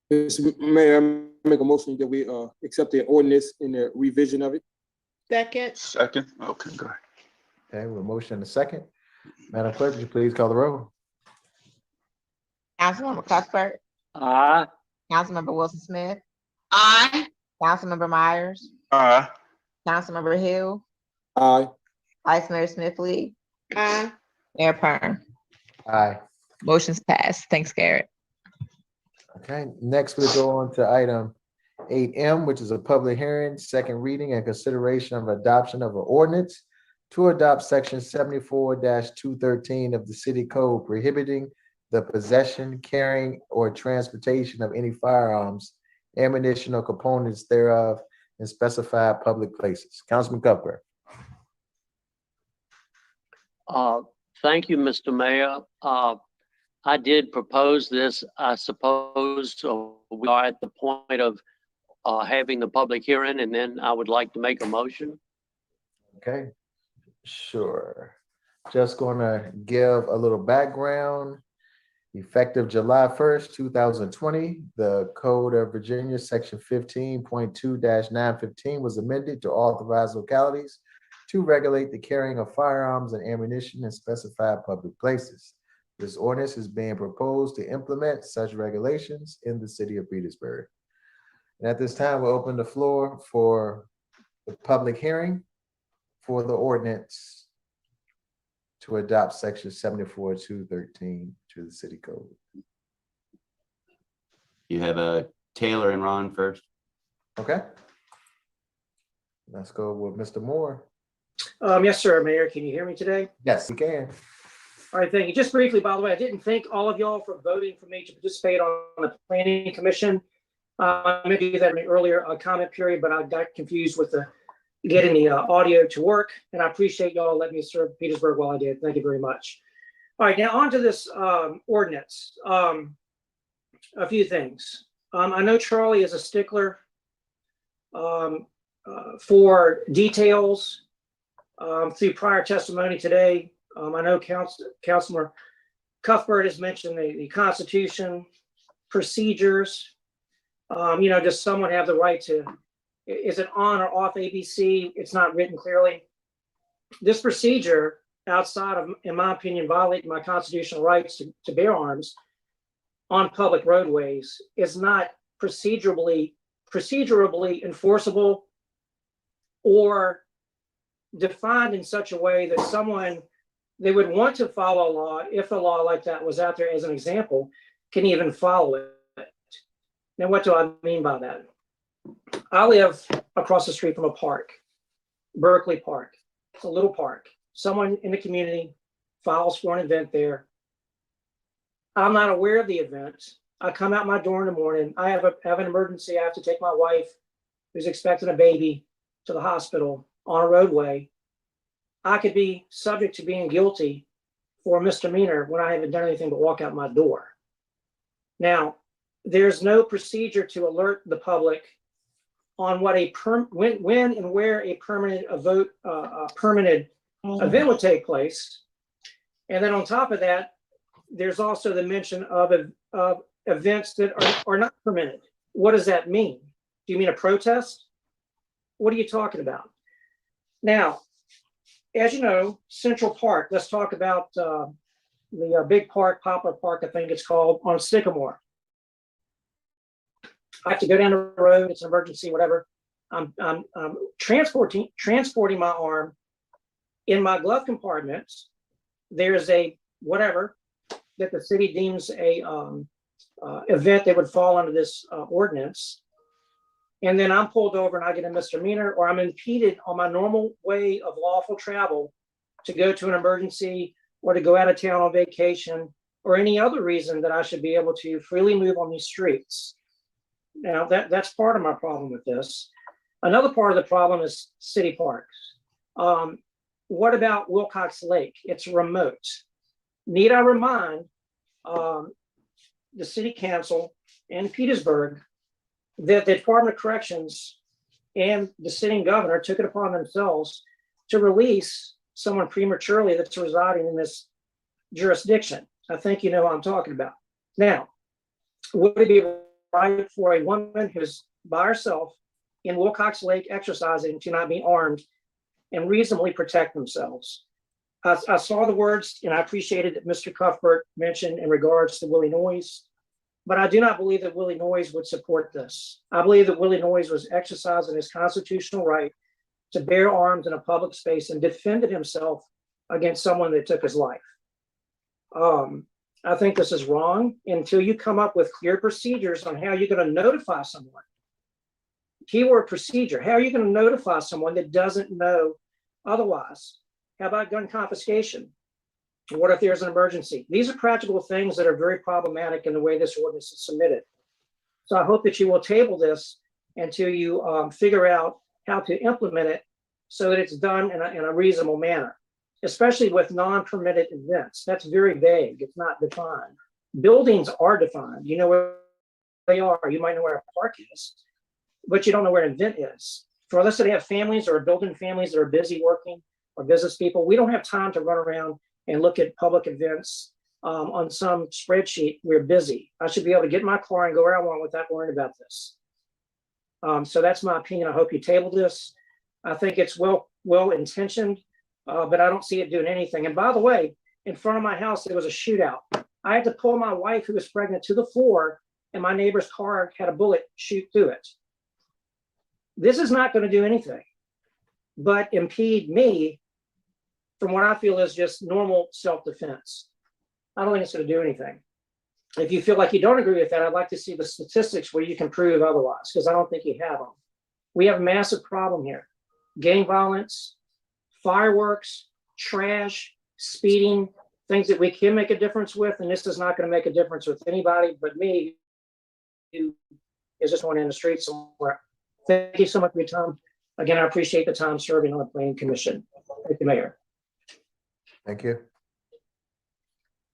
D: Mr. Mayor, I make a motion that we accept the ordinance in the revision of it.
R: Second.
C: Second. Okay, go ahead.
E: Okay, with a motion and a second. Madam Clerk, would you please call the roll?
A: Councilmember Cuthbert.
H: Aye.
A: Councilmember Wilson Smith.
B: Aye.
A: Councilmember Myers.
C: Aye.
A: Councilmember Hill.
D: Aye.
A: Vice Mayor Smith Lee.
R: Aye.
A: Mayor Perm.
E: Aye.
A: Motion's passed. Thanks, Garrett.
E: Okay, next we'll go on to item 8M, which is a public hearing, second reading and consideration of adoption of an ordinance to adopt section 74-213 of the city code prohibiting the possession, carrying, or transportation of any firearms, ammunition, or components thereof in specified public places. Councilman Cuthbert.
H: Thank you, Mr. Mayor. I did propose this. I suppose we are at the point of having the public hearing, and then I would like to make a motion.
E: Okay, sure. Just gonna give a little background. Effective July 1st, 2020, the Code of Virginia, section 15.2-915 was amended to authorize localities to regulate the carrying of firearms and ammunition in specified public places. This ordinance is being proposed to implement such regulations in the city of Petersburg. And at this time, we'll open the floor for the public hearing for the ordinance to adopt section 74-213 to the city code.
K: You have Taylor and Ron first.
E: Okay. Let's go with Mr. Moore.
N: Yes, sir, Mayor. Can you hear me today?
E: Yes, we can.
N: All right, thank you. Just briefly, by the way, I didn't thank all of y'all for voting for me to participate on the planning commission. I meant to do that in an earlier comment period, but I got confused with getting the audio to work, and I appreciate y'all letting me serve Petersburg while I did. Thank you very much. All right, now on to this ordinance. A few things. I know Charlie is a stickler for details through prior testimony today. I know Councilor Cuthbert has mentioned the Constitution, procedures. Does someone have the right to, is it on or off ABC? It's not written clearly. This procedure, outside of, in my opinion, violating my constitutional rights to bear arms on public roadways, is not procedurally enforceable or defined in such a way that someone they would want to follow a law, if a law like that was out there as an example, can even follow it. Now, what do I mean by that? I live across the street from a park, Berkeley Park. It's a little park. Someone in the community files for an event there. I'm not aware of the event. I come out my door in the morning. I have an emergency. I have to take my wife, who's expecting a baby, to the hospital on a roadway. I could be subject to being guilty for a misdemeanor when I haven't done anything but walk out my door. Now, there's no procedure to alert the public on what when and where a permanent event would take place. And then on top of that, there's also the mention of events that are not permitted. What does that mean? Do you mean a protest? What are you talking about? Now, as you know, Central Park, let's talk about the big park, Poplar Park, I think it's called, on Sycamore. I have to go down the road, it's an emergency, whatever. I'm transporting my arm. In my glove compartment, there's a whatever that the city deems a event that would fall under this ordinance. And then I'm pulled over and I get a misdemeanor, or I'm impeded on my normal way of lawful travel to go to an emergency or to go out of town on vacation or any other reason that I should be able to freely move on these streets. Now, that's part of my problem with this. Another part of the problem is city parks. What about Wilcox Lake? It's remote. Need I remind the city council in Petersburg that the Department of Corrections and the sitting governor took it upon themselves to release someone prematurely that's residing in this jurisdiction. I think you know what I'm talking about. Now, would it be right for a woman who's by herself in Wilcox Lake exercising to not be armed and reasonably protect themselves? I saw the words and I appreciated that Mr. Cuthbert mentioned in regards to Willie Noyes, but I do not believe that Willie Noyes would support this. I believe that Willie Noyes was exercising his constitutional right to bear arms in a public space and defended himself against someone that took his life. I think this is wrong until you come up with clear procedures on how you're going to notify someone. Keyword procedure. How are you going to notify someone that doesn't know otherwise? How about gun confiscation? What if there's an emergency? These are practical things that are very problematic in the way this ordinance is submitted. So I hope that you will table this until you figure out how to implement it so that it's done in a reasonable manner, especially with non-permitted events. That's very vague. It's not defined. Buildings are defined. You know where they are. You might know where a park is, but you don't know where an event is. For us that have families or building families that are busy working or business people, we don't have time to run around and look at public events on some spreadsheet. We're busy. I should be able to get in my car and go where I want without worrying about this. So that's my opinion. I hope you table this. I think it's well intentioned, but I don't see it doing anything. And by the way, in front of my house, there was a shootout. I had to pull my wife, who was pregnant, to the floor, and my neighbor's car had a bullet shoot through it. This is not going to do anything but impede me from what I feel is just normal self-defense. I don't think it's going to do anything. If you feel like you don't agree with that, I'd like to see the statistics where you can prove otherwise, because I don't think you have them. We have a massive problem here. Gang violence, fireworks, trash, speeding, things that we can make a difference with, and this is not going to make a difference with anybody but me, who is just one in the street somewhere. Thank you so much for your time. Again, I appreciate the time serving on the Planning Commission. Thank you, Mayor.
E: Thank you.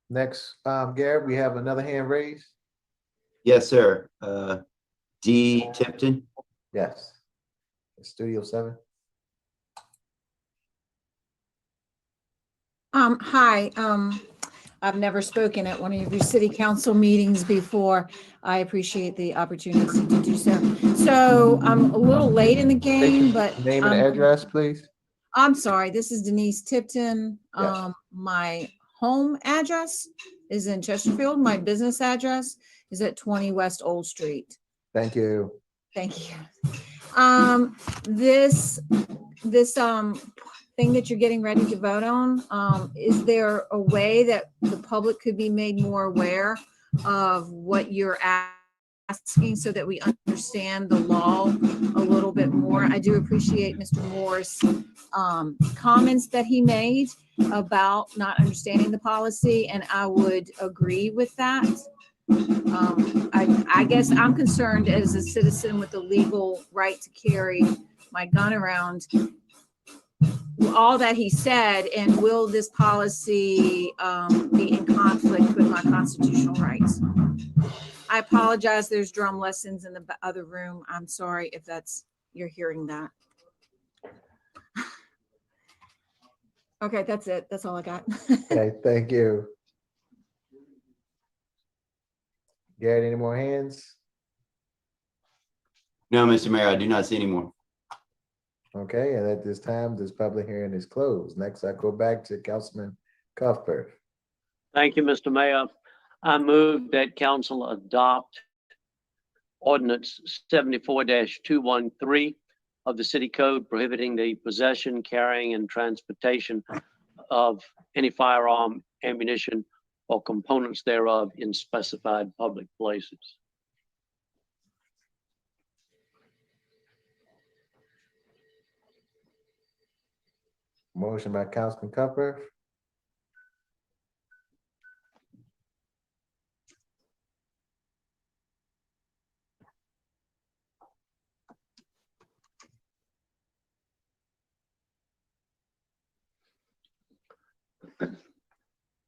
E: Next, Garrett, we have another hand raised.
K: Yes, sir. D. Tipton.
E: Yes. Studio 7.
U: Hi, I've never spoken at one of your city council meetings before. I appreciate the opportunity to do so. So I'm a little late in the game, but
E: Name and address, please.
U: I'm sorry, this is Denise Tipton.
E: Yes.
U: My home address is in Chesterfield. My business address is at 20 West Old Street.
E: Thank you.
U: Thank you. This thing that you're getting ready to vote on, is there a way that the public could be made more aware of what you're asking so that we understand the law a little bit more? I do appreciate Mr. Moore's comments that he made about not understanding the policy, and I would agree with that. I guess I'm concerned as a citizen with the legal right to carry my gun around, all that he said, and will this policy be in conflict with my constitutional rights? I apologize, there's drum lessons in the other room. I'm sorry if you're hearing that. Okay, that's it. That's all I got.
E: Okay, thank you. Garrett, any more hands?
K: No, Mr. Mayor, I do not see any more.
E: Okay, and at this time, this public hearing is closed. Next, I go back to Councilman Cuthbert.
H: Thank you, Mr. Mayor. I move that council adopt ordinance 74-213 of the city code prohibiting the possession, carrying, and transportation of any firearm, ammunition, or components thereof in specified public places.
E: Motion by Councilman Cuthbert.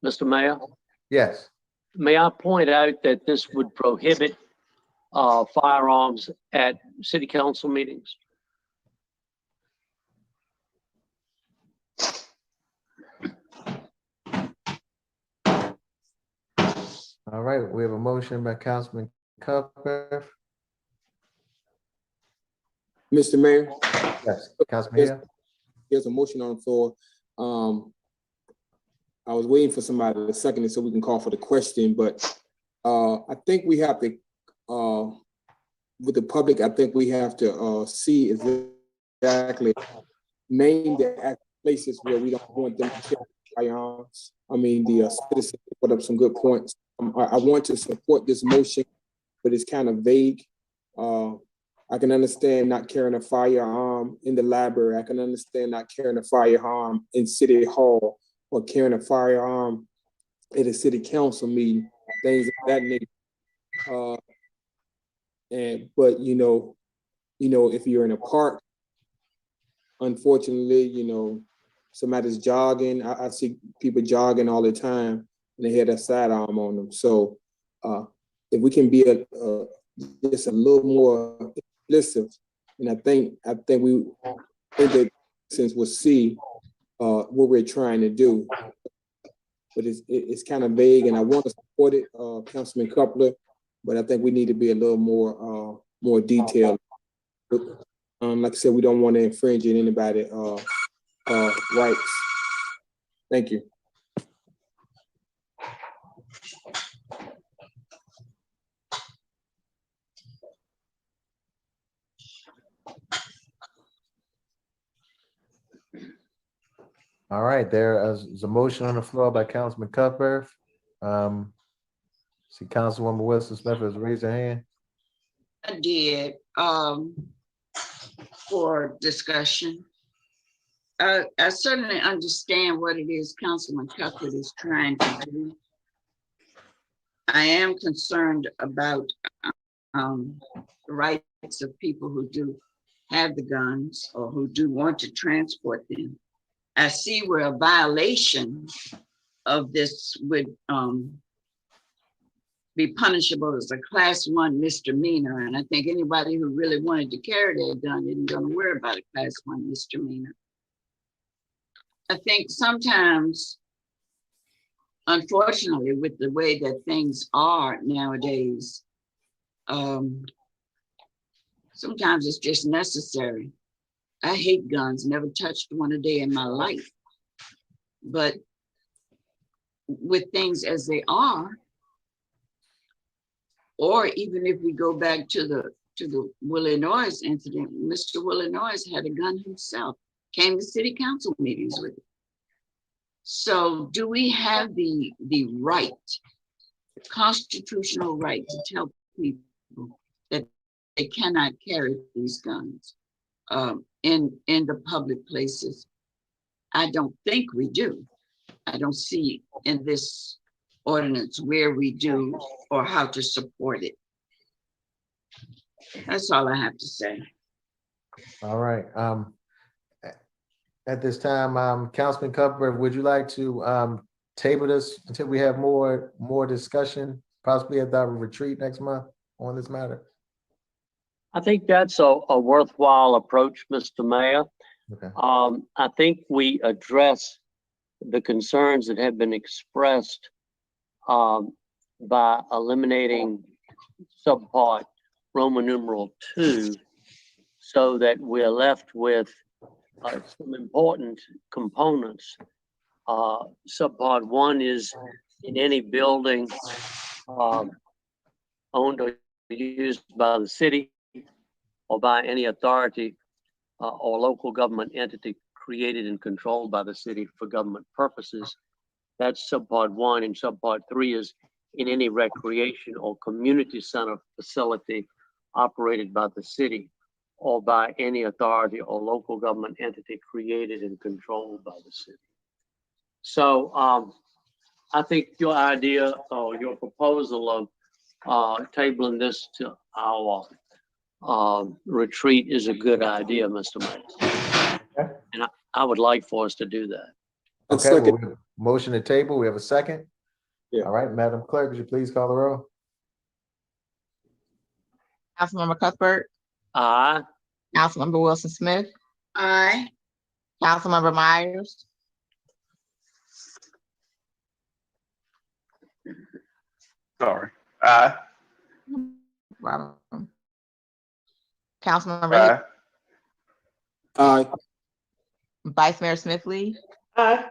H: Mr. Mayor?
E: Yes.
H: May I point out that this would prohibit firearms at city council meetings?
E: All right, we have a motion by Councilman Cuthbert.
D: Mr. Mayor?
E: Yes, Councilman Hill.
D: There's a motion on the floor. I was waiting for somebody to second it so we can call for the question, but I think we have to, with the public, I think we have to see exactly, name the places where we don't want them to carry firearms. I mean, the citizens put up some good points. I want to support this motion, but it's kind of vague. I can understand not carrying a firearm in the library. I can understand not carrying a firearm in City Hall or carrying a firearm at a city council meeting, things of that nature. But you know, if you're in a park, unfortunately, somebody's jogging. I see people jogging all the time, and they have a sidearm on them. So if we can be just a little more explicit, and I think the citizens will see what we're trying to do. But it's kind of vague, and I want to support it, Councilman Coupler, but I think we need to be a little more detailed. Like I said, we don't want to infringe on anybody's rights. Thank you.
E: All right, there is a motion on the floor by Councilman Cuthbert. See Councilwoman Wilson Smith has raised her hand.
B: I did, for discussion. I certainly understand what it is Councilman Cuthbert is trying to do. I am concerned about the rights of people who do have the guns or who do want to transport them. I see where a violation of this would be punishable as a class 1 misdemeanor. And I think anybody who really wanted to carry their gun isn't going to worry about a class 1 misdemeanor. I think sometimes, unfortunately, with the way that things are nowadays, sometimes it's just necessary. I hate guns, never touched one a day in my life. But with things as they are, or even if we go back to the Willie Noyes incident, Mr. Willie Noyes had a gun himself, came to city council meetings with it. So do we have the right, the constitutional right to tell people that they cannot carry these guns in the public places? I don't think we do. I don't see in this ordinance where we do or how to support it. That's all I have to say.
E: All right. At this time, Councilman Cuthbert, would you like to table this until we have more discussion, possibly at the retreat next month on this matter?
H: I think that's a worthwhile approach, Mr. Mayor.
E: Okay.
H: I think we address the concerns that have been expressed by eliminating subpart Roman numeral 2, so that we're left with some important components. Subpart 1 is in any building owned or used by the city or by any authority or local government entity created and controlled by the city for government purposes. That's subpart 1, and subpart 3 is in any recreation or community center facility operated by the city or by any authority or local government entity created and controlled by the city. So I think your idea or your proposal of tabling this to our retreat is a good idea, Mr. Mayor.
E: Okay.
H: And I would like for us to do that.
E: Okay, well, we have a motion to table. We have a second. Yeah. All right, Madam Clerk, would you please call the roll?
A: Councilmember Cuthbert.
H: Aye.
A: Councilmember Wilson Smith.
B: Aye.
A: Councilmember Myers.
C: Sorry. Aye.
A: Councilmember
C: Aye.
D: Aye.
A: Vice Mayor Smithley.
R: Aye.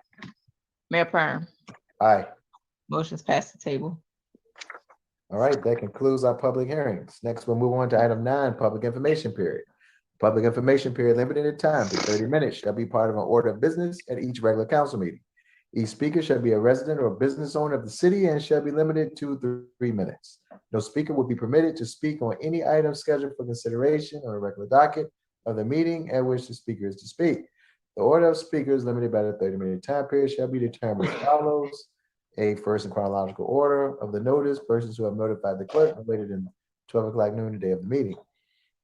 A: Mayor Perm.
E: Aye.
A: Motion's passed the table.
E: All right, that concludes our public hearings. Next, we'll move on to item 9, public information period. Public information period limited in time to 30 minutes shall be part of an order of business at each regular council meeting. Each speaker shall be a resident or business owner of the city and shall be limited to 3 minutes. No speaker will be permitted to speak on any item scheduled for consideration on a regular docket of the meeting at which the speaker is to speak. The order of speakers limited by the 30-minute time period shall be determined as follows. A, first in chronological order of the notice, persons who have notified the clerk no later than 12 o'clock noon the day of the meeting.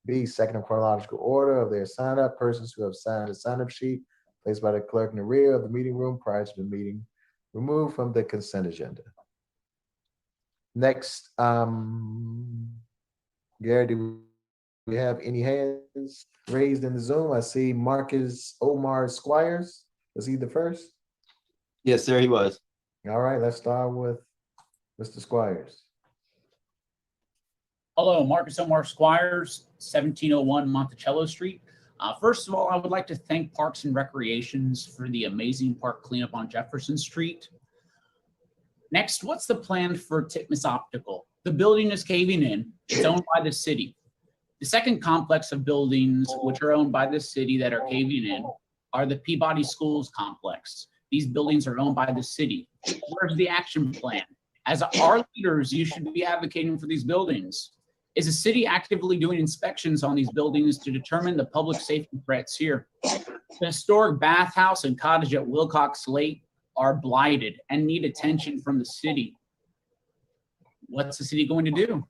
E: B, second in chronological order of their sign up, persons who have signed a sign up sheet placed by the clerk in the rear of the meeting room prior to the meeting, removed from the consent agenda. Next, Gary, do we have any hands raised in the Zoom? I see Marcus Omar Squires. Was he the first?
K: Yes, sir, he was.
E: All right, let's start with Mr. Squires.
O: Hello, Marcus Omar Squires, 1701 Monticello Street. First of all, I would like to thank Parks and Recreations for the amazing park cleanup on Jefferson Street. Next, what's the plan for Titmus Optical? The building is caving in. It's owned by the city. The second complex of buildings which are owned by the city that are caving in are the Peabody Schools complex. These buildings are owned by the city. Where's the action plan? As our leaders, you should be advocating for these buildings. Is the city actively doing inspections on these buildings to determine the public safety threats here? The historic bathhouse and cottage at Wilcox Lake are blighted and need attention from the city. What's the city going to do?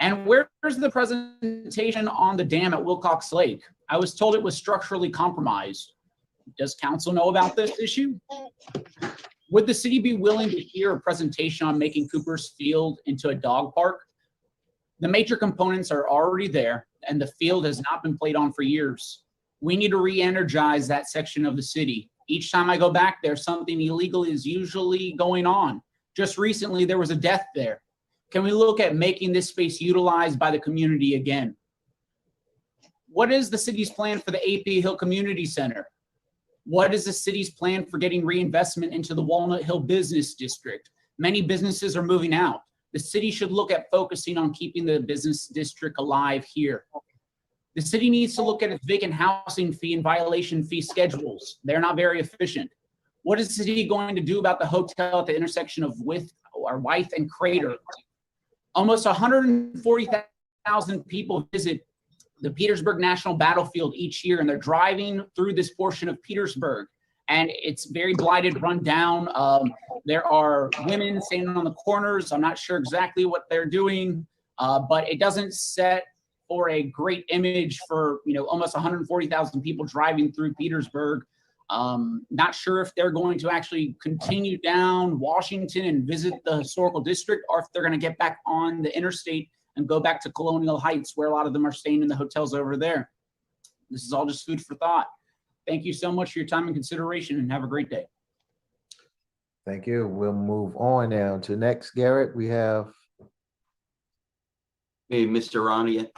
O: And where's the presentation on the dam at Wilcox Lake? I was told it was structurally compromised. Does council know about this issue? Would the city be willing to hear a presentation on making Cooper's Field into a dog park? The major components are already there, and the field has not been played on for years. We need to re-energize that section of the city. Each time I go back there, something illegal is usually going on. Just recently, there was a death there. Can we look at making this space utilized by the community again? What is the city's plan for the AP Hill Community Center? What is the city's plan for getting reinvestment into the Walnut Hill Business District? Many businesses are moving out. The city should look at focusing on keeping the business district alive here. The city needs to look at its vacant housing fee and violation fee schedules. They're not very efficient. What is the city going to do about the hotel at the intersection of Wythe and Crater? Almost 140,000 people visit the Petersburg National Battlefield each year, and they're driving through this portion of Petersburg, and it's very blighted, run down. There are women standing on the corners. I'm not sure exactly what they're doing, but it doesn't set for a great image for, almost 140,000 people driving through Petersburg. Not sure if they're going to actually continue down Washington and visit the historical district, or if they're going to get back on the interstate and go back to Colonial Heights, where a lot of them are staying in the hotels over there. This is all just food for thought. Thank you so much for your time and consideration, and have a great day.
E: Thank you. We'll move on now to next, Garrett. We have.
K: Hey, Mr. Ronnie.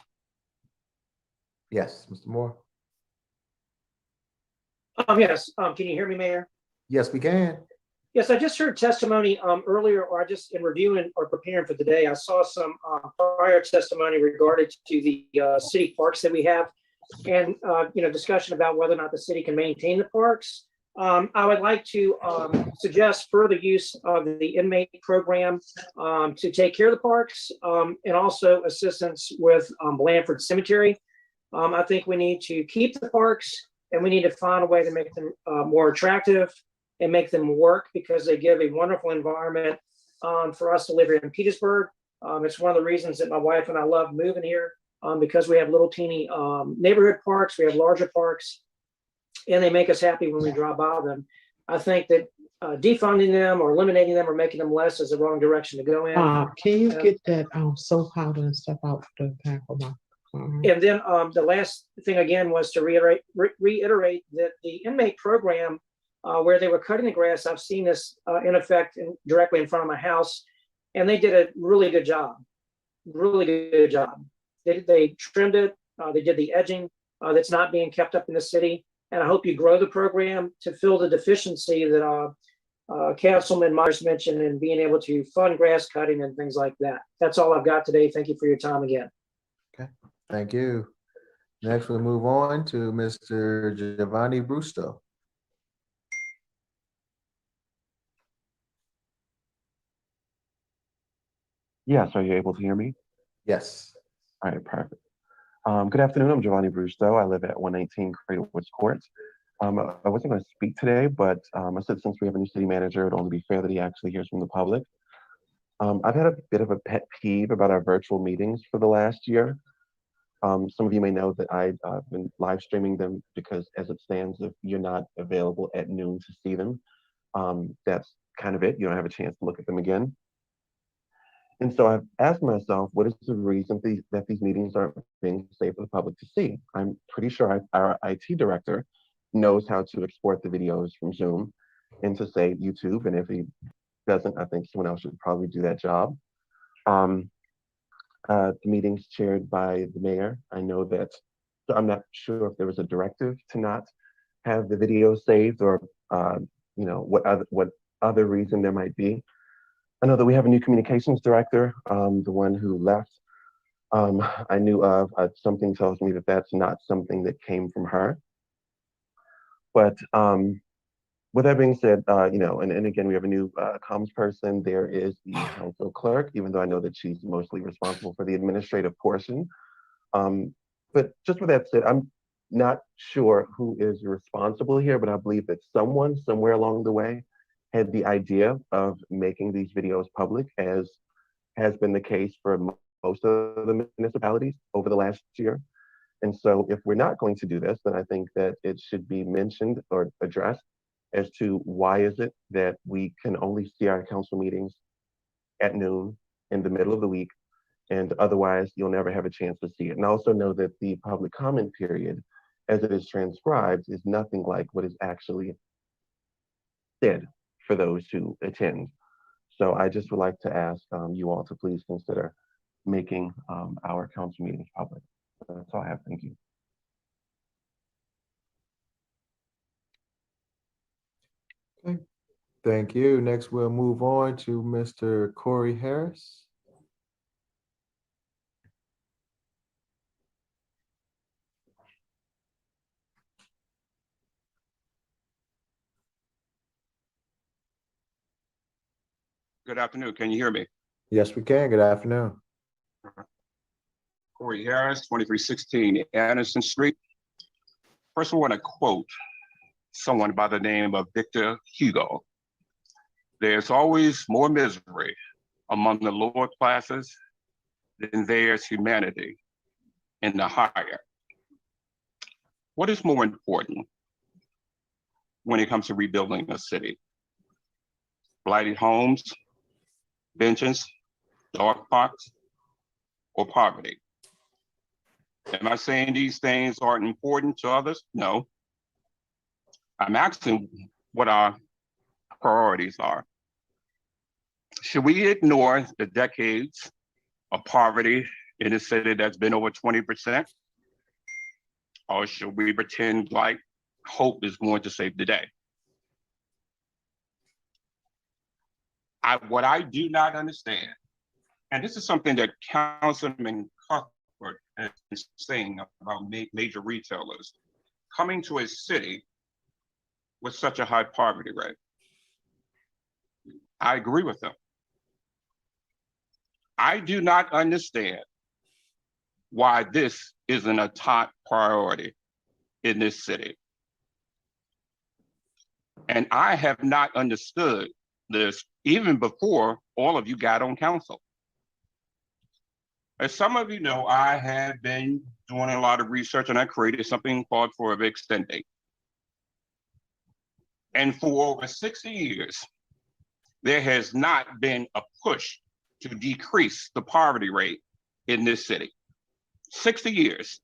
E: Yes, Mr. Moore.
N: Yes, can you hear me, Mayor?
E: Yes, we can.
N: Yes, I just heard testimony earlier, or I just in reviewing or preparing for today, I saw some prior testimony regarding to the city parks that we have, and discussion about whether or not the city can maintain the parks. I would like to suggest further use of the inmate program to take care of the parks, and also assistance with Blandford Cemetery. I think we need to keep the parks, and we need to find a way to make them more attractive and make them work, because they give a wonderful environment for us to live here in Petersburg. It's one of the reasons that my wife and I love moving here, because we have little teeny neighborhood parks, we have larger parks, and they make us happy when we drive by them. I think that defunding them or eliminating them or making them less is the wrong direction to go in.
R: Can you get that soap powder and stuff out the back of my car?
N: And then the last thing again was to reiterate that the inmate program, where they were cutting the grass, I've seen this in effect directly in front of my house, and they did a really good job. They trimmed it, they did the edging that's not being kept up in the city, and I hope you grow the program to fill the deficiency that Councilman Myers mentioned in being able to fund grass cutting and things like that. That's all I've got today. Thank you for your time again.
E: Okay, thank you. Next, we'll move on to Mr. Giovanni Brusto.
I: Yes, are you able to hear me?
E: Yes.
I: All right, perfect. Good afternoon, I'm Giovanni Brusto. I live at 119 Cradle Woods Court. I wasn't going to speak today, but I said since we have a new city manager, it'd only be fair that he actually hears from the public. I've had a bit of a pet peeve about our virtual meetings for the last year. Some of you may know that I've been live streaming them because as it stands, if you're not available at noon to see them, that's kind of it. You don't have a chance to look at them again. And so I've asked myself, what is the reason that these meetings aren't being saved for the public to see? I'm pretty sure our IT director knows how to export the videos from Zoom into, say, YouTube. And if he doesn't, I think someone else should probably do that job. The meetings chaired by the mayor, I know that, so I'm not sure if there was a directive to not have the video saved, or what other reason there might be. I know that we have a new communications director, the one who left. I knew of, something tells me that that's not something that came from her. But with that being said, and again, we have a new comms person. There is the council clerk, even though I know that she's mostly responsible for the administrative portion. But just with that said, I'm not sure who is responsible here, but I believe that someone somewhere along the way had the idea of making these videos public, as has been the case for most of the municipalities over the last year. And so if we're not going to do this, then I think that it should be mentioned or addressed as to why is it that we can only see our council meetings at noon in the middle of the week, and otherwise you'll never have a chance to see it. And also know that the public comment period, as it is transcribed, is nothing like what is actually said for those who attend. So I just would like to ask you all to please consider making our council meetings public. That's all I have. Thank you.
E: Okay. Thank you. Next, we'll move on to Mr. Corey Harris.
G: Good afternoon. Can you hear me?
E: Yes, we can. Good afternoon.
G: Corey Harris, 2316 Anderson Street. First, I want to quote someone by the name of Victor Hugo. There's always more misery among the lower classes than there's humanity in the higher. What is more important when it comes to rebuilding a city? Blighted homes, benches, dog parks, or poverty? Am I saying these things aren't important to others? No. I'm asking what our priorities are. Should we ignore the decades of poverty in a city that's been over 20%? Or should we pretend like hope is going to save the day? What I do not understand, and this is something that Councilman Cuthbert has been saying about major retailers, coming to a city with such a high poverty rate. I agree with them. I do not understand why this isn't a top priority in this city. And I have not understood this even before all of you got on council. As some of you know, I have been doing a lot of research and I created something called for a extending. And for over 60 years, there has not been a push to decrease the poverty rate in this city. 60 years.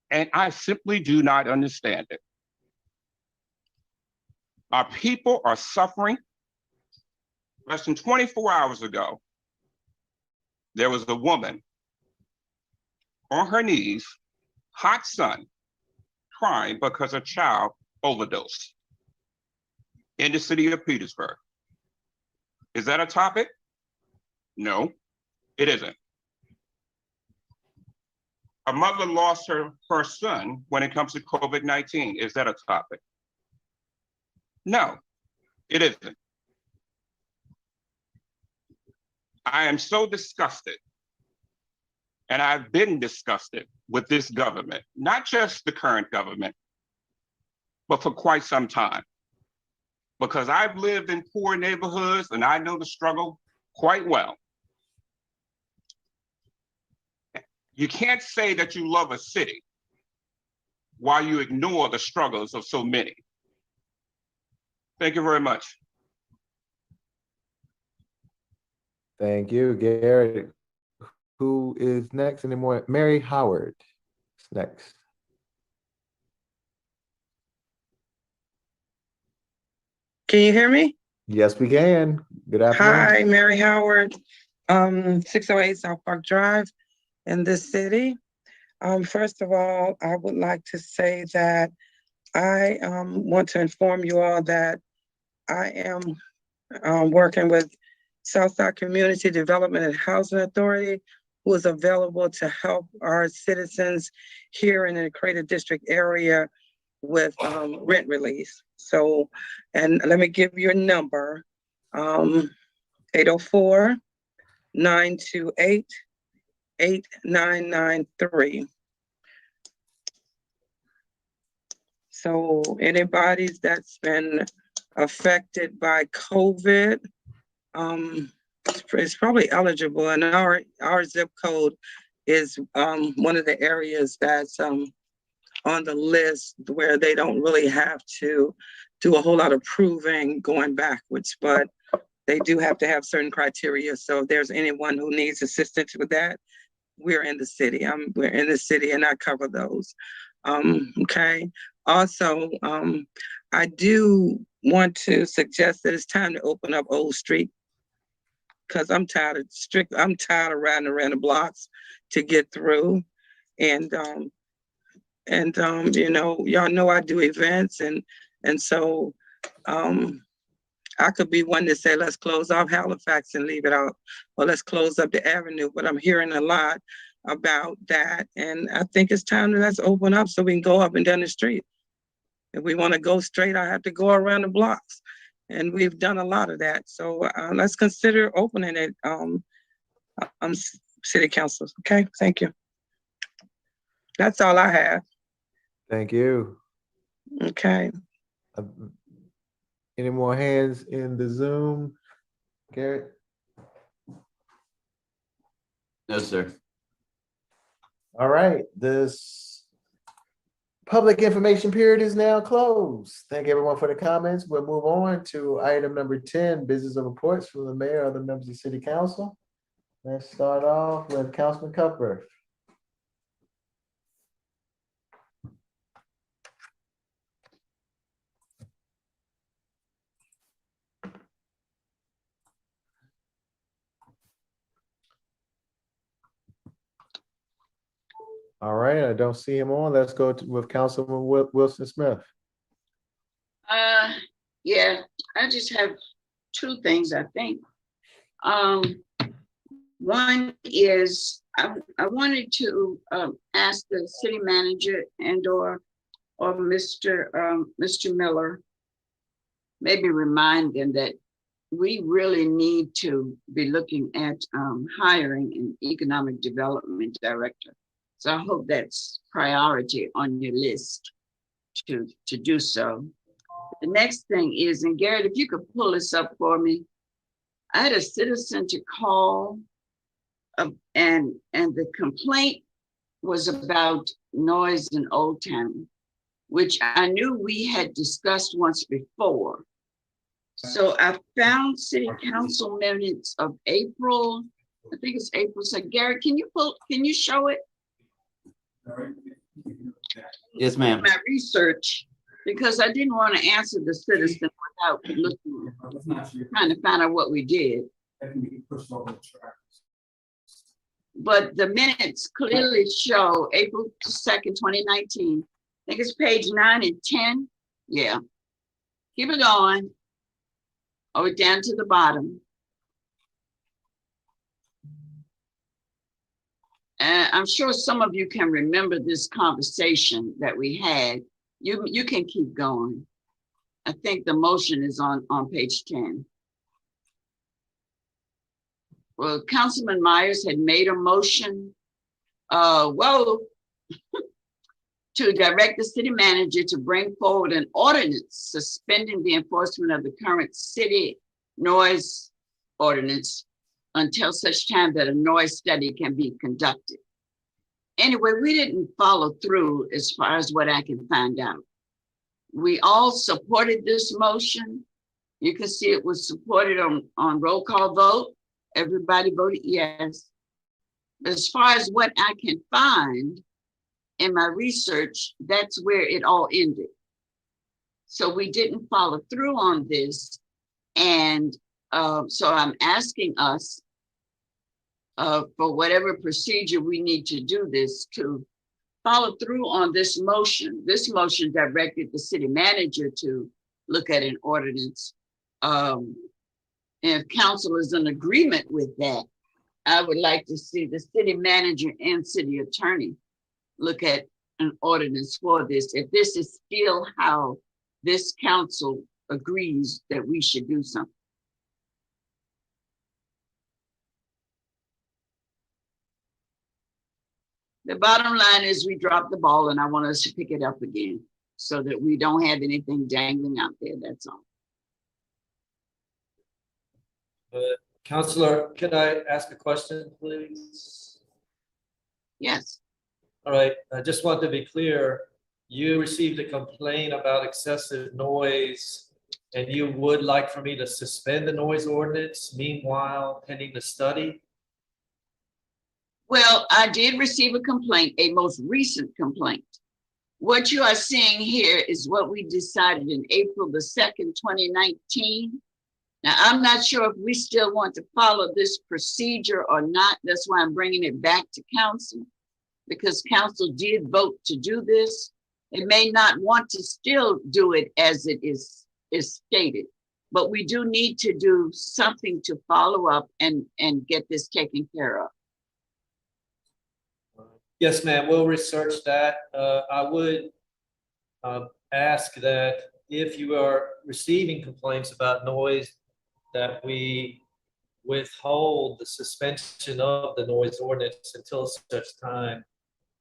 G: And I simply do not understand it. Our people are suffering. Less than 24 hours ago, there was a woman on her knees, hot sun, crying because a child overdosed in the city of Petersburg. Is that a topic? No, it isn't. A mother lost her son when it comes to COVID-19. Is that a topic? No, it isn't. I am so disgusted, and I've been disgusted with this government, not just the current government, but for quite some time. Because I've lived in poor neighborhoods and I know the struggle quite well. You can't say that you love a city while you ignore the struggles of so many. Thank you very much.
E: Thank you, Garrett. Who is next anymore? Mary Howard is next.
V: Can you hear me?
E: Yes, we can. Good afternoon.
V: Hi, Mary Howard, 608 South Park Drive in this city. First of all, I would like to say that I want to inform you all that I am working with Southside Community Development and Housing Authority, who is available to help our citizens here in the Crater District area with rent release. So, and let me give you a number, 804-928-8993. So anybody that's been affected by COVID, is probably eligible, and our zip code is one of the areas that's on the list where they don't really have to do a whole lot of proving going backwards, but they do have to have certain criteria. So if there's anyone who needs assistance with that, we're in the city. We're in the city and I cover those. Okay. Also, I do want to suggest that it's time to open up Old Street because I'm tired of riding around the blocks to get through. And you know, y'all know I do events and so I could be one to say, let's close off Halifax and leave it out, or let's close up the avenue, but I'm hearing a lot about that. And I think it's time to let's open up so we can go up and down the street. If we want to go straight, I have to go around the blocks. And we've done a lot of that. So let's consider opening it, city councils. Okay, thank you. That's all I have.
E: Thank you.
V: Okay.
E: Any more hands in the Zoom? Garrett?
K: No, sir.
E: All right, this public information period is now closed. Thank everyone for the comments. We'll move on to item number 10, business of reports from the mayor or other members of the city council. Let's start off with Councilman Cuthbert. All right, I don't see him on. Let's go with Councilman Wilson Smith.
B: Yeah, I just have two things, I think. One is I wanted to ask the city manager or Mr. Miller, maybe remind them that we really need to be looking at hiring an economic development director. So I hope that's priority on your list to do so. The next thing is, and Garrett, if you could pull this up for me, I had a citizen to call and the complaint was about noise in Old Town, which I knew we had discussed once before. So I found city council minutes of April, I think it's April. So Garrett, can you show it?
K: Yes, ma'am.
B: My research, because I didn't want to answer the citizen without looking, trying to find out what we did. But the minutes clearly show April 2nd, 2019. I think it's page 9 and 10. Yeah. Keep it going. Oh, down to the bottom. And I'm sure some of you can remember this conversation that we had. You can keep going. I think the motion is on page 10. Well, Councilman Myers had made a motion, to direct the city manager to bring forward an ordinance suspending the enforcement of the current city noise ordinance until such time that a noise study can be conducted. Anyway, we didn't follow through as far as what I can find out. We all supported this motion. You can see it was supported on roll call vote. Everybody voted yes. As far as what I can find in my research, that's where it all ended. So we didn't follow through on this. And so I'm asking us for whatever procedure we need to do this, to follow through on this motion. This motion directed the city manager to look at an ordinance. And if council is in agreement with that, I would like to see the city manager and city attorney look at an ordinance for this. If this is still how this council agrees that we should do something. The bottom line is we dropped the ball and I want us to pick it up again so that we don't have anything dangling out there, that's all.
F: Counselor, can I ask a question, please?
B: Yes.
F: All right, I just want to be clear. you received a complaint about excessive noise, and you would like for me to suspend the noise ordinance, meanwhile pending the study?
B: Well, I did receive a complaint, a most recent complaint. What you are seeing here is what we decided in April the 2nd, 2019. Now, I'm not sure if we still want to follow this procedure or not. That's why I'm bringing it back to council, because council did vote to do this. It may not want to still do it as it is stated, but we do need to do something to follow up and get this taken care of.
F: Yes, ma'am, we'll research that. I would ask that if you are receiving complaints about noise, that we withhold the suspension of the noise ordinance until such time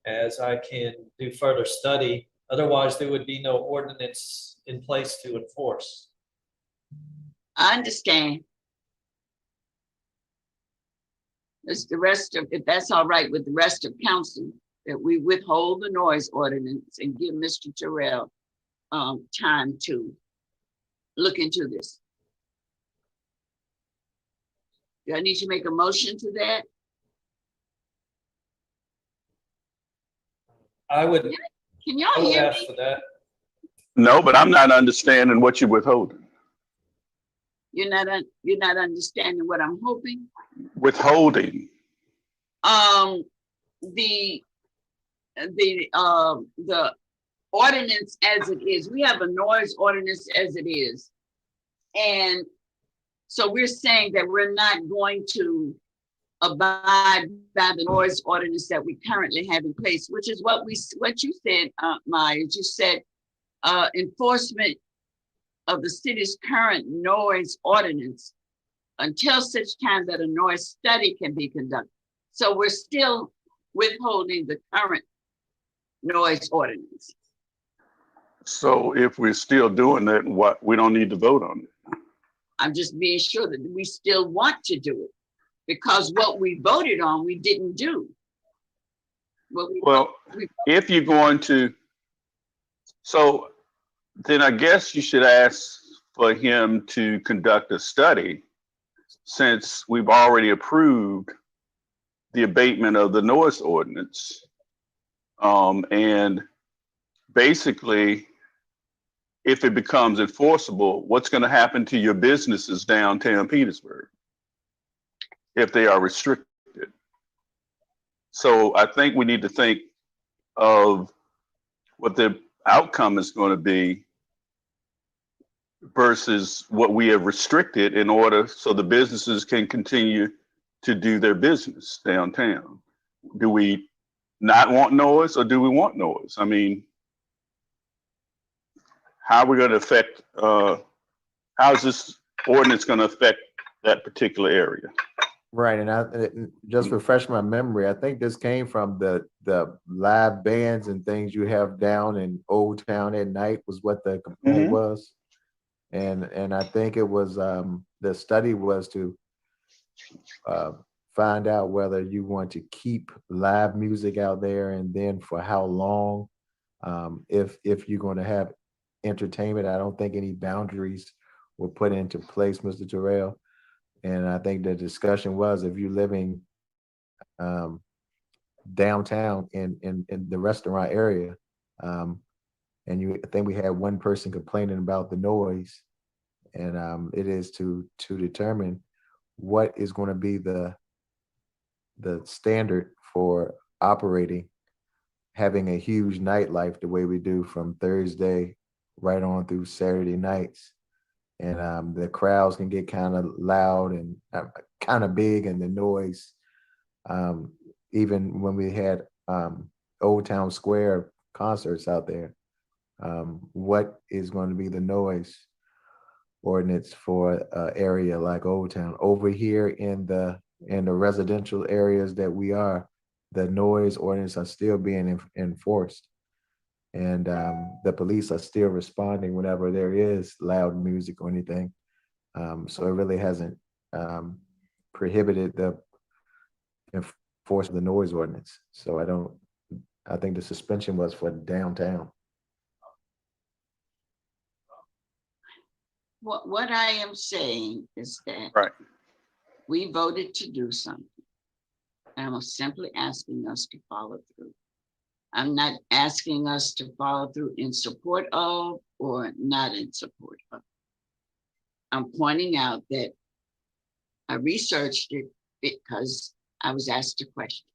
F: as I can do further study. Otherwise, there would be no ordinance in place to enforce.
B: I understand. It's the rest of, if that's all right with the rest of council, that we withhold the noise ordinance and give Mr. Terrell time to look into this. Do I need to make a motion to that?
F: I would.
B: Can y'all hear
F: ask
B: me?
F: for that.
C: No, but I'm not understanding what you're withholding.
B: You're not understanding what I'm hoping.
C: Withholding.
B: The ordinance as it is. We have a noise ordinance as it is, and so we're saying that we're not going to abide by the noise ordinance that we currently have in place, which is what you said, Maya. You said enforcement of the city's current noise ordinance until such time that a noise study can be conducted. So we're still withholding the current noise ordinance.
C: So if we're still doing that, what, we don't need to vote on it?
B: I'm just being sure that we still want to do it, because what we voted on, we didn't do.
C: If you're going to, so then I guess you should ask for him to conduct a study, since we've already approved the abatement of the noise ordinance. And basically, if it becomes enforceable, what's going to happen to your businesses downtown Petersburg if they are restricted? So I think we need to think of what the outcome is going to be versus what we have restricted in order so the businesses can continue to do their business downtown. Do we not want noise, or do we want noise? I mean, how are we going to affect, how is this ordinance going to affect that particular area?
E: Right, and just refresh my memory, I think this came from the live bands and things you have down in Old Town at night was what the complaint was. And I think it was, the study was to find out whether you want to keep live music out there, and then for how long, if you're going to have entertainment. I don't think any boundaries were put into place, Mr. Terrell. And I think the discussion was, if you're living downtown in the restaurant area, and I think we had one person complaining about the noise, and it is to determine what is going to be the standard for operating, having a huge nightlife the way we do from Thursday right on through Saturday nights. And the crowds can get kind of loud and kind of big, and the noise, even when we had Old Town Square concerts out there, what is going to be the noise ordinance for an area like Old Town? Over here in the residential areas that we are, the noise ordinance are still being enforced. And the police are still responding whenever there is loud music or anything. So it really hasn't prohibited the enforcement of the noise ordinance. So I think the suspension was for downtown.
B: what I am saying is that
C: Right.
B: we voted to do something. I'm simply asking us to follow through. I'm not asking us to follow through in support of or not in support of. I'm pointing out that I researched it because I was asked a question.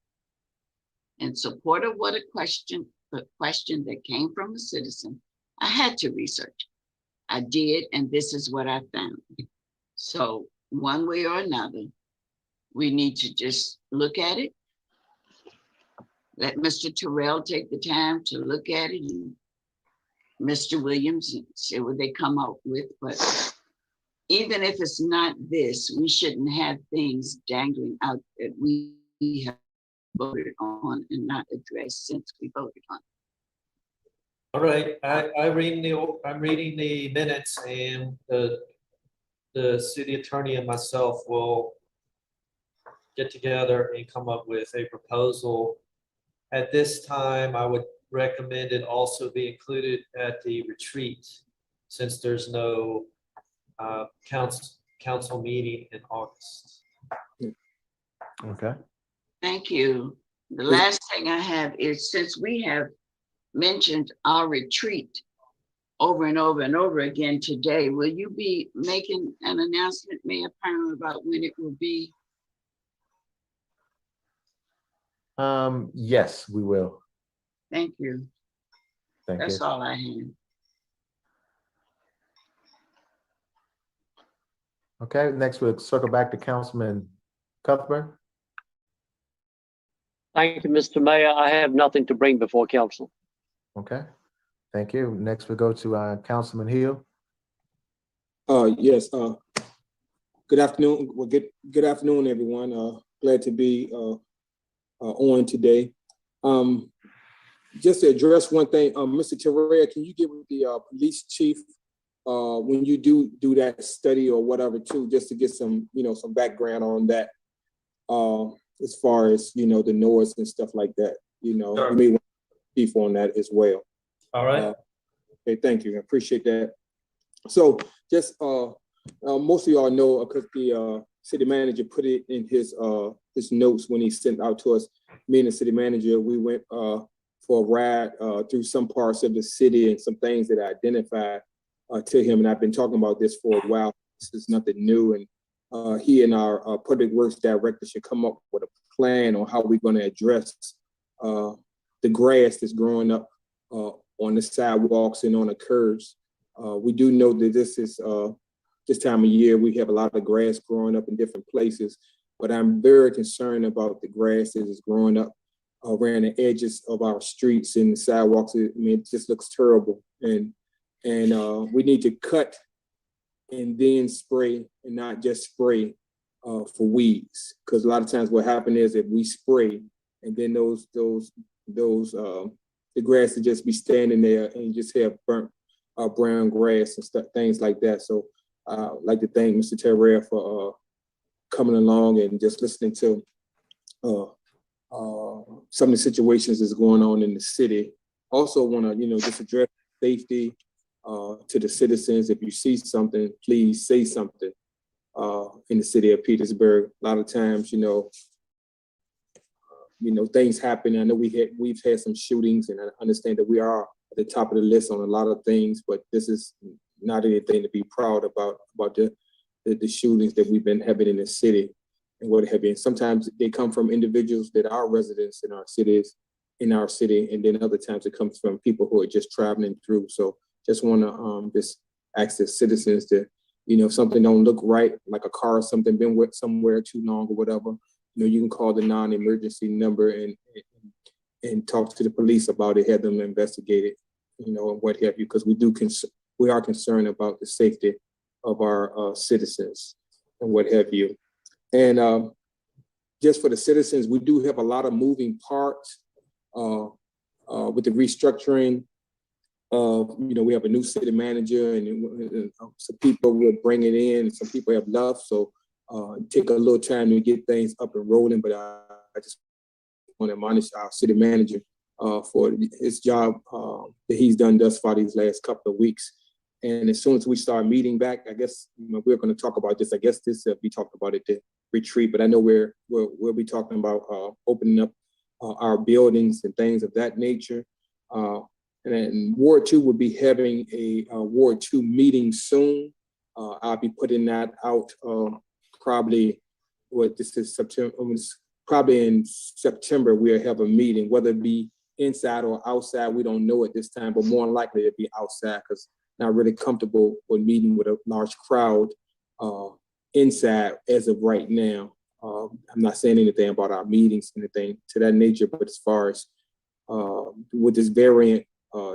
B: In support of what the question that came from a citizen, I had to research. I did, and this is what I found. So one way or another, we need to just look at it. Let Mr. Terrell take the time to look at it, and Mr. Williams, and see what they come up with. But even if it's not this, we shouldn't have things dangling out that we have voted on and not addressed since we voted on.
F: All right, I'm reading the minutes, and the city attorney and myself will get together and come up with a proposal. At this time, I would recommend it also be included at the retreat, since there's no council meeting in August.
E: Okay.
B: Thank you. The last thing I have is, since we have mentioned our retreat over and over and over again today, will you be making an announcement, Mayor Parham, about when it will be?
E: Yes, we will.
B: Thank you.
E: Thank you.
B: That's all I have.
E: Okay, next we'll circle back to Councilman Cuthbert.
H: Thank you, Mr. Mayor. I have nothing to bring before council.
E: Okay, thank you. Next we'll go to Councilman Hill.
D: Yes, good afternoon. Well, good afternoon, everyone. Glad to be on today. Just to address one thing, Mr. Terrell, can you get with the police chief when you do that study or whatever too, just to get some, some background on that, as far as, the noise and stuff like that,
F: Sure.
D: You may want to chief on that as well.
F: All right.
D: Okay, thank you. I appreciate that. So just most of y'all know, because the city manager put it in his notes when he sent out to us. Me and the city manager, we went for a ride through some parts of the city and some things that I identified to him. And I've been talking about this for a while. This is nothing new. And he and our public works director should come up with a plan on how we're going to address the grass that's growing up on the sidewalks and on the curbs. We do know that this is this time of year, we have a lot of grass growing up in different places, but I'm very concerned about the grass that is growing up around the edges of our streets and the sidewalks. I mean, it just looks terrible. And we need to cut and then spray, and not just spray for weeds. Because a lot of times what happens is if we spray and then the grass will just be standing there and you just have burnt brown grass and stuff, things like that. So I'd like to thank Mr. Terrell for coming along and just listening to some of the situations that's going on in the city. Also want to, just address safety to the citizens. If you see something, please say something in the city of Petersburg. A lot of times, things happen. I know we've had some shootings, and I understand that we are at the top of the list on a lot of things, but this is not anything to be proud about the shootings that we've been having in the city and what have you. And sometimes they come from individuals that are residents in our city, and then other times it comes from people who are just traveling through. So just want to just ask the citizens to, if something don't look right, like a car or something been with somewhere too long or whatever, you can call the non-emergency number and talk to the police about it, have them investigate it, and what have you, because we are concerned about the safety of our citizens and what have you. And just for the citizens, we do have a lot of moving parts with the restructuring. We have a new city manager, and some people we're bringing in, and some people have left. So take a little time to get things up and rolling. But I just want to admonish our city manager for his job that he's done thus far these last couple of weeks. And as soon as we start meeting back, I guess we're going to talk about this. I guess this we talked about it at the retreat, but I know we'll be talking about opening up our buildings and things of that nature. And then Ward 2 will be having a Ward 2 meeting soon. I'll be putting that out probably, this is September, probably in September, we'll have a meeting, whether it be inside or outside, we don't know at this time, but more than likely it'll be outside because not really comfortable with meeting with a large crowd inside as of right now. I'm not saying anything about our meetings, anything to that nature, but as far as with this variant,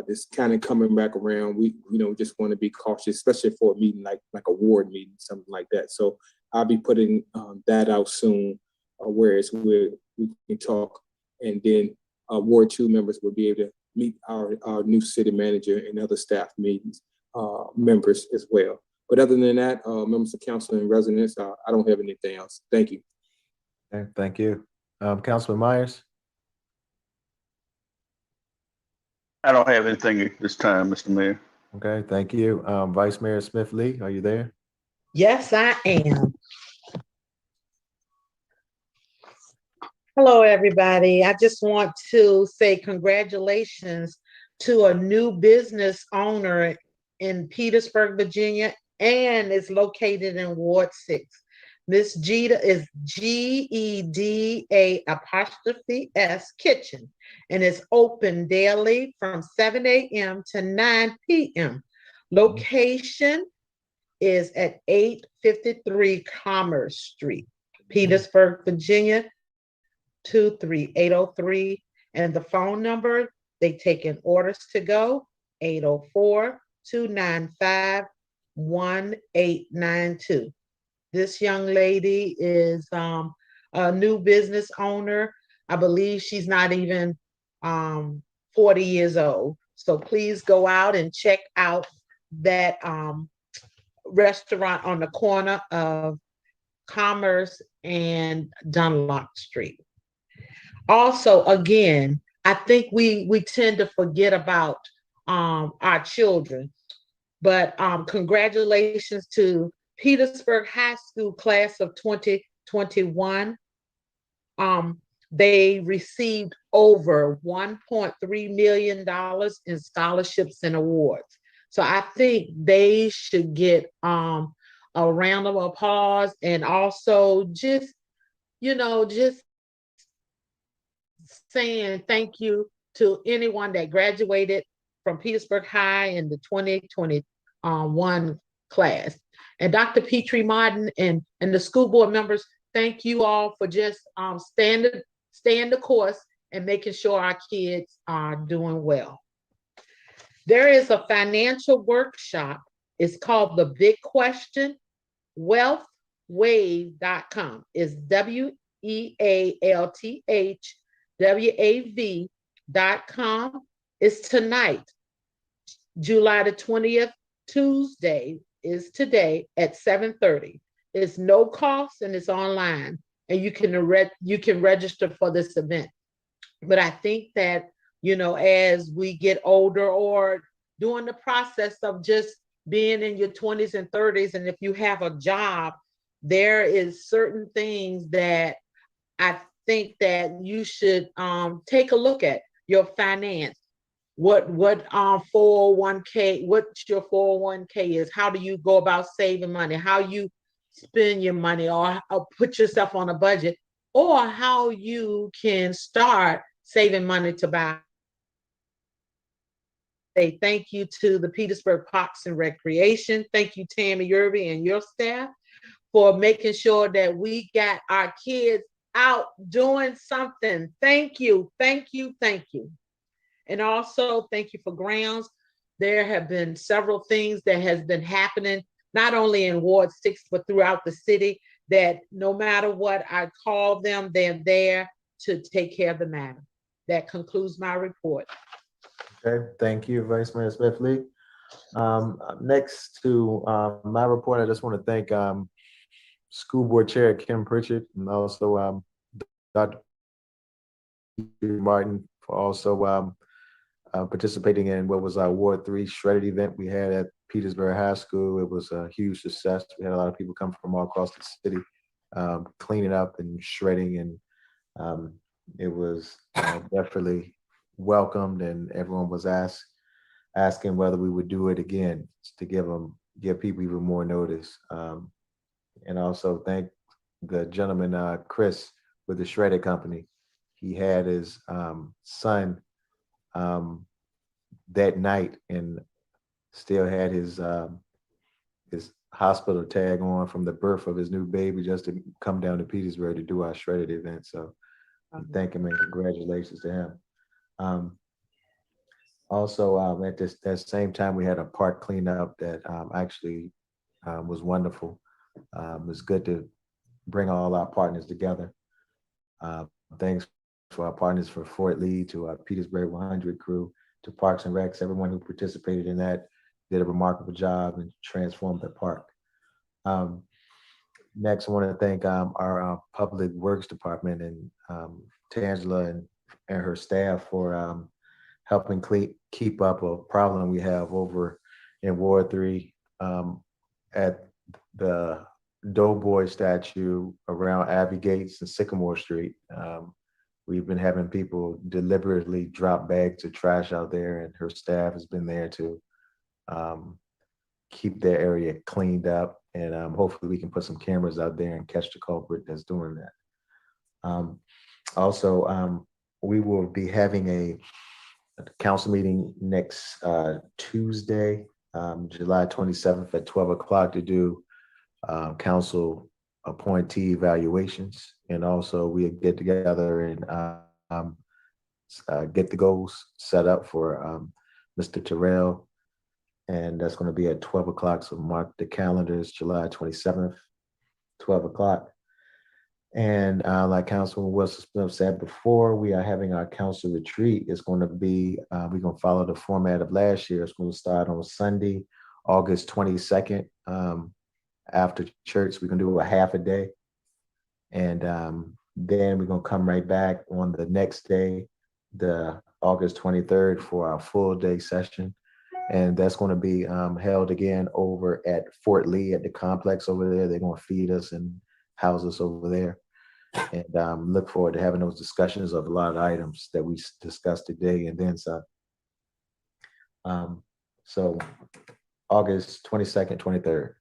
D: this kind of coming back around, we just want to be cautious, especially for a meeting like a ward meeting, something like that. So I'll be putting that out soon, whereas we can talk, and then Ward 2 members will be able to meet our new city manager and other staff meetings members as well. But other than that, members of council and residents, I don't have anything else. Thank you.
E: Okay, thank you. Councilman Myers?
C: I don't have anything at this time, Mr. Mayor.
E: Okay, thank you. Vice Mayor Smith Lee, are you there?
R: Yes, I am. Hello, everybody. I just want to say congratulations to a new business owner in Petersburg, Virginia, and is located in Ward 6. Miss Gita is GEDA''S Kitchen, and it's open daily from 7 a.m. to 9 p.m. Location is at 853 Commerce Street, Petersburg, Virginia, 23803. And the phone number, they take in orders to go, 804-295-1892. This young lady is a new business owner. I believe she's not even 40 years old. So please go out and check out that restaurant on the corner of Commerce and Dunlop Street. Also, again, I think we tend to forget about our children, but congratulations to Petersburg High School class of 2021. They received over $1.3 million in scholarships and awards. So I think they should get a round of applause, and also just saying thank you to anyone that graduated from Petersburg High in the 2021 class. And Dr. Petrie Martin and the school board members, thank you all for just staying the course and making sure our kids are doing well. There is a financial workshop. It's called The Big Question, wealthwave.com. It's WEALTHWAV.com. It's tonight, July the 20th, Tuesday is today at 7:30. It's no cost and it's online, and you can register for this event. But I think that, as we get older or during the process of just being in your 20s and 30s, and if you have a job, there is certain things that I think that you should take a look at your finance. What 401k, what your 401k is, how do you go about saving money, how you spend your money, or put yourself on a budget, or how you can start saving money to buy. Say thank you to the Petersburg Parks and Recreation. Thank you, Tammy Yerby and your staff, for making sure that we got our kids out doing something. Thank you, thank you, thank you. And also thank you for grounds. There have been several things that has been happening, not only in Ward 6, but throughout the city, that no matter what I call them, they're there to take care of the matter. That concludes my report.
E: Okay, thank you, Vice Mayor Smith Lee. Next to my report, I just want to thank School Board Chair Kim Pritchard, and also Dr. Martin for also participating in what was our Ward 3 shredded event we had at Petersburg High School. It was a huge success. We had a lot of people come from all across the city, cleaning up and shredding, and it was definitely welcomed, and everyone was asking whether we would do it again to give people even more notice. And also thank the gentleman, Chris, with the shredded company. He had his son that night and still had his hospital tag on from the birth of his new baby just to come down to Petersburg to do our shredded event. So thank him and congratulations to him. Also, at that same time, we had a park cleanup that actually was wonderful. It was good to bring all our partners together. Thanks to our partners for Fort Lee, to our Petersburg 100 crew, to Parks and Recs, everyone who participated in that did a remarkable job and transformed the park. Next, I want to thank our Public Works Department and Tangela and her staff for helping keep up a problem we have over in Ward 3 at the Doughboy statue around Abbey Gates and Sycamore Street. We've been having people deliberately drop bags of trash out there, and her staff has been there to keep their area cleaned up. And hopefully we can put some cameras out there and catch the culprit that's doing that. Also, we will be having a council meeting next Tuesday, July 27th at 12 o'clock to do council appointee evaluations. And also we get together and get the goals set up for Mr. Terrell. And that's going to be at 12 o'clock. So mark the calendars, July 27th, 12 o'clock. And like Councilman Wilson Smith said before, we are having our council retreat. It's going to be, we're going to follow the format of last year. It's going to start on Sunday, August 22nd. After church, we're going to do a half a day. And then we're going to come right back on the next day, the August 23rd, for our full day session. And that's going to be held again over at Fort Lee at the complex over there. They're going to feed us and house us over there. And look forward to having those discussions of a lot of items that we discussed today and then some. So August 22nd, 23rd.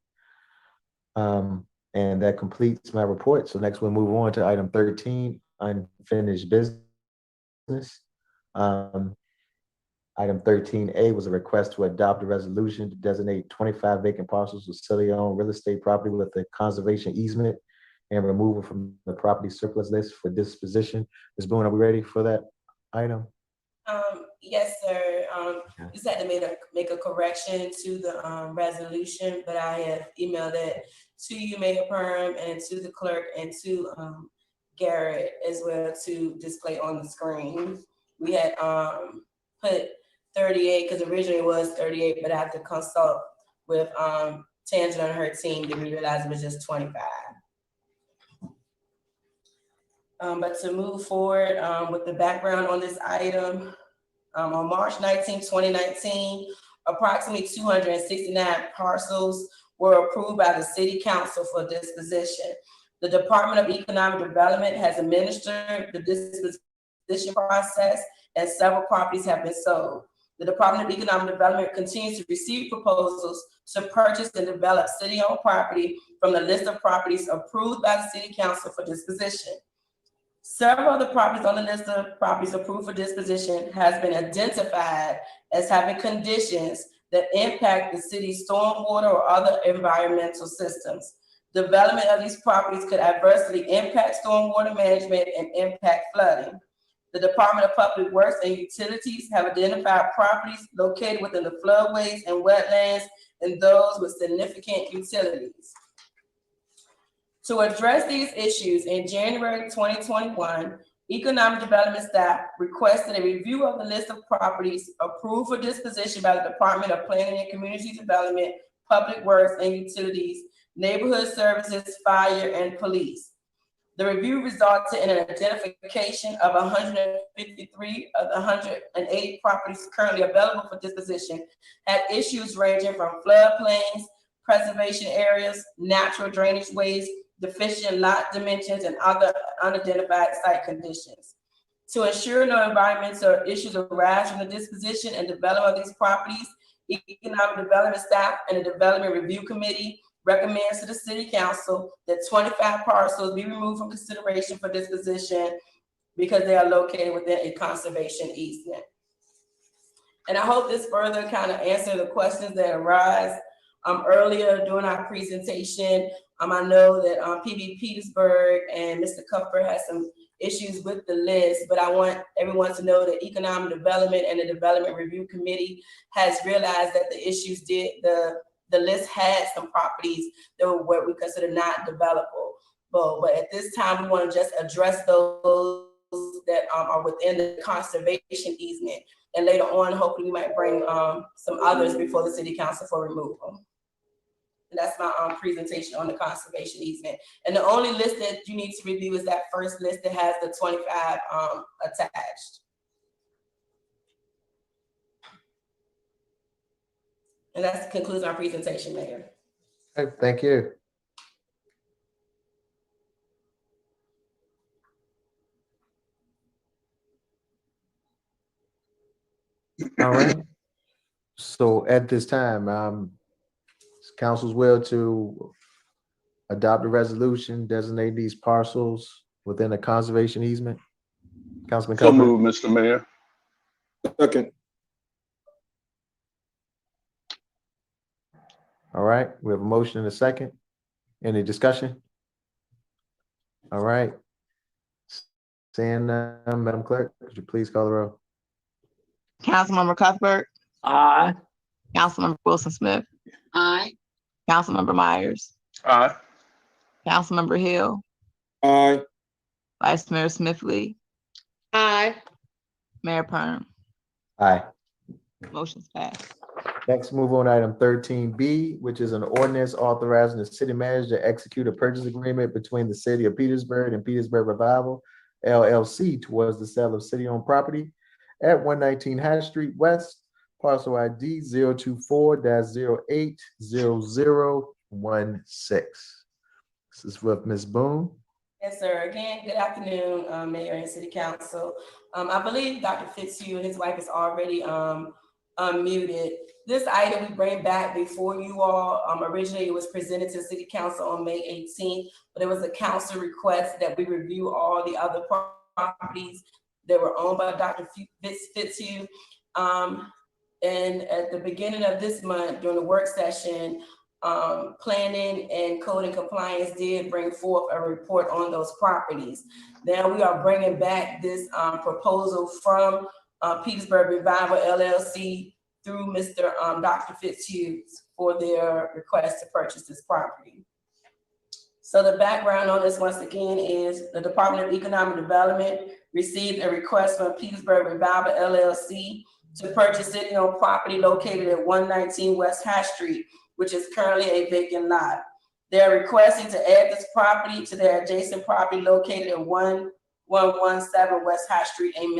E: And that completes my report. So next we'll move on to item 13, unfinished business. Item 13A was a request to adopt a resolution to designate 25 vacant parcels of city-owned real estate property with a conservation easement and removal from the property surplus list for disposition. Ms. Boone, are we ready for that item?
J: Yes, sir. Just had to make a correction to the resolution, but I have emailed it to you, Mayor Perm, and to the clerk and to Garrett as well to display on the screen. We had put 38 because originally it was 38, but I had to consult with Tangela and her team to realize it was just 25. But to move forward with the background on this item, on March 19, 2019, approximately 269 parcels were approved by the City Council for disposition. The Department of Economic Development has administered the disposition process and several properties have been sold. The Department of Economic Development continues to receive proposals to purchase and develop city-owned property from the list of properties approved by the City Council for disposition. Several of the properties on the list of properties approved for disposition has been identified as having conditions that impact the city's stormwater or other environmental systems. Development of these properties could adversely impact stormwater management and impact flooding. The Department of Public Works and Utilities have identified properties located within the floodways and wetlands and those with significant utilities. To address these issues, in January 2021, Economic Development staff requested a review of the list of properties approved for disposition by the Department of Planning and Community Development, Public Works and Utilities, Neighborhood Services, Fire, and Police. The review resulted in an identification of 153 of the 108 properties currently available for disposition had issues ranging from floodplains, preservation areas, natural drainage ways, deficient lot dimensions, and other unidentified site conditions. To ensure no environmental issues arise from the disposition and development of these properties, Economic Development staff and the Development Review Committee recommends to the City Council that 25 parcels be removed from consideration for disposition because they are located within a conservation easement. And I hope this further kind of answers the questions that arise earlier during our presentation. I know that PB Petersburg and Mr. Cuthbert has some issues with the list, but I want everyone to know that Economic Development and the Development Review Committee has realized that the issues the list had some properties that were what we consider not developable. But at this time, we want to just address those that are within the conservation easement. And later on, hopefully we might bring some others before the City Council for removal. And that's my presentation on the conservation easement. And the only list that you need to review is that first list that has the 25 attached. And that concludes our presentation, Mayor.
E: Okay, thank you. All right. So at this time, it's council's will to adopt a resolution designating these parcels within a conservation easement. Councilman
C: So
E: Cuthbert.
C: moved, Mr. Mayor.
D: Second.
E: All right, we have a motion and a second. Any discussion? All right. Seeing none, Madam Clerk, could you please call the roll?
A: Councilmember Cuthbert.
H: Aye.
A: Councilmember Wilson Smith.
B: Aye.
A: Councilmember Myers.
C: Aye.
A: Councilmember Hill.
D: Aye.
A: Vice Mayor Smith-Lee.
R: Aye.
A: Mayor Perm.
E: Aye.
A: Motion's passed.
E: Next, move on to item 13B, which is an ordinance authorizing the city manager to execute a purchase agreement between the city of Petersburg and Petersburg Revival LLC towards the sale of city-owned property at 119 Hatch Street West, parcel ID 024-080016. This is with Ms. Boone.
J: Yes, sir. Again, good afternoon, Mayor and City Council. I believe Dr. Fitzhugh and his wife is already unmuted. This item we bring back before you all. Originally, it was presented to the City Council on May 18th, but it was a council request that we review all the other properties that were owned by Dr. Fitzhugh. And at the beginning of this month, during the work session, planning and code and compliance did bring forth a report on those properties. Now we are bringing back this proposal from Petersburg Revival LLC through Mr. Dr. Fitzhugh for their request to purchase this property. So the background on this, once again, is the Department of Economic Development received a request from Petersburg Revival LLC to purchase city-owned property located at 119 West Hatch Street, which is currently a vacant lot. They're requesting to add this property to their adjacent property located at 1117 West Hatch Street and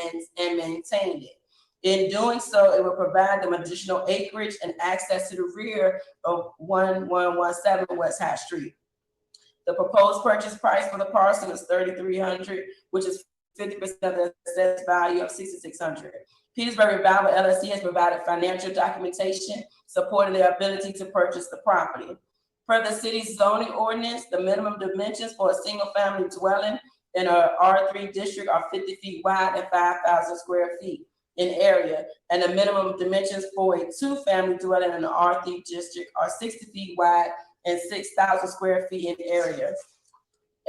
J: maintain it. In doing so, it will provide them additional acreage and access to the rear of 1117 West Hatch Street. The proposed purchase price for the parcel is $3,300, which is 50% of the assessed value of $6,600. Petersburg Revival LLC has provided financial documentation supporting their ability to purchase the property. Per the city's zoning ordinance, the minimum dimensions for a single-family dwelling in a R3 district are 50 feet wide and 5,000 square feet in area, and the minimum dimensions for a two-family dwelling in the R3 district are 60 feet wide and 6,000 square feet in area.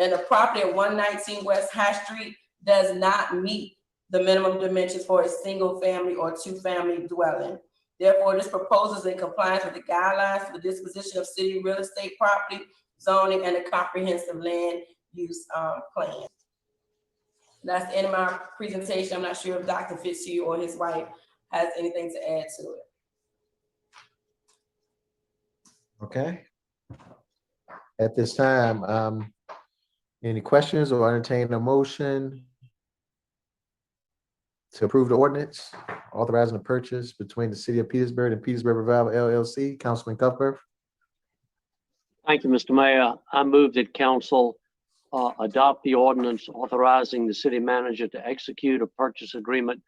J: And the property at 119 West Hatch Street does not meet the minimum dimensions for a single family or two-family dwelling. Therefore, this proposal is in compliance with the guidelines for the disposition of city real estate property, zoning, and a comprehensive land use plan. That's the end of my presentation. I'm not sure if Dr. Fitzhugh or his wife has anything to add to it.
E: Okay. At this time, Any questions or entertain a motion to approve the ordinance authorizing the purchase between the city of Petersburg and Petersburg Revival LLC? Councilman Cuthbert.
H: Thank you, Mr. Mayor. I move that council adopt the ordinance authorizing the city manager to execute a purchase agreement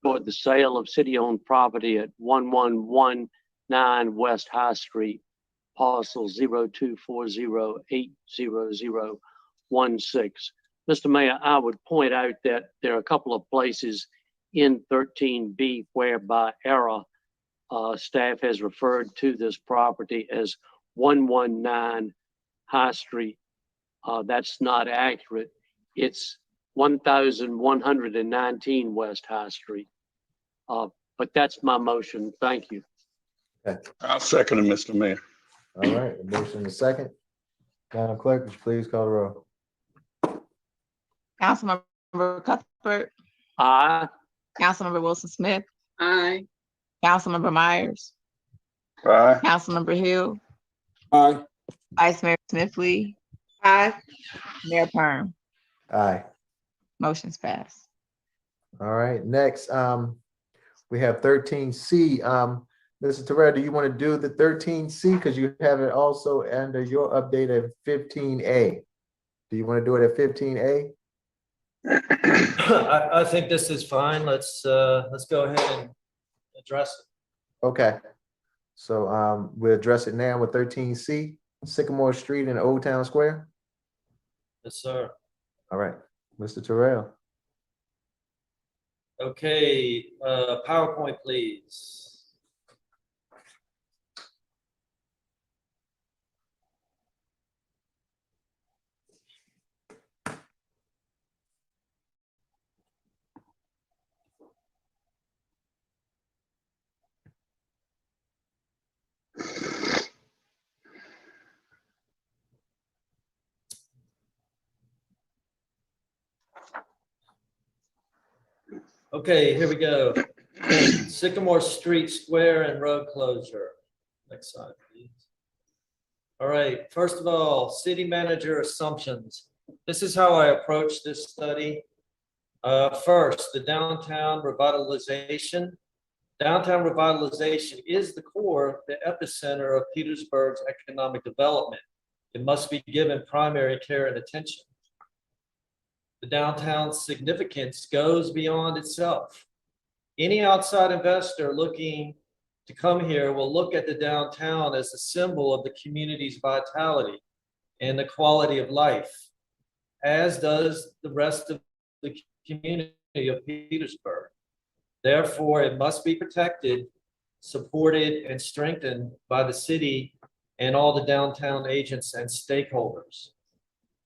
H: for the sale of city-owned property at 1119 West High Street, parcel 0240800016. Mr. Mayor, I would point out that there are a couple of places in 13B where by error, staff has referred to this property as 119 High Street. That's not accurate. It's 1119 West High Street. But that's my motion. Thank you.
E: Okay.
C: I'll second it, Mr. Mayor.
E: All right, a motion is second. Madam Clerk, would you please call the roll?
A: Councilmember Cuthbert.
H: Aye.
A: Councilmember Wilson Smith.
B: Aye.
A: Councilmember Myers.
C: Aye.
A: Councilmember Hill.
D: Aye.
A: Vice Mayor Smith Lee.
J: Aye.
A: Mayor Perm.
E: Aye.
A: Motion's passed.
E: All right, next, we have 13C. Mr. Terrell, do you want to do the 13C? Because you have it also under your update at 15A. Do you want to do it at 15A?
F: I think this is fine. Let's go ahead and address it.
E: Okay. So we'll address it now with 13C, Sycamore Street in Old Town Square.
F: Yes, sir.
E: All right, Mr. Terrell.
F: Okay, PowerPoint, please. Okay, here we go. Sycamore Street Square and road closure. Next slide, please. All right, first of all, city manager assumptions. This is how I approach this study. First, the downtown revitalization. Downtown revitalization is the core, the epicenter of Petersburg's economic development. It must be given primary care and attention. The downtown's significance goes beyond itself. Any outside investor looking to come here will look at the downtown as a symbol of the community's vitality and the quality of life, as does the rest of the community of Petersburg. Therefore, it must be protected, supported, and strengthened by the city and all the downtown agents and stakeholders.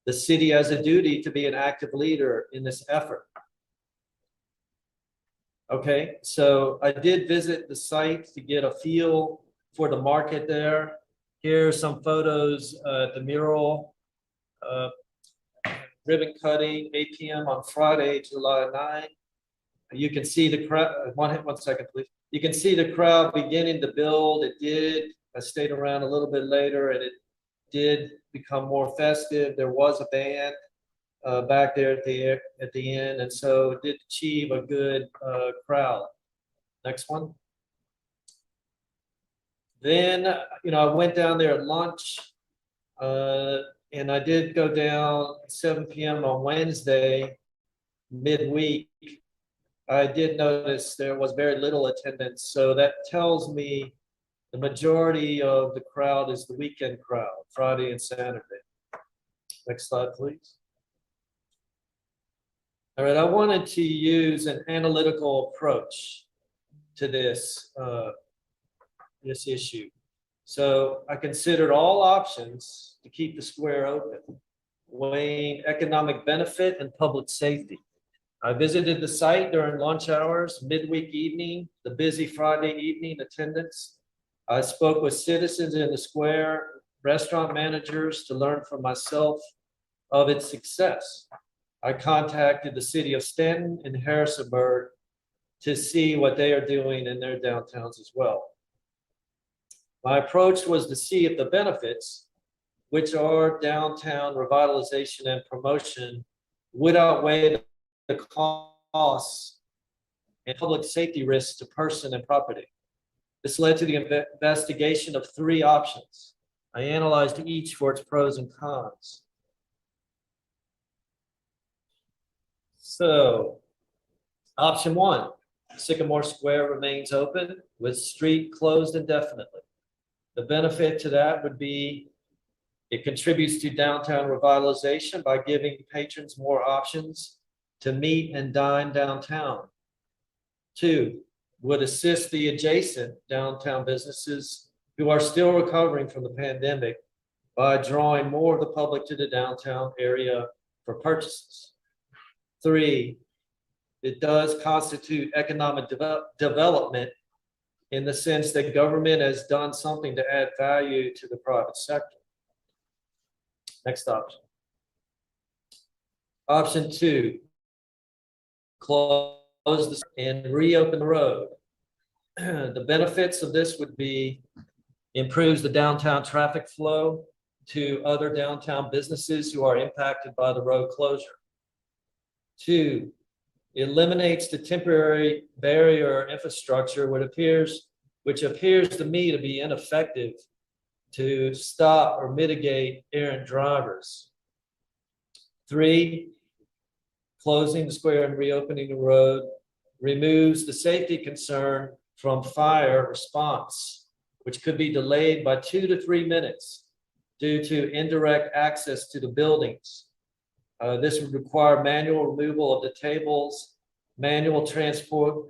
F: The city has a duty to be an active leader in this effort. Okay, so I did visit the site to get a feel for the market there. Here are some photos at the mural, ribbon cutting, 8 p.m. on Friday, July 9. You can see the crowd, one second, please. You can see the crowd beginning to build. It did. I stayed around a little bit later and it did become more festive. There was a band back there at the end, and so it did achieve a good crowd. Next one. Then, I went down there at lunch, and I did go down 7 p.m. on Wednesday, midweek. I did notice there was very little attendance, so that tells me the majority of the crowd is the weekend crowd, Friday and Saturday. Next slide, please. All right, I wanted to use an analytical approach to this issue. So I considered all options to keep the square open, weighing economic benefit and public safety. I visited the site during lunch hours, midweek evening, the busy Friday evening attendance. I spoke with citizens in the square, restaurant managers to learn for myself of its success. I contacted the city of Stanton and Harrisonburg to see what they are doing in their downtowns as well. My approach was to see if the benefits which are downtown revitalization and promotion, would outweigh the costs and public safety risks to person and property. This led to the investigation of 3 options. I analyzed each for its pros and cons. So, option 1, Sycamore Square remains open with street closed indefinitely. The benefit to that would be it contributes to downtown revitalization by giving patrons more options to meet and dine downtown. 2, would assist the adjacent downtown businesses who are still recovering from the pandemic by drawing more of the public to the downtown area for purchases. 3, it does constitute economic development in the sense that government has done something to add value to the private sector. Next option. Option 2, close and reopen the road. The benefits of this would be improves the downtown traffic flow to other downtown businesses who are impacted by the road closure. 2, eliminates the temporary barrier infrastructure, which appears to me to be ineffective to stop or mitigate errant drivers. 3, closing the square and reopening the road removes the safety concern from fire response, which could be delayed by 2 to 3 minutes due to indirect access to the buildings. This would require manual removal of the tables, manual transport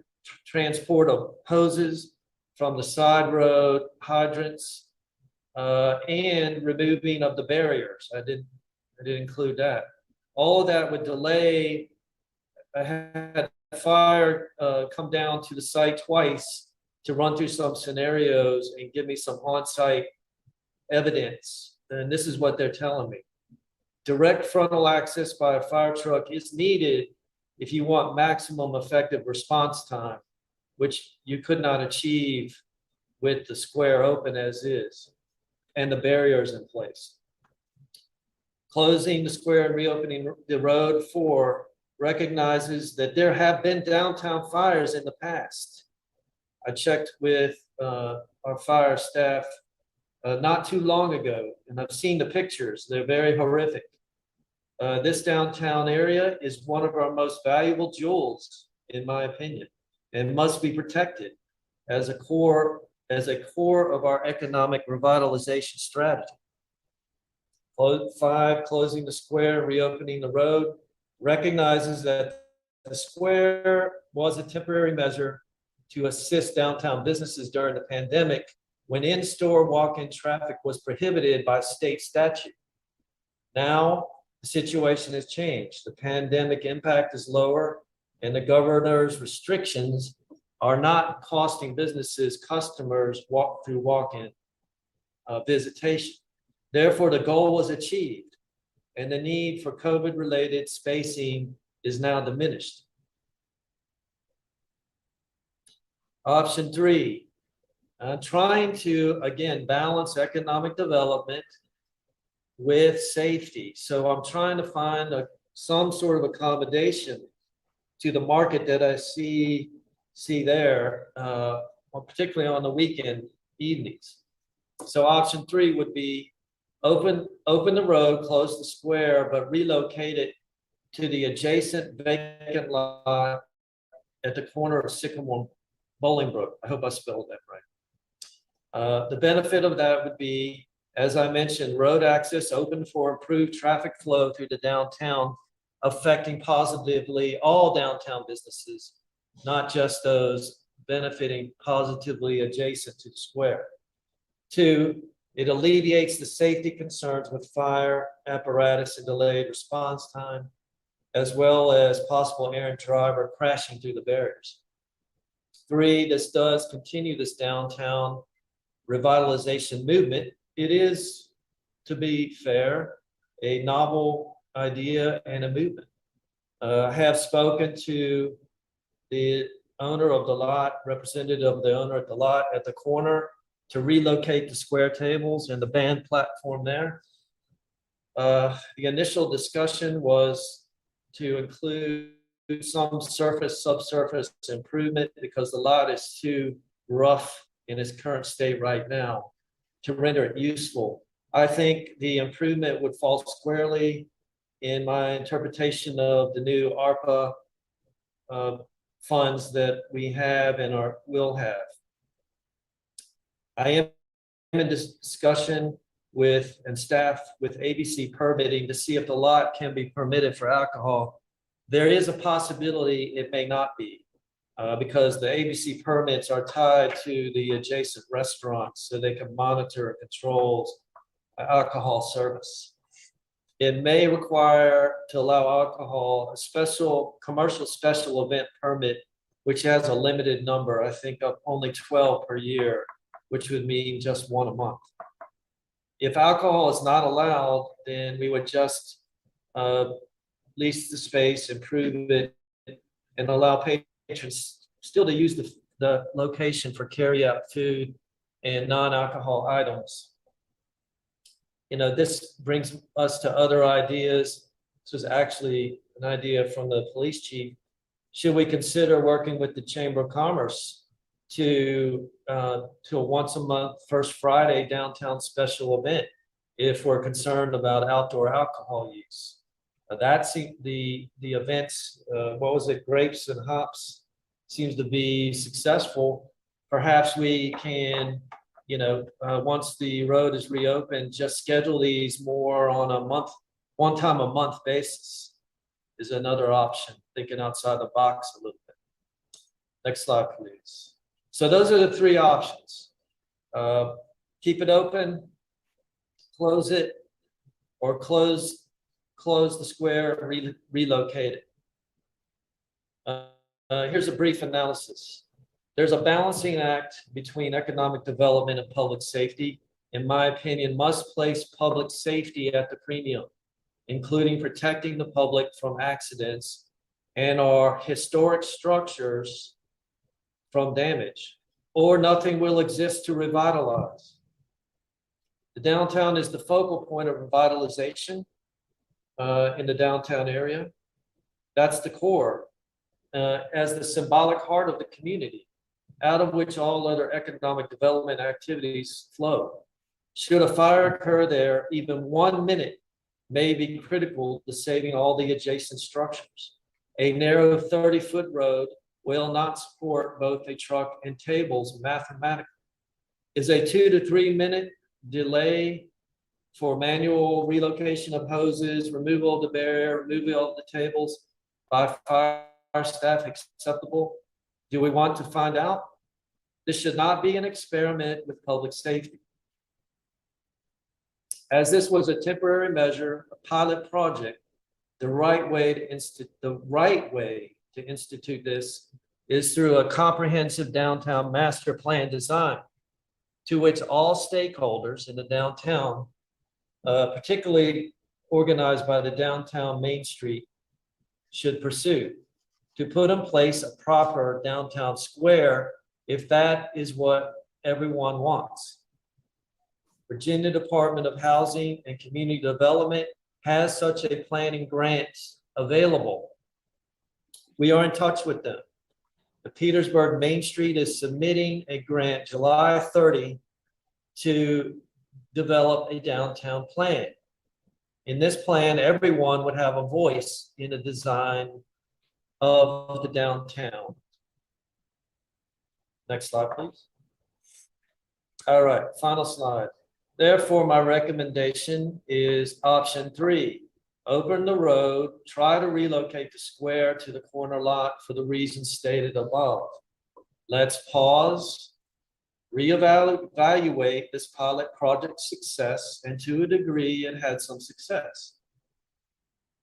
F: of hoses from the side road hydrants, and removing of the barriers. I didn't include that. All of that would delay. I had fire come down to the site twice to run through some scenarios and give me some on-site evidence. And this is what they're telling me. Direct frontal access by a fire truck is needed if you want maximum effective response time, which you could not achieve with the square open as is and the barriers in place. Closing the square and reopening the road 4 recognizes that there have been downtown fires in the past. I checked with our fire staff not too long ago, and I've seen the pictures. They're very horrific. This downtown area is one of our most valuable jewels, in my opinion, and must be protected as a core of our economic revitalization strategy. 5, closing the square and reopening the road recognizes that the square was a temporary measure to assist downtown businesses during the pandemic when in-store walk-in traffic was prohibited by state statute. Now, the situation has changed. The pandemic impact is lower, and the governor's restrictions are not costing businesses customers walk-in visitation. Therefore, the goal was achieved, and the need for COVID-related spacing is now diminished. Option 3, trying to, again, balance economic development with safety. So I'm trying to find some sort of accommodation to the market that I see there, particularly on the weekend evenings. So option 3 would be open the road, close the square, but relocate it to the adjacent vacant lot at the corner of Sycamore Bolingbrook. I hope I spelled that right. The benefit of that would be, as I mentioned, road access open for improved traffic flow through the downtown, affecting positively all downtown businesses, not just those benefiting positively adjacent to the square. 2, it alleviates the safety concerns with fire apparatus and delayed response time, as well as possible errant driver crashing through the barriers. 3, this does continue this downtown revitalization movement. It is, to be fair, a novel idea and a movement. I have spoken to the owner of the lot, representative of the owner at the lot at the corner, to relocate the square tables and the band platform there. The initial discussion was to include some surface, subsurface improvement because the lot is too rough in its current state right now to render it useful. I think the improvement would fall squarely in my interpretation of the new ARPA funds that we have and will have. I am in discussion with and staff with ABC permitting to see if the lot can be permitted for alcohol. There is a possibility it may not be because the ABC permits are tied to the adjacent restaurants so they can monitor and control alcohol service. It may require to allow alcohol, a special commercial special event permit, which has a limited number, I think of only 12 per year, which would mean just one a month. If alcohol is not allowed, then we would just lease the space, improve it, and allow patrons still to use the location for carry-out food and non-alcohol items. You know, this brings us to other ideas. This was actually an idea from the police chief. Should we consider working with the Chamber of Commerce to a once a month, first Friday downtown special event if we're concerned about outdoor alcohol use? That's the events, what was it, Grapes and Hops seems to be successful. Perhaps we can, you know, once the road is reopened, just schedule these more on a month, one time a month basis is another option, thinking outside the box a little bit. Next slide, please. So those are the three options. Keep it open, close it, or close the square, relocate it. Here's a brief analysis. There's a balancing act between economic development and public safety. In my opinion, must place public safety at the premium, including protecting the public from accidents and our historic structures from damage, or nothing will exist to revitalize. The downtown is the focal point of revitalization in the downtown area. That's the core, as the symbolic heart of the community, out of which all other economic development activities flow. Should a fire occur there, even 1 minute may be critical to saving all the adjacent structures. A narrow 30-foot road will not support both a truck and tables mathematically. Is a 2 to 3 minute delay for manual relocation of hoses, removal of the barrier, removal of the tables by fire staff acceptable? Do we want to find out? This should not be an experiment with public safety. As this was a temporary measure, a pilot project, the right way to institute this is through a comprehensive downtown master plan design to which all stakeholders in the downtown, particularly organized by the downtown Main Street, should pursue to put in place a proper downtown square if that is what everyone wants. Virginia Department of Housing and Community Development has such a planning grant available. We are in touch with them. The Petersburg Main Street is submitting a grant July 30 to develop a downtown plan. In this plan, everyone would have a voice in the design of the downtown. Next slide, please. All right, final slide. Therefore, my recommendation is option 3. Open the road, try to relocate the square to the corner lot for the reasons stated above. Let's pause, reevaluate this pilot project's success, and to a degree, it had some success.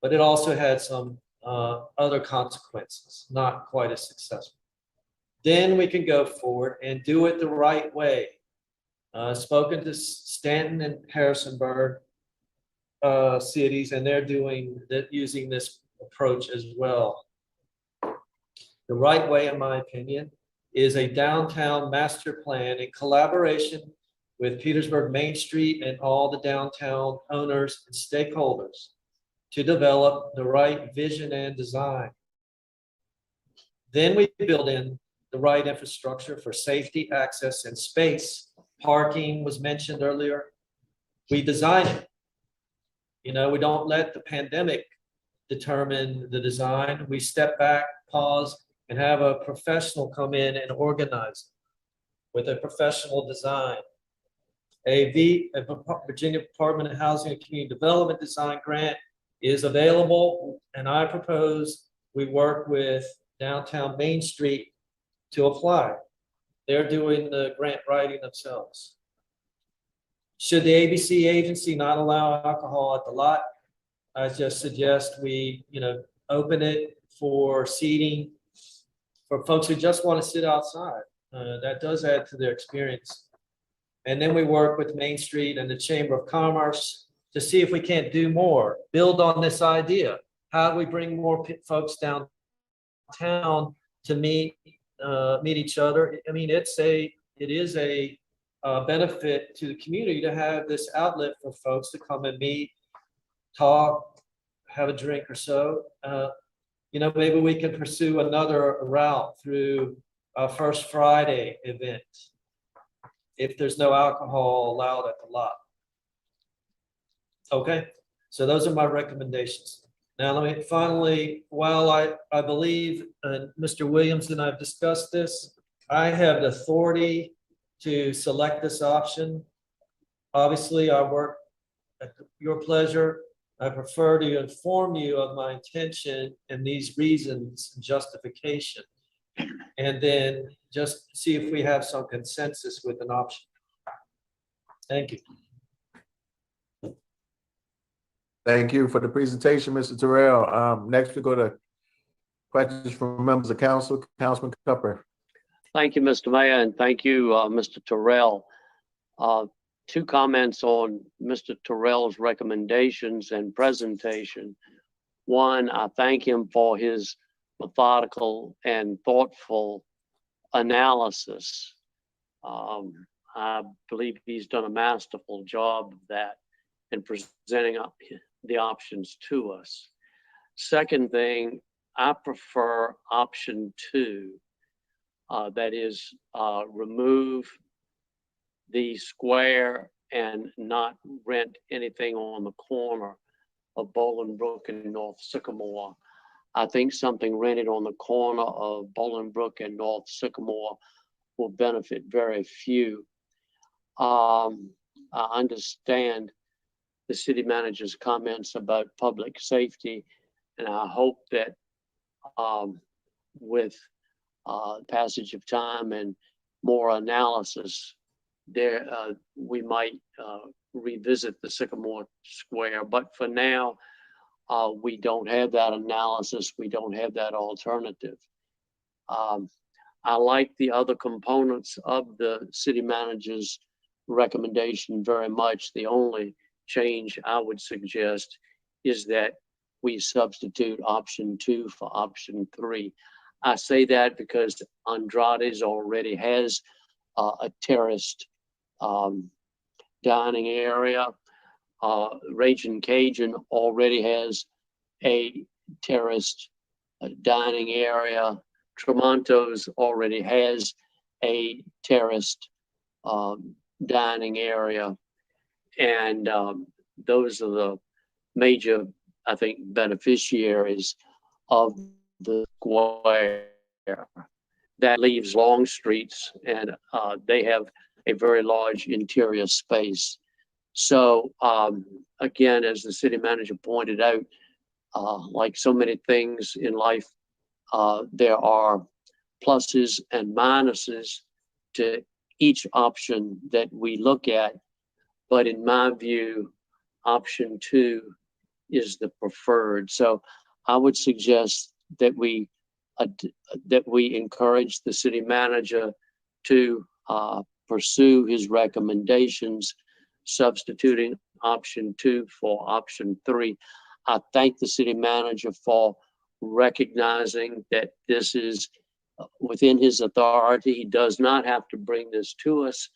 F: But it also had some other consequences, not quite as successful. Then we can go forward and do it the right way. Spoken to Stanton and Harrisonburg cities, and they're using this approach as well. The right way, in my opinion, is a downtown master plan in collaboration with Petersburg Main Street and all the downtown owners and stakeholders to develop the right vision and design. Then we build in the right infrastructure for safety, access, and space. Parking was mentioned earlier. We design it. You know, we don't let the pandemic determine the design. We step back, pause, and have a professional come in and organize with a professional design. A Virginia Department of Housing and Community Development Design Grant is available, and I propose we work with Downtown Main Street to apply. They're doing the grant writing themselves. Should the ABC agency not allow alcohol at the lot, I just suggest we, open it for seating for folks who just want to sit outside. That does add to their experience. And then we work with Main Street and the Chamber of Commerce to see if we can't do more, build on this idea. How do we bring more folks downtown to meet each other? I mean, it is a benefit to the community to have this outlet for folks to come and meet, talk, have a drink or so. Maybe we can pursue another route through a First Friday event if there's no alcohol allowed at the lot. Okay, so those are my recommendations. Now let me finally, while I believe, Mr. Williams and I've discussed this, I have the authority to select this option. Obviously, I work at your pleasure. I prefer to inform you of my intention and these reasons and justification, and then just see if we have some consensus with an option. Thank you.
E: Thank you for the presentation, Mr. Terrell. Next, we go to questions from members of council. Councilman Cupper.
H: Thank you, Mr. Mayor, and thank you, Mr. Terrell. Two comments on Mr. Terrell's recommendations and presentation. One, I thank him for his methodical and thoughtful analysis. I believe he's done a masterful job of that in presenting up the options to us. Second thing, I prefer option 2, that is remove the square and not rent anything on the corner of Bolingbrook and North Sycamore. I think something rented on the corner of Bolingbrook and North Sycamore will benefit very few. I understand the city manager's comments about public safety, and I hope that with passage of time and more analysis, we might revisit the Sycamore Square. But for now, we don't have that analysis. We don't have that alternative. I like the other components of the city manager's recommendation very much. The only change I would suggest is that we substitute option 2 for option 3. I say that because Andrade's already has a terraced dining area. Raging Cajun already has a terraced dining area. Tremonto's already has a terraced dining area. And those are the major, I think, beneficiaries of the square. That leaves long streets, and they have a very large interior space. So again, as the city manager pointed out, like so many things in life, there are pluses and minuses to each option that we look at. But in my view, option 2 is the preferred. So I would suggest that we encourage the city manager to pursue his recommendations, substituting option 2 for option 3. I thank the city manager for recognizing that this is within his authority. He does not have to bring this to us,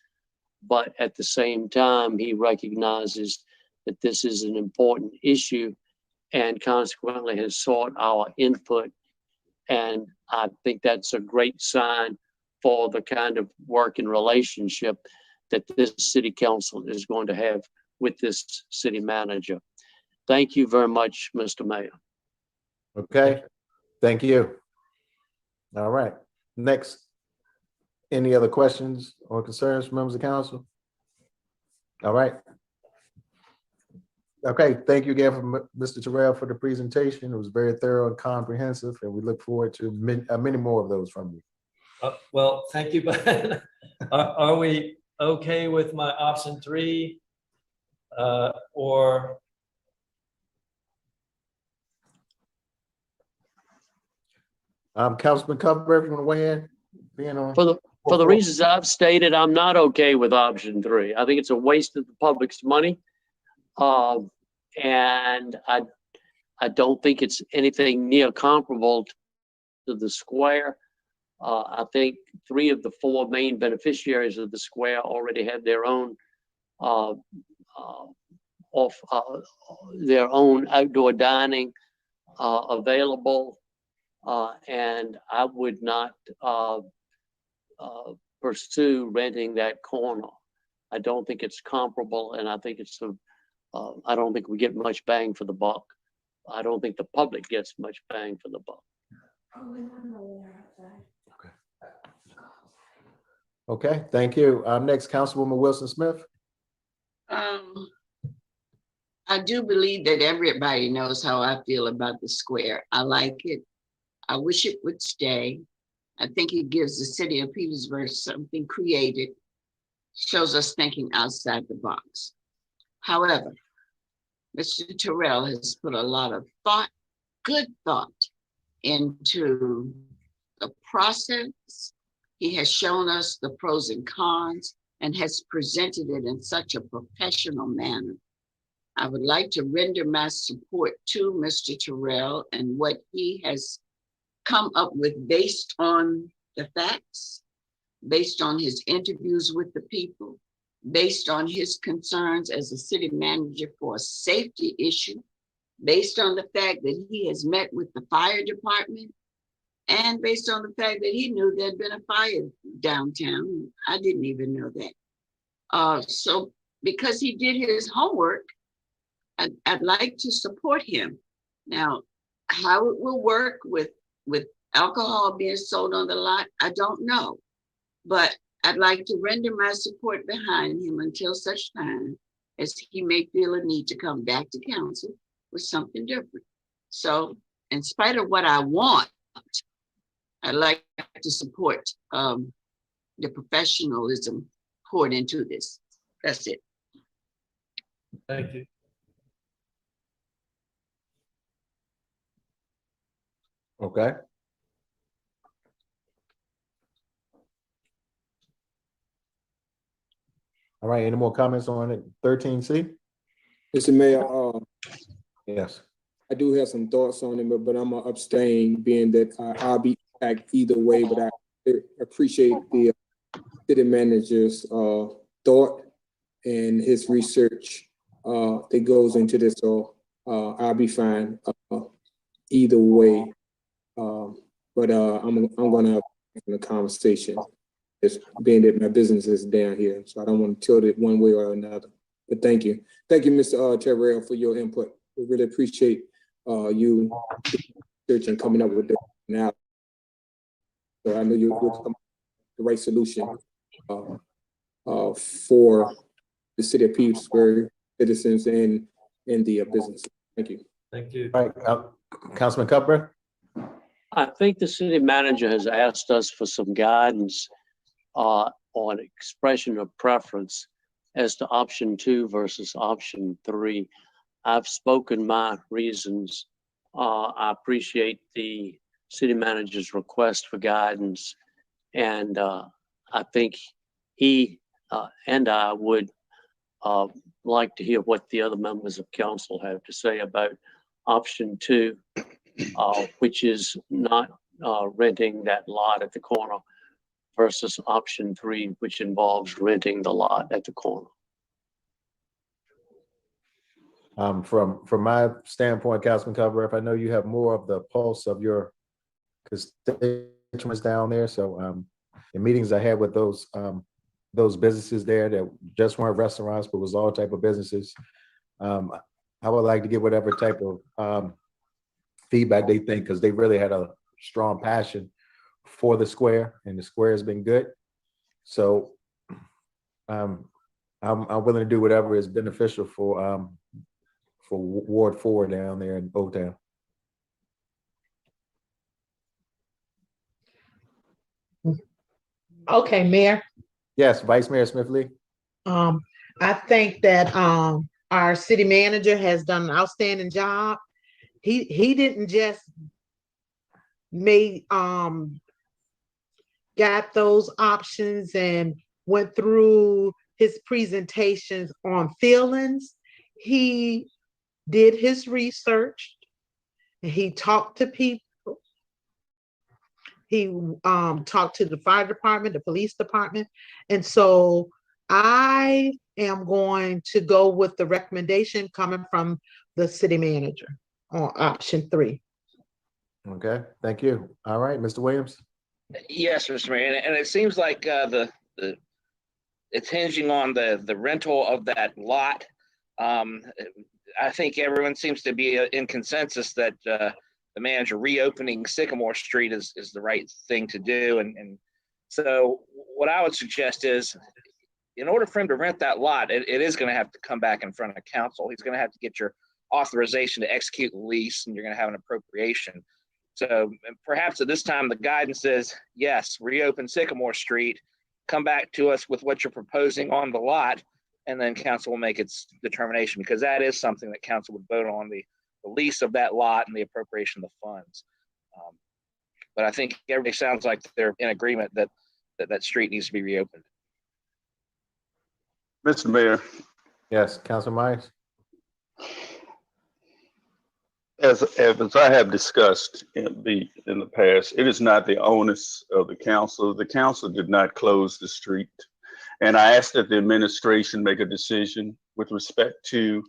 H: but at the same time, he recognizes that this is an important issue and consequently has sought our input. And I think that's a great sign for the kind of work and relationship that this city council is going to have with this city manager. Thank you very much, Mr. Mayor.
E: Okay, thank you. All right, next. Any other questions or concerns from members of council? All right. Okay, thank you again for Mr. Terrell for the presentation. It was very thorough and comprehensive, and we look forward to many more of those from you.
F: Well, thank you, but are we okay with my option 3? Or
E: Councilman Cuthbert, you want to weigh in?
H: For the reasons I've stated, I'm not okay with option 3. I think it's a waste of the public's money. And I don't think it's anything near comparable to the square. I think 3 of the 4 main beneficiaries of the square already have their own outdoor dining available, and I would not pursue renting that corner. I don't think it's comparable, and I think it's I don't think we get much bang for the buck. I don't think the public gets much bang for the buck.
E: Okay, thank you. Next, Councilwoman Wilson Smith.
B: I do believe that everybody knows how I feel about the square. I like it. I wish it would stay. I think it gives the city of Petersburg something creative, shows us thinking outside the box. However, Mr. Terrell has put a lot of thought, good thought, into the process. He has shown us the pros and cons and has presented it in such a professional manner. I would like to render my support to Mr. Terrell and what he has come up with based on the facts, based on his interviews with the people, based on his concerns as a city manager for a safety issue, based on the fact that he has met with the fire department, and based on the fact that he knew there'd been a fire downtown. I didn't even know that. So because he did his homework, I'd like to support him. Now, how it will work with alcohol being sold on the lot, I don't know. But I'd like to render my support behind him until such time as he may feel a need to come back to council with something different. So in spite of what I want, I'd like to support the professionalism poured into this. That's it.
F: thank you.
E: Okay. All right, any more comments on it? 13C?
D: Mr. Mayor,
E: yes.
D: I do have some thoughts on it, but I'm gonna abstain, being that I'll be back either way, but I appreciate the city manager's thought and his research that goes into this, so I'll be fine either way. But I'm gonna have a conversation. It's being that my business is down here, so I don't want to tilt it one way or another. But thank you, Mr. Terrell, for your input. We really appreciate you researching, coming up with this now. So I know you'll come up with the right solution for the city of Petersburg citizens and the business. Thank you.
F: Thank you.
E: All right, Councilman Cuthbert.
H: I think the city manager has asked us for some guidance on expression of preference as to option 2 versus option 3. I've spoken my reasons. I appreciate the city manager's request for guidance, and I think he and I would like to hear what the other members of council have to say about option 2, which is not renting that lot at the corner. versus option 3, which involves renting the lot at the corner?
E: From my standpoint, Councilman Coverdorf, I know you have more of the pulse of your constituents down there. So the meetings I had with those businesses there that just weren't restaurants, but was all type of businesses. I would like to get whatever type of feedback they think, because they really had a strong passion for the square, and the square has been good. So I'm willing to do whatever is beneficial for Ward 4 down there in Old Town.
R: Okay, Mayor.
E: Yes, Vice Mayor Smith-Lee.
R: I think that our city manager has done an outstanding job. He didn't just got those options and went through his presentations on feelings. He did his research. He talked to people. He talked to the fire department, the police department. And so I am going to go with the recommendation coming from the city manager on option 3.
E: Okay, thank you. All right, Mr. Williams.
L: Yes, Mr. Mayor, and it seems like it's hinging on the rental of that lot. I think everyone seems to be in consensus that the manager reopening Sycamore Street is the right thing to do. And so what I would suggest is, in order for him to rent that lot, it is going to have to come back in front of council. He's going to have to get your authorization to execute the lease, and you're going to have an appropriation. So perhaps at this time, the guidance is, yes, reopen Sycamore Street, come back to us with what you're proposing on the lot, and then council will make its determination, because that is something that council would vote on, the lease of that lot and the appropriation of the funds. But I think everybody sounds like they're in agreement that that street needs to be reopened.
C: Mr. Mayor.
E: Yes, Councilman Myers.
C: As I have discussed in the past, it is not the onus of the council. The council did not close the street. And I asked that the administration make a decision with respect to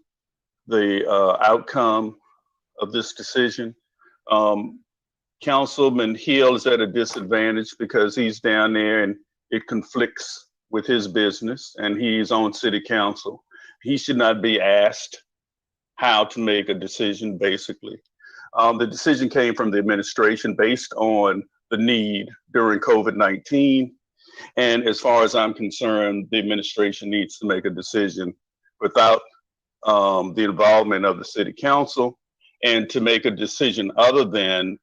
C: the outcome of this decision. Councilman Hill is at a disadvantage because he's down there and it conflicts with his business, and he's on city council. He should not be asked how to make a decision, basically. The decision came from the administration based on the need during COVID-19. And as far as I'm concerned, the administration needs to make a decision without the involvement of the city council, and to make a decision other than,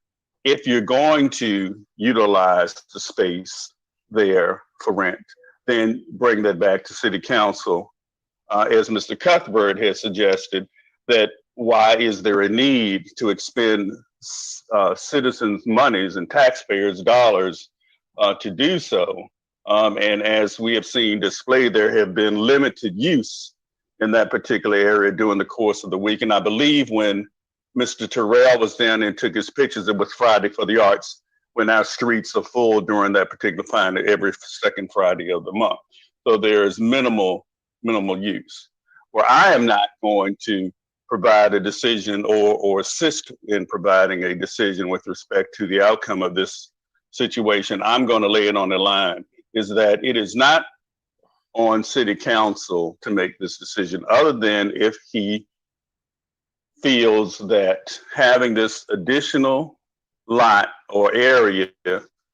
C: if you're going to utilize the space there for rent, then bring that back to city council. As Mr. Cuthbert has suggested, that why is there a need to expend citizens' monies and taxpayers' dollars to do so? And as we have seen displayed, there have been limited use in that particular area during the course of the week. And I believe when Mr. Terrell was down and took his pictures, it was Friday for the Arts, when our streets are full during that particular time, every second Friday of the month. So there is minimal use. Where I am not going to provide a decision or assist in providing a decision with respect to the outcome of this situation, I'm going to lay it on the line, is that it is not on city council to make this decision, other than if he feels that having this additional lot or area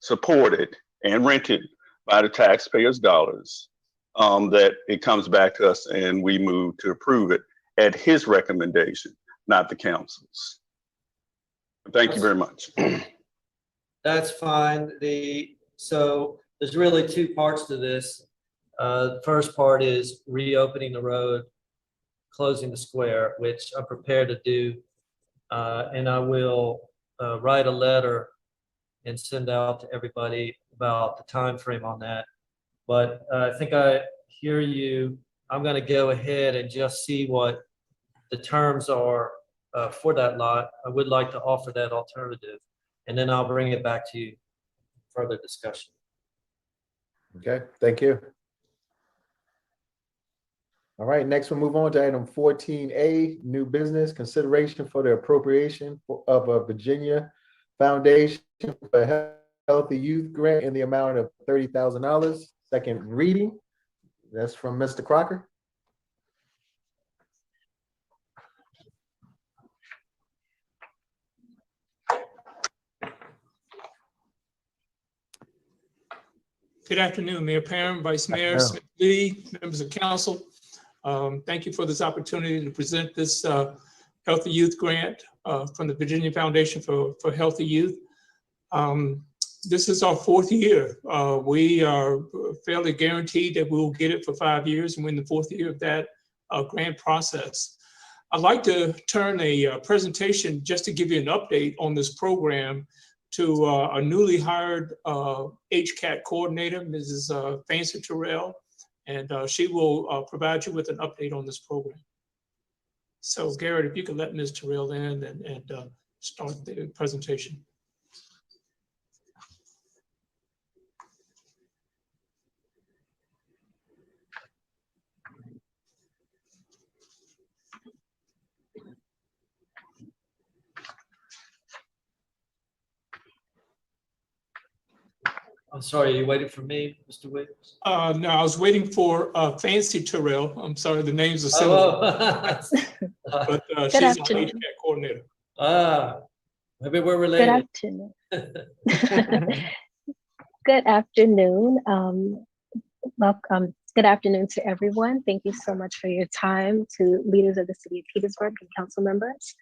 C: supported and rented by the taxpayers' dollars, that it comes back to us and we move to approve it at his recommendation, not the council's. Thank you very much.
F: That's fine. So there's really 2 parts to this. The first part is reopening the road, closing the square, which I'm prepared to do. And I will write a letter and send out to everybody about the time frame on that. But I think I hear you. I'm going to go ahead and just see what the terms are for that lot. I would like to offer that alternative, and then I'll bring it back to you for further discussion.
E: Okay, thank you. All right, next we'll move on to item 14A, new business, consideration for the appropriation of a Virginia Foundation for Healthy Youth Grant in the amount of $30,000. Second reading. That's from Mr. Crocker.
M: Good afternoon, Mayor Parham, Vice Mayor Smith Lee, members of council. Thank you for this opportunity to present this Healthy Youth Grant from the Virginia Foundation for Healthy Youth. This is our 4th year. We are fairly guaranteed that we'll get it for 5 years, and we're in the 4th year of that grant process. I'd like to turn a presentation just to give you an update on this program to a newly hired HCAT coordinator, Mrs. Fancy Terrell, and she will provide you with an update on this program. So Garrett, if you could let Ms. Terrell in and start the presentation.
F: I'm sorry, you waited for me, Mr. Williams?
M: No, I was waiting for Fancy Terrell. I'm sorry, the names are similar. But she's our HCAT coordinator.
F: Maybe we're related.
M: Good
Q: afternoon. Good afternoon. Welcome. Good afternoon to everyone. Thank you so much for your time, to leaders of the city of Petersburg and council members.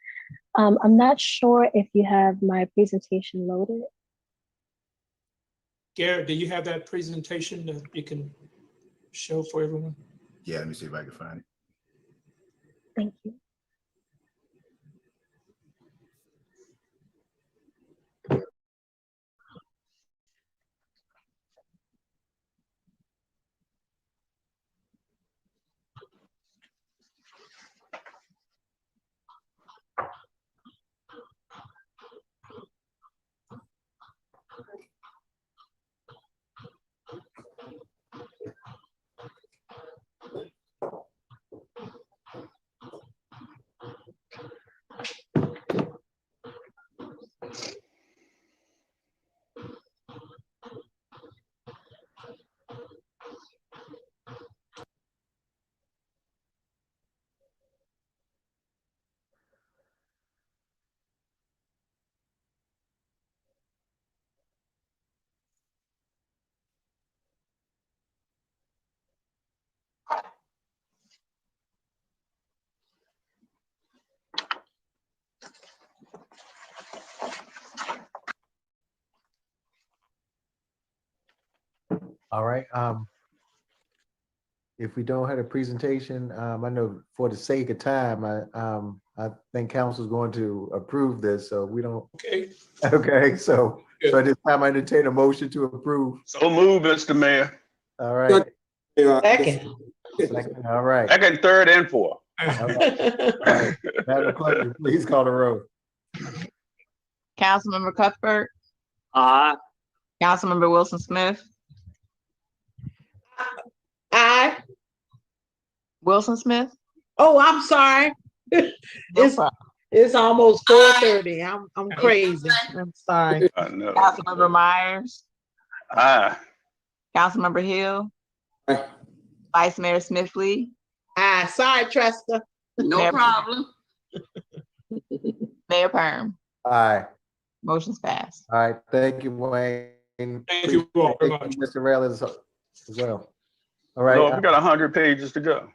Q: I'm not sure if you have my presentation loaded.
M: Garrett, do you have that presentation that you can show for everyone?
W: Yeah, let me see if I can find it.
Q: Thank you.
E: All right. If we don't have a presentation, I know for the sake of time, I think council is going to approve this, so we don't.
M: Okay.
E: Okay, so at this time I entertain a motion to approve.
C: So move, Mr. Mayor.
E: All right.
R: Second.
E: Second, all right.
C: Second, third, and fourth.
E: All right. Madam Clerk, please call the roll.
A: Councilmember Cuthbert,
H: Aye.
A: Councilmember Wilson Smith,
R: Aye.
A: Wilson Smith.
R: Oh, I'm sorry. It's almost 4:30. I'm crazy. I'm sorry.
A: Councilmember Myers.
C: Aye.
A: Councilmember Hill.
D: Aye.
A: Vice Mayor Smith Lee.
R: Aye. Sorry, Tresta.
B: No problem.
A: Mayor Perm.
E: Aye.
A: Motion's passed.
E: All right, thank you, Wayne.
M: Thank you all very much.
E: Mr. Rail as well. All right.
C: No, we got 100 pages to go.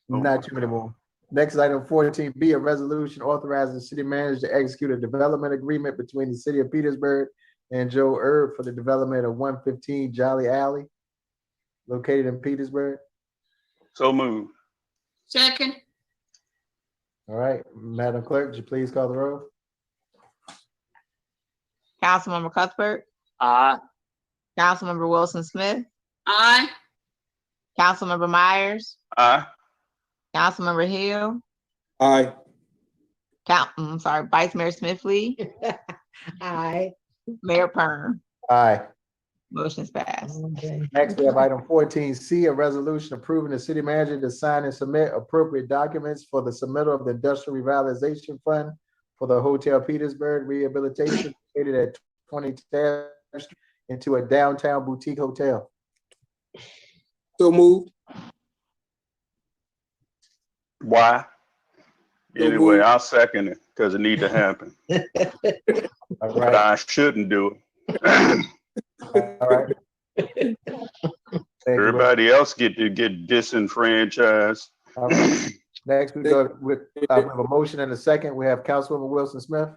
E: Not too many more. Next item 14B, a resolution authorizing the city manager to execute a development agreement between the city of Petersburg and Joe Erb for the development of 115 Jolly Alley located in Petersburg.
C: So move.
B: Second.
E: All right, Madam Clerk, would you please call the roll?
A: Councilmember Cuthbert.
H: Aye.
A: Councilmember Wilson Smith.
B: Aye.
A: Councilmember Myers.
C: Aye.
A: Councilmember Hill.
D: Aye.
A: Vice Mayor Smith Lee.
R: Aye.
A: Mayor Perm.
E: Aye.
A: Motion's passed.
E: Next, we have item 14C, a resolution approving the city manager to sign and submit appropriate documents for the submittal of the industrial revitalization fund for the Hotel Petersburg rehabilitation located at 20 Taylor Street into a downtown boutique hotel.
D: So moved.
C: Why?
D: So
C: Anyway,
D: moved.
C: I'll second it because it need to happen.
E: All
C: But
E: right,
C: I shouldn't do it.
E: all right. Thank you.
C: Everybody else get disenfranchised.
E: All right. Next, we go with we have a motion and a second. We have Councilwoman Wilson Smith.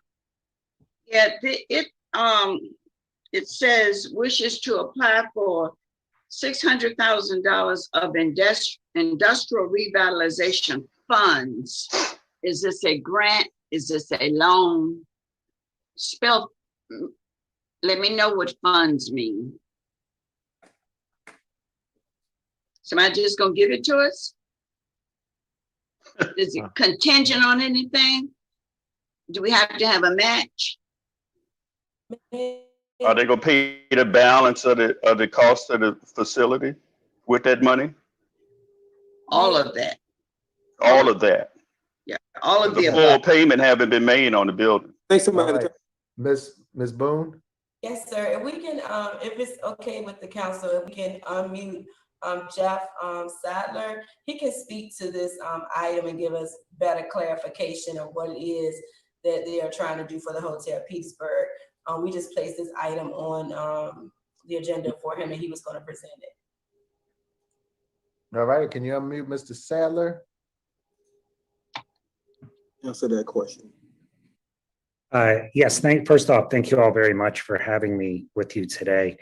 B: Yeah, it says wishes to apply for $600,000 of industrial revitalization funds. Is this a grant? Is this a loan? Let me know what funds mean. Somebody just gonna give it to us? Is it contingent on anything? Do we have to have a match?
C: Are they gonna pay the balance of the cost of the facility with that money?
B: All of that.
C: All of that.
B: Yeah, all of
C: The
B: the
C: full
B: above.
C: payment haven't been made on the building.
D: Thanks,
E: All
D: somebody.
E: right. Ms. Boone.
J: Yes, sir. If we can, if it's okay with the council, if we can unmute Jeff Sadler, he can speak to this item and give us better clarification of what it is that they are trying to do for the Hotel Petersburg. We just placed this item on the agenda for him and he was going to present it.
E: All right, can you unmute Mr. Sadler?
D: Answer that question.
P: Yes, first off, thank you all very much for having me with you today.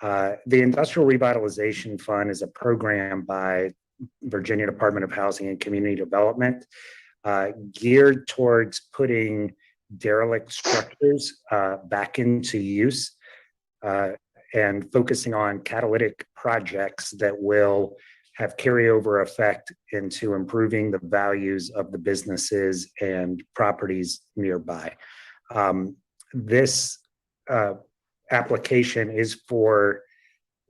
P: The Industrial Revitalization Fund is a program by Virginia Department of Housing and Community Development geared towards putting derelict structures back into use and focusing on catalytic projects that will have carryover effect into improving the values of the businesses and properties nearby. This application is for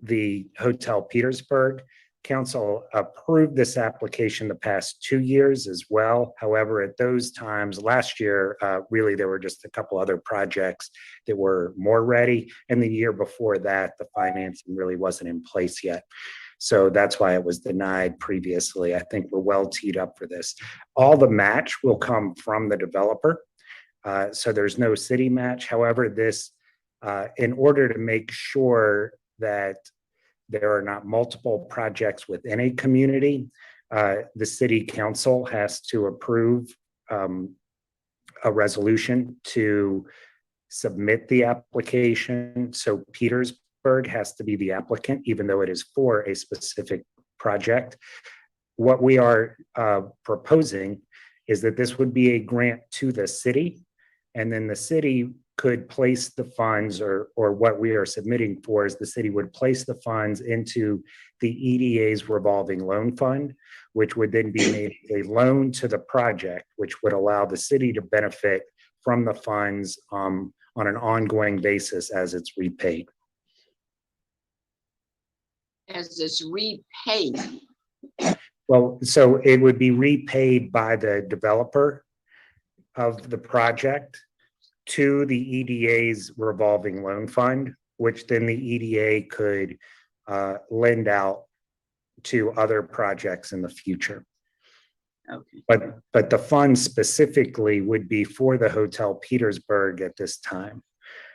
P: the Hotel Petersburg. Council approved this application the past 2 years as well. However, at those times last year, really there were just a couple other projects that were more ready. And the year before that, the financing really wasn't in place yet. So that's why it was denied previously. I think we're well teed up for this. All the match will come from the developer. So there's no city match. However, this, in order to make sure that there are not multiple projects within a community, the city council has to approve a resolution to submit the application. So Petersburg has to be the applicant, even though it is for a specific project. What we are proposing is that this would be a grant to the city, and then the city could place the funds, or what we are submitting for is the city would place the funds into the EDA's revolving loan fund, which would then be made a loan to the project, which would allow the city to benefit from the funds on an ongoing basis as it's repaid.
B: As it's repaid.
P: Well, so it would be repaid by the developer of the project to the EDA's revolving loan fund, which then the EDA could lend out to other projects in the future.
B: Okay.
P: But the fund specifically would be for the Hotel Petersburg at this time.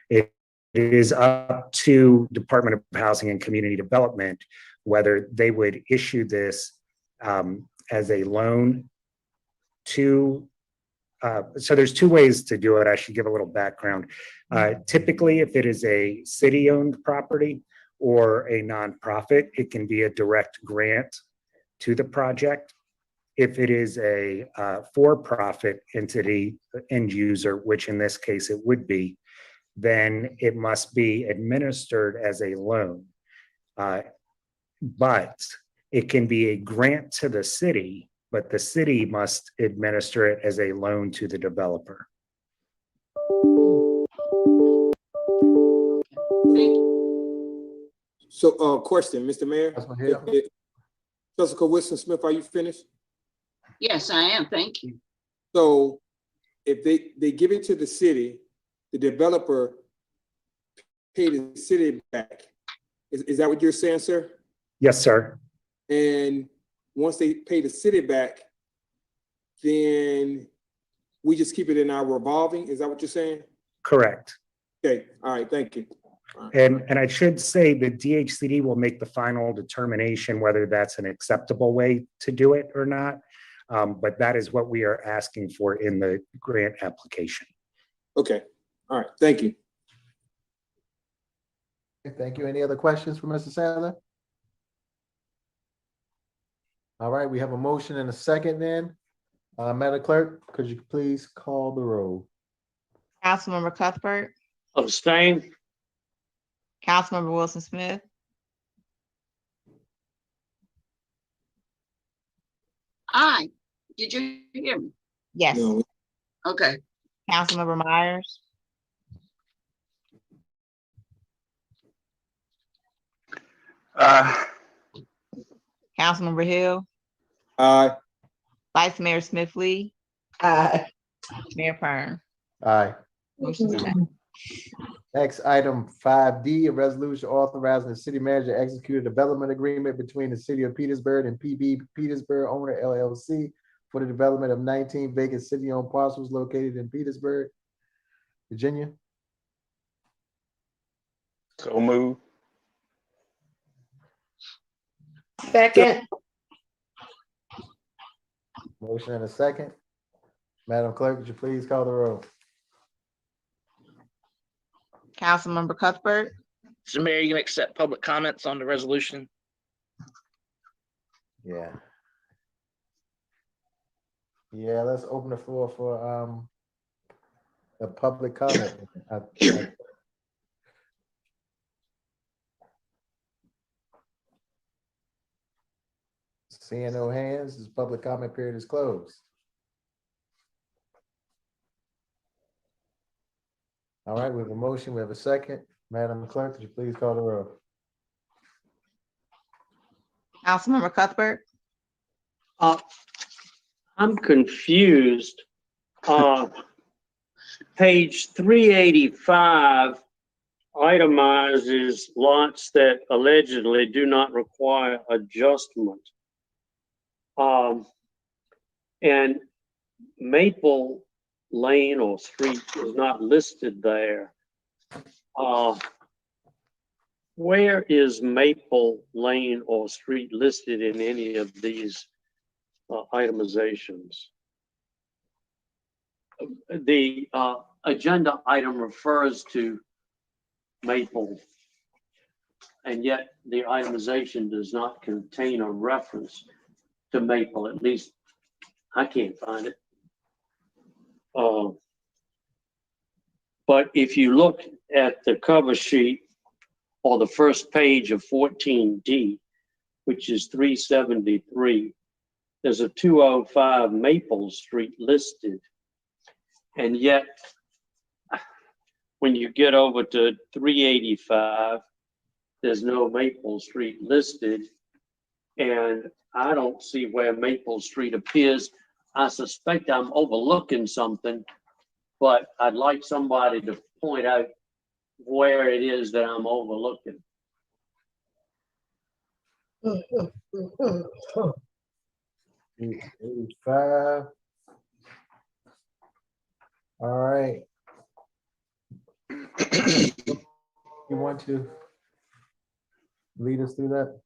P: It is up to Department of Housing and Community Development whether they would issue this as a loan to so there's two ways to do it. I should give a little background. Typically, if it is a city-owned property or a nonprofit, it can be a direct grant to the project. If it is a for-profit entity, end user, which in this case it would be, then it must be administered as a loan. But it can be a grant to the city, but the city must administer it as a loan to the developer.
B: Thank you.
D: So, question, Mr. Mayor.
E: Councilman Hill?
D: Jessica Wilson Smith, are you finished?
B: Yes, I am. Thank you.
D: So if they give it to the city, the developer pay the city back. Is that what you're saying, sir?
P: Yes, sir.
D: And once they pay the city back, then we just keep it in our revolving? Is that what you're saying?
P: Correct.
D: Okay, all right, thank you.
P: And I should say the DHCD will make the final determination whether that's an acceptable way to do it or not. But that is what we are asking for in the grant application.
D: Okay, all right, thank you.
E: Thank you. Any other questions for Mr. Sadler? All right, we have a motion and a second then. Madam Clerk, could you please call the roll?
A: Councilmember Cuthbert,
H: Abstain?
A: Councilmember Wilson Smith,
B: Aye. Did you hear me?
A: yes.
D: No.
B: Okay.
A: Councilmember Myers, Councilmember Hill,
D: Aye.
A: Vice Mayor Smith Lee,
R: Aye.
A: Mayor Perrin.
E: Aye.
A: Motion's passed.
E: Next, item 5D, a resolution authorizing the city manager to execute a development agreement between the city of Petersburg and PB Petersburg Owner LLC for the development of 19 vacant city-owned parcels located in Petersburg, Virginia.
C: So move.
R: Second.
E: Motion and a second. Madam Clerk, would you please call the roll?
A: Councilmember Cuthbert,
L: Mr. Mayor, you can accept public comments on the resolution.
E: Yeah. Yeah, let's open the floor for a public comment. Seeing no hands, this public comment period is closed. All right, we have a motion, we have a second. Madam Clerk, could you please call the roll?
A: Councilmember Cuthbert,
H: I'm confused. Page 385 itemizes lots that allegedly do not require adjustment. And Maple Lane or Street is not listed there. Where is Maple Lane or Street listed in any of these itemizations? The agenda item refers to Maple, and yet the itemization does not contain a reference to Maple. At least I can't find it. But if you look at the cover sheet or the first page of 14D, which is 373, there's a 205 Maple Street listed. And yet, when you get over to 385, there's no Maple Street listed. And I don't see where Maple Street appears. I suspect I'm overlooking something, but I'd like somebody to point out where it is that I'm overlooking.
E: 85. All right. You want to lead us through that?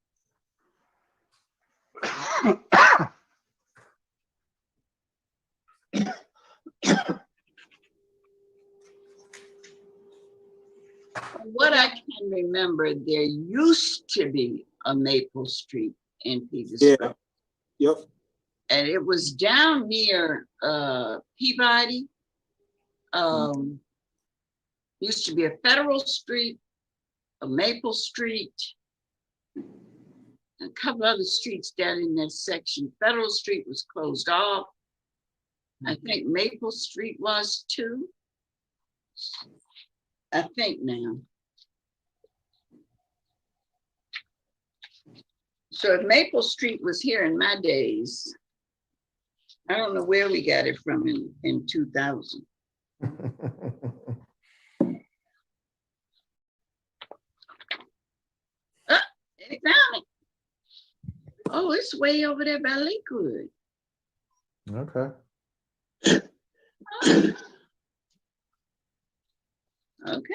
B: What I can remember, there used to be a Maple Street in Petersburg.
D: Yeah. Yep.
B: And it was down near Peabody. Used to be a Federal Street, a Maple Street, a couple other streets down in that section. Federal Street was closed off. I think Maple Street was too. I think now. So if Maple Street was here in my days, I don't know where we got it from in 2000. They found it. Oh, it's way over there by Lakewood.
E: Okay.
B: Okay.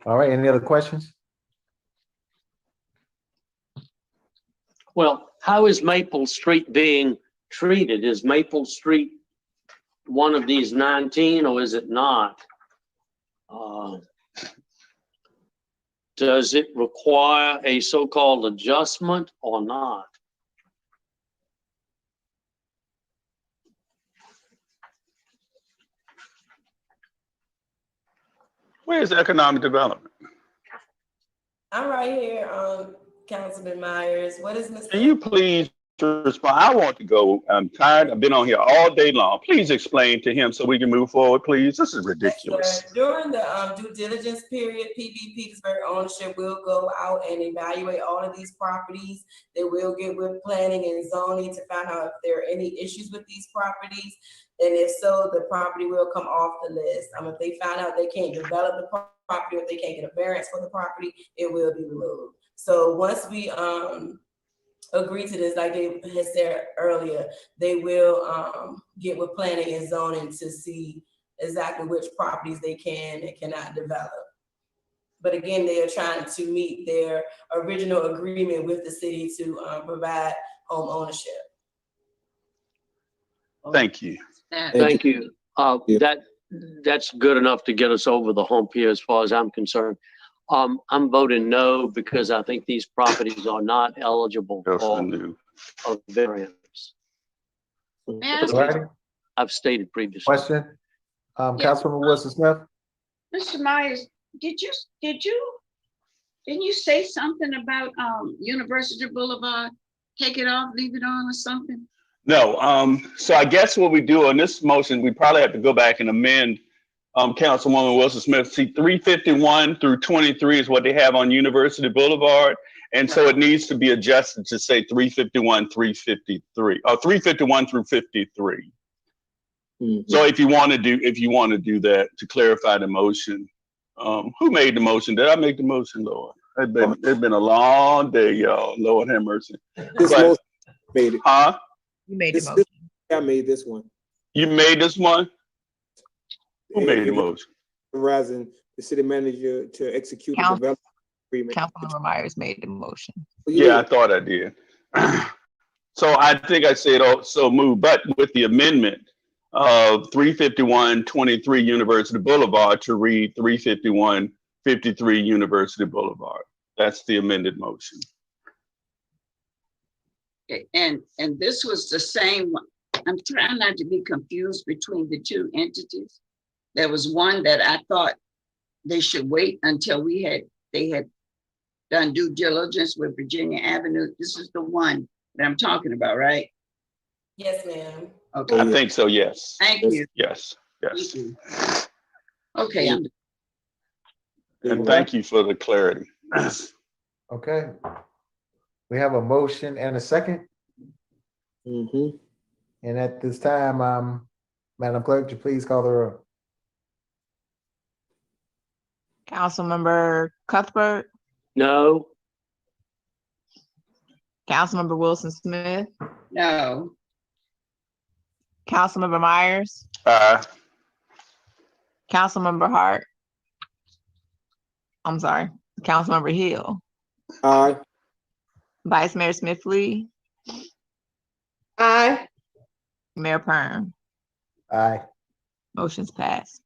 E: All right, any other questions?
H: Well, how is Maple Street being treated? Is Maple Street one of these 19 or is it not? Does it require a so-called adjustment or not?
C: Where's economic development?
J: I'm right here, Councilman Myers. What is Mr.?
C: Can you please respond? I want to go. I'm tired. I've been on here all day long. Please explain to him so we can move forward, please. This is ridiculous.
J: During the due diligence period, PB Petersburg ownership will go out and evaluate all of these properties. They will get with planning and zoning to find out if there are any issues with these properties. And if so, the property will come off the list. If they find out they can't develop the property, if they can't get a variance for the property, it will be removed. So once we agree to this, like they had said earlier, they will get with planning and zoning to see exactly which properties they can and cannot develop. But again, they are trying to meet their original agreement with the city to provide home ownership.
C: Thank you.
H: Thank you. That's good enough to get us over the hump here as far as I'm concerned. I'm voting no because I think these properties are not eligible for a variance. I've stated previously.
E: Question, Councilwoman Wilson Smith?
B: Mr. Myers, didn't you say something about University Boulevard? Take it off, leave it on or something?
C: No, so I guess what we do on this motion, we probably have to go back and amend Councilwoman Wilson Smith. See, 351 through 23 is what they have on University Boulevard. And so it needs to be adjusted to say 351, 353, or 351 through 53. So if you want to do that to clarify the motion, who made the motion? Did I make the motion, Lord? It's been a long day, y'all. Lord have mercy.
D: This motion made it.
C: Huh?
A: You made the motion.
D: I made this one.
C: You made this one? Who made the motion?
D: Authorizing the city manager to execute the development agreement.
A: Councilmember Myers made the motion.
C: Yeah, I thought I did. So I think I said so move, but with the amendment of 351-23 University Boulevard to read 351-53 University Boulevard. That's the amended motion.
B: Okay, and this was the same one. I'm trying not to be confused between the two entities. There was one that I thought they should wait until they had done due diligence with Virginia Avenue. This is the one that I'm talking about, right?
J: Yes, ma'am.
B: Okay.
C: I think so, yes.
B: Thank you.
C: Yes, yes.
B: Thank you. Okay.
C: And thank you for the clarity.
E: Okay. We have a motion and a second.
D: Mm-hmm.
E: And at this time, Madam Clerk, would you please call the roll?
A: Councilmember Cuthbert,
H: No.
A: Councilmember Wilson Smith,
B: No.
A: Councilmember Myers, Councilmember Hart. I'm sorry, Councilmember Hill.
D: Aye.
A: Vice Mayor Smith Lee.
R: Aye.
A: Mayor Perm.
E: Aye.
A: Motion's passed.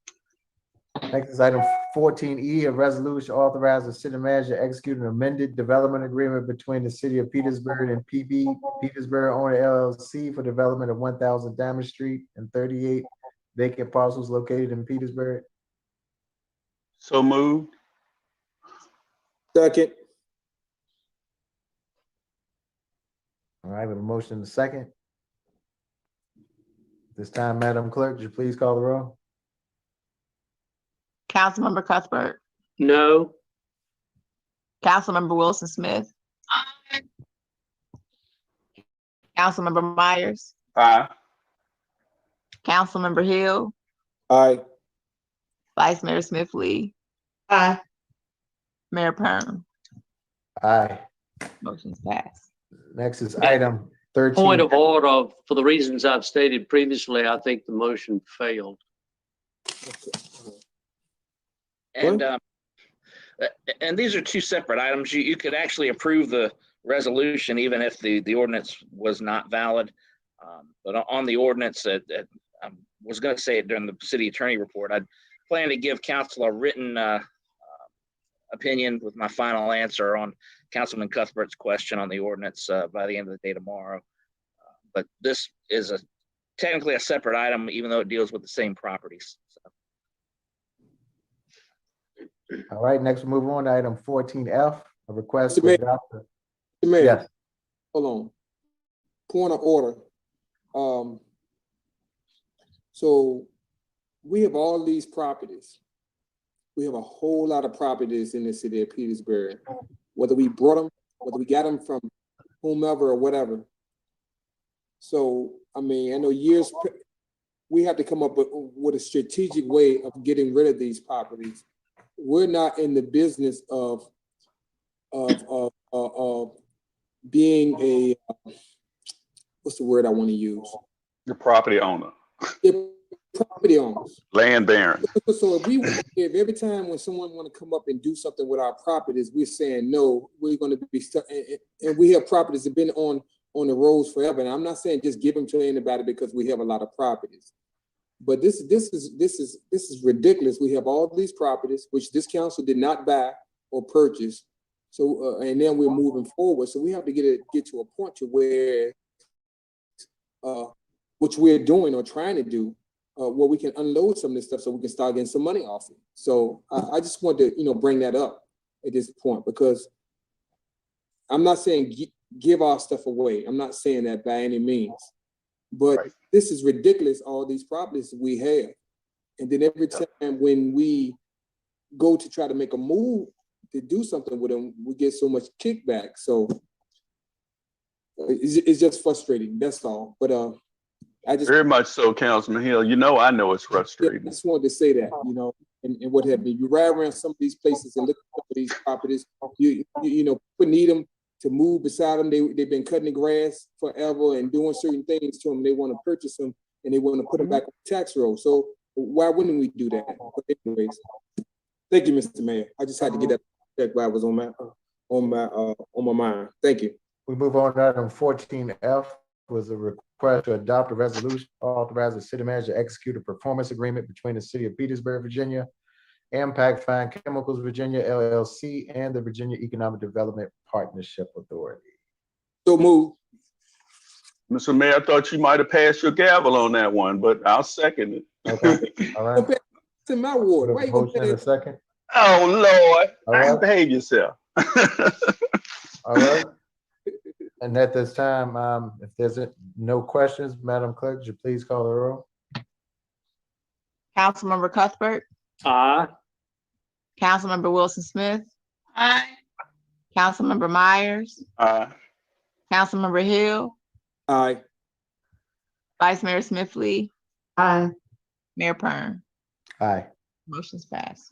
E: Next is item 14E, a resolution authorizing the city manager to execute an amended development agreement between the city of Petersburg and PB Petersburg Owner LLC for development of 1000 Diamond Street and 38 vacant parcels located in Petersburg.
C: So moved.
D: Second.
E: All right, we have a motion and a second. This time, Madam Clerk, would you please call the roll?
A: Councilmember Cuthbert,
H: No.
A: Councilmember Wilson Smith, Councilmember Myers,
C: Aye.
A: Councilmember Hill,
D: Aye.
A: Vice Mayor Smith Lee,
R: Aye.
A: Mayor Perham.
E: Aye.
A: Motion's passed.
E: Next is item 13.
H: Point of order, for the reasons I've stated previously, I think the motion failed.
L: And these are two separate items. You could actually approve the resolution even if the ordinance was not valid. But on the ordinance, I was going to say it during the city attorney report. I plan to give council a written opinion with my final answer on Councilman Cuthbert's question on the ordinance by the end of the day tomorrow. But this is technically a separate item, even though it deals with the same properties. So.
E: All right, next we'll move on to item 14F, a request
D: Mr.
E: to
D: Mayor.
E: adopt.
D: Mr. Mayor,
E: Yes.
D: hold on. Point of order. So we have all these properties. We have a whole lot of properties in the city of Petersburg, whether we brought them, whether we got them from whomever or whatever. So, I mean, I know we have to come up with a strategic way of getting rid of these properties. We're not in the business of being a, what's the word I want to use?
C: The property owner.
D: The property owners.
C: Land baron.
D: So if every time when someone want to come up and do something with our properties, we're saying no, we're going to be stuck. And we have properties that have been on the roads forever. And I'm not saying just give them to anybody because we have a lot of properties. But this is ridiculous. We have all these properties which this council did not buy or purchase. So and then we're moving forward. So we have to get to a point to where which we're doing or trying to do, where we can unload some of this stuff so we can start getting some money off it. So I just want to bring that up at this point, because I'm not saying give our stuff away. I'm not saying that by any means. But right. This is ridiculous, all these properties we have. And then every time when we go to try to make a move to do something with them, we get so much kickback. So it's just frustrating, that's all. But I just—
C: Very much so, Councilman Hill. I know it's frustrating.
D: I just wanted to say that, and what have you. You ride around some of these places and look at some of these properties, people need them to move beside them. They've been cutting the grass forever and doing certain things to them. They want to purchase them and they want to put them back on the tax roll. So why wouldn't we do that? But anyways, thank you, Mr. Mayor. I just had to get that check while I was on my mind. Thank you.
E: We move on to item 14F, was a request to adopt a resolution authorizing the city manager to execute a performance agreement between the city of Petersburg, Virginia, Impact Fine Chemicals Virginia LLC, and the Virginia Economic Development Partnership Authority.
D: So move.
C: Mr. Mayor, I thought you might have passed your gavel on that one, but I'll second it.
E: Okay. All right.
D: It's in my ward. Why you
E: motion in a second.
C: Oh, Lord.
E: All right.
C: Behave yourself.
E: All right. And at this time, if there's no questions, Madam Clerk, would you please call the roll?
A: Councilmember Cuthbert.
H: Aye.
A: Councilmember Wilson Smith.
B: Aye.
A: Councilmember Myers.
C: Aye.
A: Councilmember Hill.
D: Aye.
A: Vice Mayor Smith Lee.
R: Aye.
A: Mayor Perham.
E: Aye.
A: Motion's passed.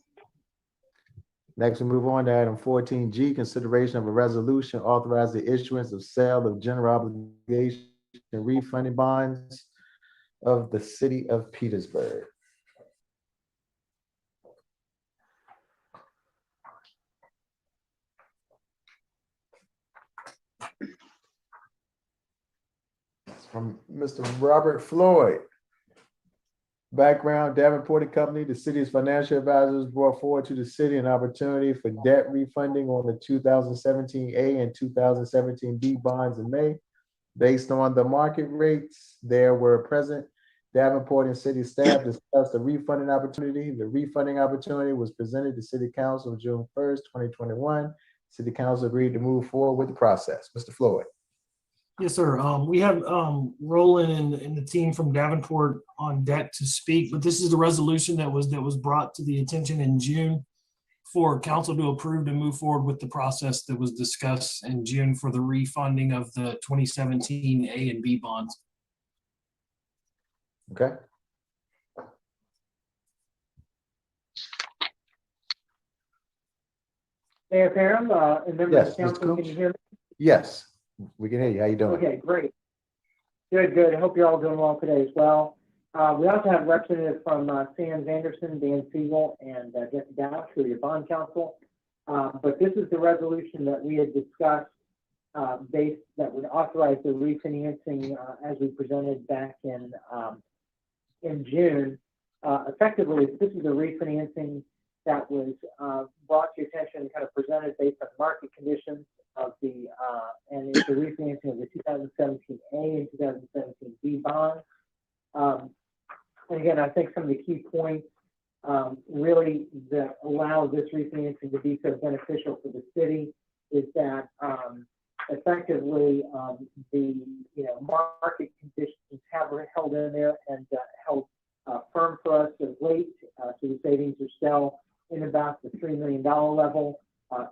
E: Next, we move on to item 14G, consideration of a resolution authorizing the issuance of sale of general obligation and refunding bonds of the city of Petersburg. From Mr. Robert Floyd. Background: Davenport and Company, the city's financial advisors, brought forward to the city an opportunity for debt refunding on the 2017 A and 2017 B bonds in May. Based on the market rates there were present, Davenport and city staff discussed the refunding opportunity. The refunding opportunity was presented to City Council on June 1st, 2021. City Council agreed to move forward with the process. Mr. Floyd.
S: Yes, sir. We have Roland and the team from Davenport on deck to speak, but this is the resolution that was brought to the attention in June for council to approve to move forward with the process that was discussed in June for the refunding of the 2017 A and B bonds.
E: Okay.
T: Mayor Parham, and members
E: Yes,
T: of
E: Mr.
T: council, can you hear me?
E: Yes, we can hear you. How you doing?
T: Okay, great. Good, good. I hope you're all doing well today as well. We also have representatives from Sam Anderson, Dan Siegel, and Jesse Dowd, who are your bond counsel. But this is the resolution that we had discussed that would authorize the refinancing as we presented back in June. Effectively, this is a refinancing that was brought to your attention and kind of presented based on market conditions of the, and it's a refinancing of the 2017 A and 2017 B bonds. And again, I think some of the key points really that allow this refinancing to be so beneficial for the city is that effectively the market conditions have held in there and held firm for us of late. So the savings are still in about the $3 million level.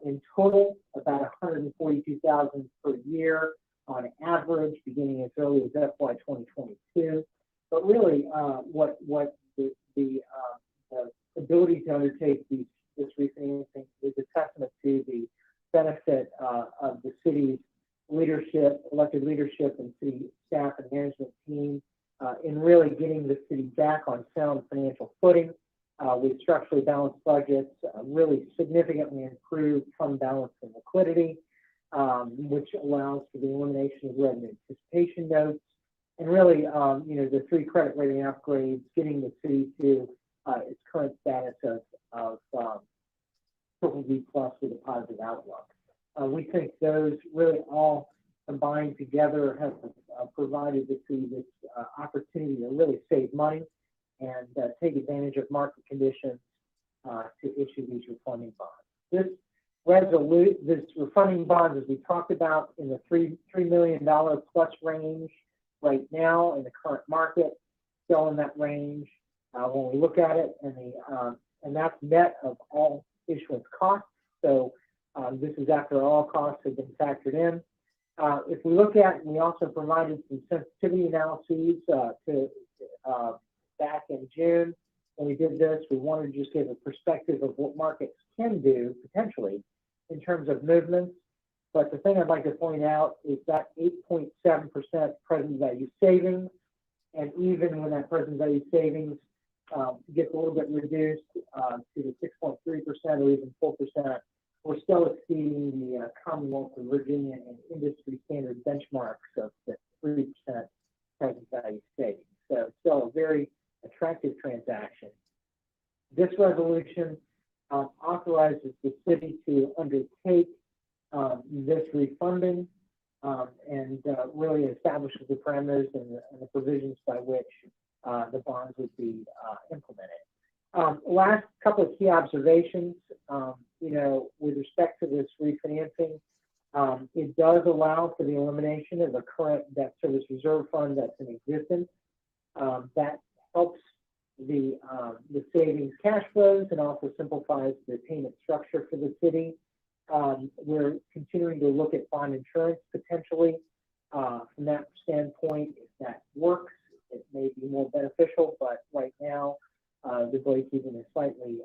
T: In total, about $142,000 per year on average, beginning as early as FY 2022. But really, what the ability to undertake this refinancing is a testament to the benefit of the city's leadership, elected leadership, and city staff and management team in really getting the city back on sound financial footing. With structurally balanced budgets, really significantly improved fund balance and liquidity, which allows for the elimination of revenue anticipation notes, and really, the 3 credit rating upgrades, getting the city to its current status of BBB+ with a positive outlook. We think those really all combined together have provided the city this opportunity to really save money and take advantage of market conditions to issue these refunding bonds. This refunding bonds, as we talked about, in the $3 million plus range right now in the current market, still in that range when we look at it, and that's net of all issuance costs. So this is after all costs have been factored in. If we look at, we also provided some sensitivity analyses back in June. When we did this, we wanted to just give a perspective of what markets can do potentially in terms of movements. But the thing I'd like to point out is that 8.7% present value savings, and even when that present value savings gets a little bit reduced to the 6.3% or even 4%, we're still exceeding the Commonwealth of Virginia and industry standard benchmarks of the 3% present value savings. So it's still a very attractive transaction. This resolution authorizes the city to undertake this refunding and really establishes the parameters and the provisions by which the bonds would be implemented. Last couple of key observations, with respect to this refinancing, it does allow for the elimination of the current debt service reserve fund that's in existence. That helps the savings cash flows and also simplifies the payment structure for the city. We're continuing to look at bond insurance potentially. From that standpoint, if that works, it may be more beneficial, but right now the break-even is slightly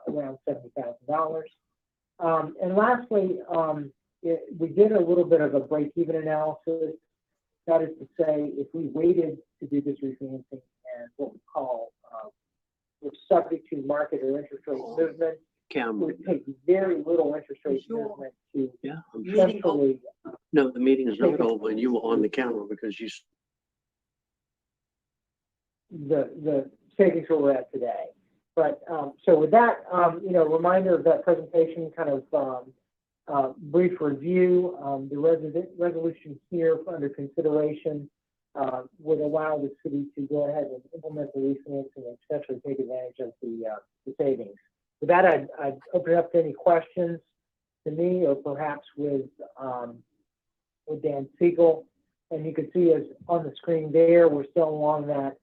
T: around $70,000. And lastly, we did a little bit of a break-even analysis. That is to say, if we waited to do this refinancing and what we call was subject to market or interest rate movement, it would take very little interest rate movement to essentially.
H: No, the meeting is not over and you were on the camera because you.
T: The savings where we're at today. But so with that, reminder of that presentation, kind of brief review. The resolution here under consideration would allow the city to go ahead and implement the refinancing and especially take advantage of the savings. With that, I'd open it up to any questions to me or perhaps with with Dan Siegel. And you can see as on the screen there, we're still along that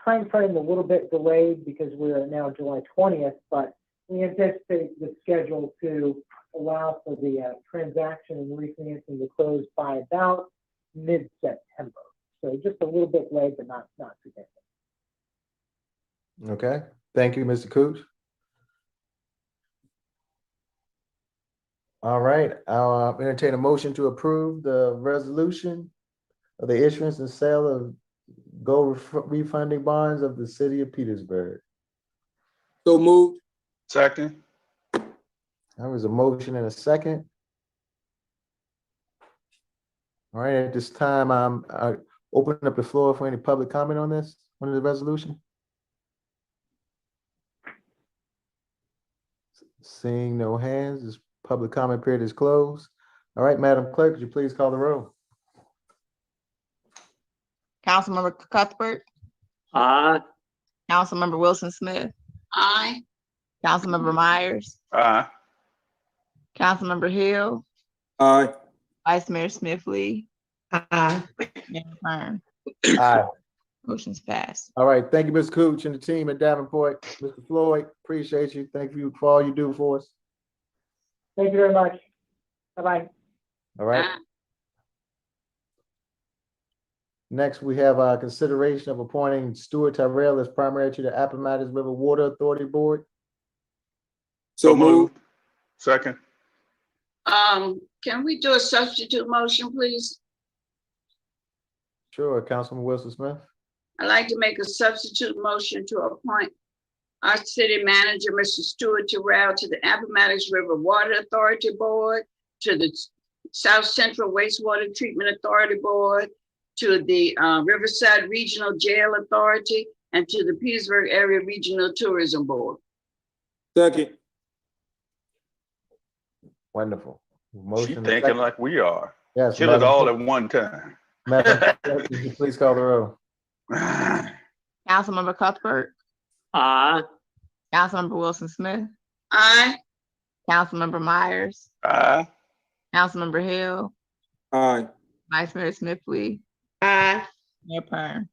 T: time frame, a little bit delayed because we're now July 20th, but we anticipate the schedule to allow for the transaction and refinancing to close by about mid-September. So just a little bit late, but not significant.
E: Okay, thank you, Mr. Cooch. All right, I'll entertain a motion to approve the resolution of the issuance and sale of gold refunding bonds of the city of Petersburg.
D: So moved.
C: Second.
E: There was a motion and a second. All right, at this time, I open up the floor for any public comment on this, on the resolution. Seeing no hands, this public comment period is closed. All right, Madam Clerk, could you please call the roll?
A: Councilmember Cuthbert,
H: Aye.
A: Councilmember Wilson Smith,
B: Aye.
A: Councilmember Myers,
C: Aye.
A: Councilmember Hill,
D: Aye.
A: Vice Mayor Smith Lee,
R: Aye.
A: Mayor Kern.
E: Aye.
A: Motion's passed.
E: All right, thank you, Ms. Cooch and the team at Davenport. Mr. Floyd, appreciate you. Thank you for all you do for us.
T: Thank you very much. Bye-bye.
E: All right. Next, we have consideration of appointing Stuart Tyrell as primary to the Appomattox River Water Authority Board.
D: So moved.
C: Second.
B: Can we do a substitute motion, please?
E: Sure, Councilman Wilson Smith.
B: I'd like to make a substitute motion to appoint our city manager, Mr. Stuart Terrell, to the Appomattox River Water Authority Board, to the South Central Wastewater Treatment Authority Board, to the Riverside Regional Jail Authority, and to the Petersburg Area Regional Tourism Board.
D: Second.
E: Wonderful.
C: She
E: Motion.
C: thinking
E: second.
C: like we are.
E: Yes.
C: Kill it
E: Madam
C: all
E: Clerk.
C: at one time.
E: Madam Clerk, could you please call the roll?
A: Councilmember Cuthbert,
H: Aye.
A: Councilmember Wilson Smith,
B: Aye.
A: Councilmember Myers,
C: Aye.
A: Councilmember Hill,
D: Aye.
A: Vice Mayor Smith Lee,
R: Aye.
A: Mayor Kern.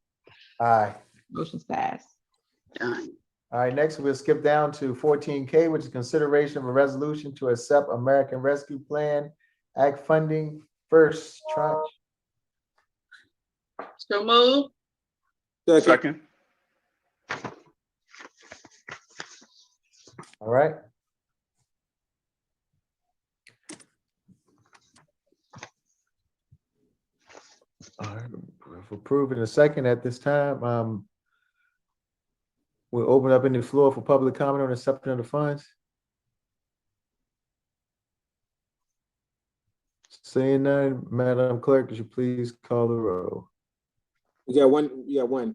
E: Aye.
A: Motion's passed.
B: Done.
E: All right, next we'll skip down to 14K, which is consideration of a resolution to accept American Rescue Plan Act funding first tranche.
B: So move.
C: Second.
E: All right. All right, if approved in a second at this time, we'll open up any floor for public comment on acceptance of the funds. Seeing none, Madam Clerk, could you please call the roll?
D: We got one. You got one.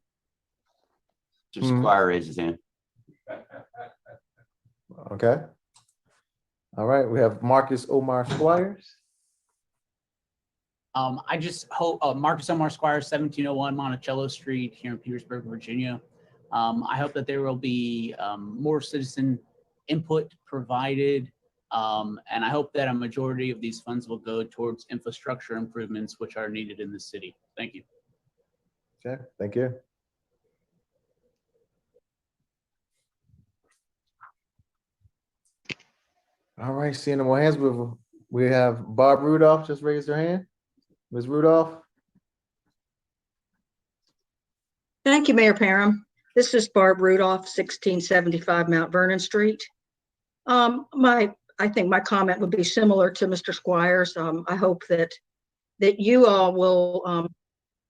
K: Mr. Squire raises his hand.
E: Okay. All right, we have Marcus Omar Squires.
O: I just hope, Marcus Omar Squire, 1701 Monticello Street here in Petersburg, Virginia. I hope that there will be more citizen input provided. And I hope that a majority of these funds will go towards infrastructure improvements which are needed in the city. Thank you.
E: Okay, thank you. All right, seeing no more hands, we have Barb Rudolph just raised her hand. Ms. Rudolph?
U: Thank you, Mayor Parham. This is Barb Rudolph, 1675 Mount Vernon Street. I think my comment would be similar to Mr. Squires. I hope that you all will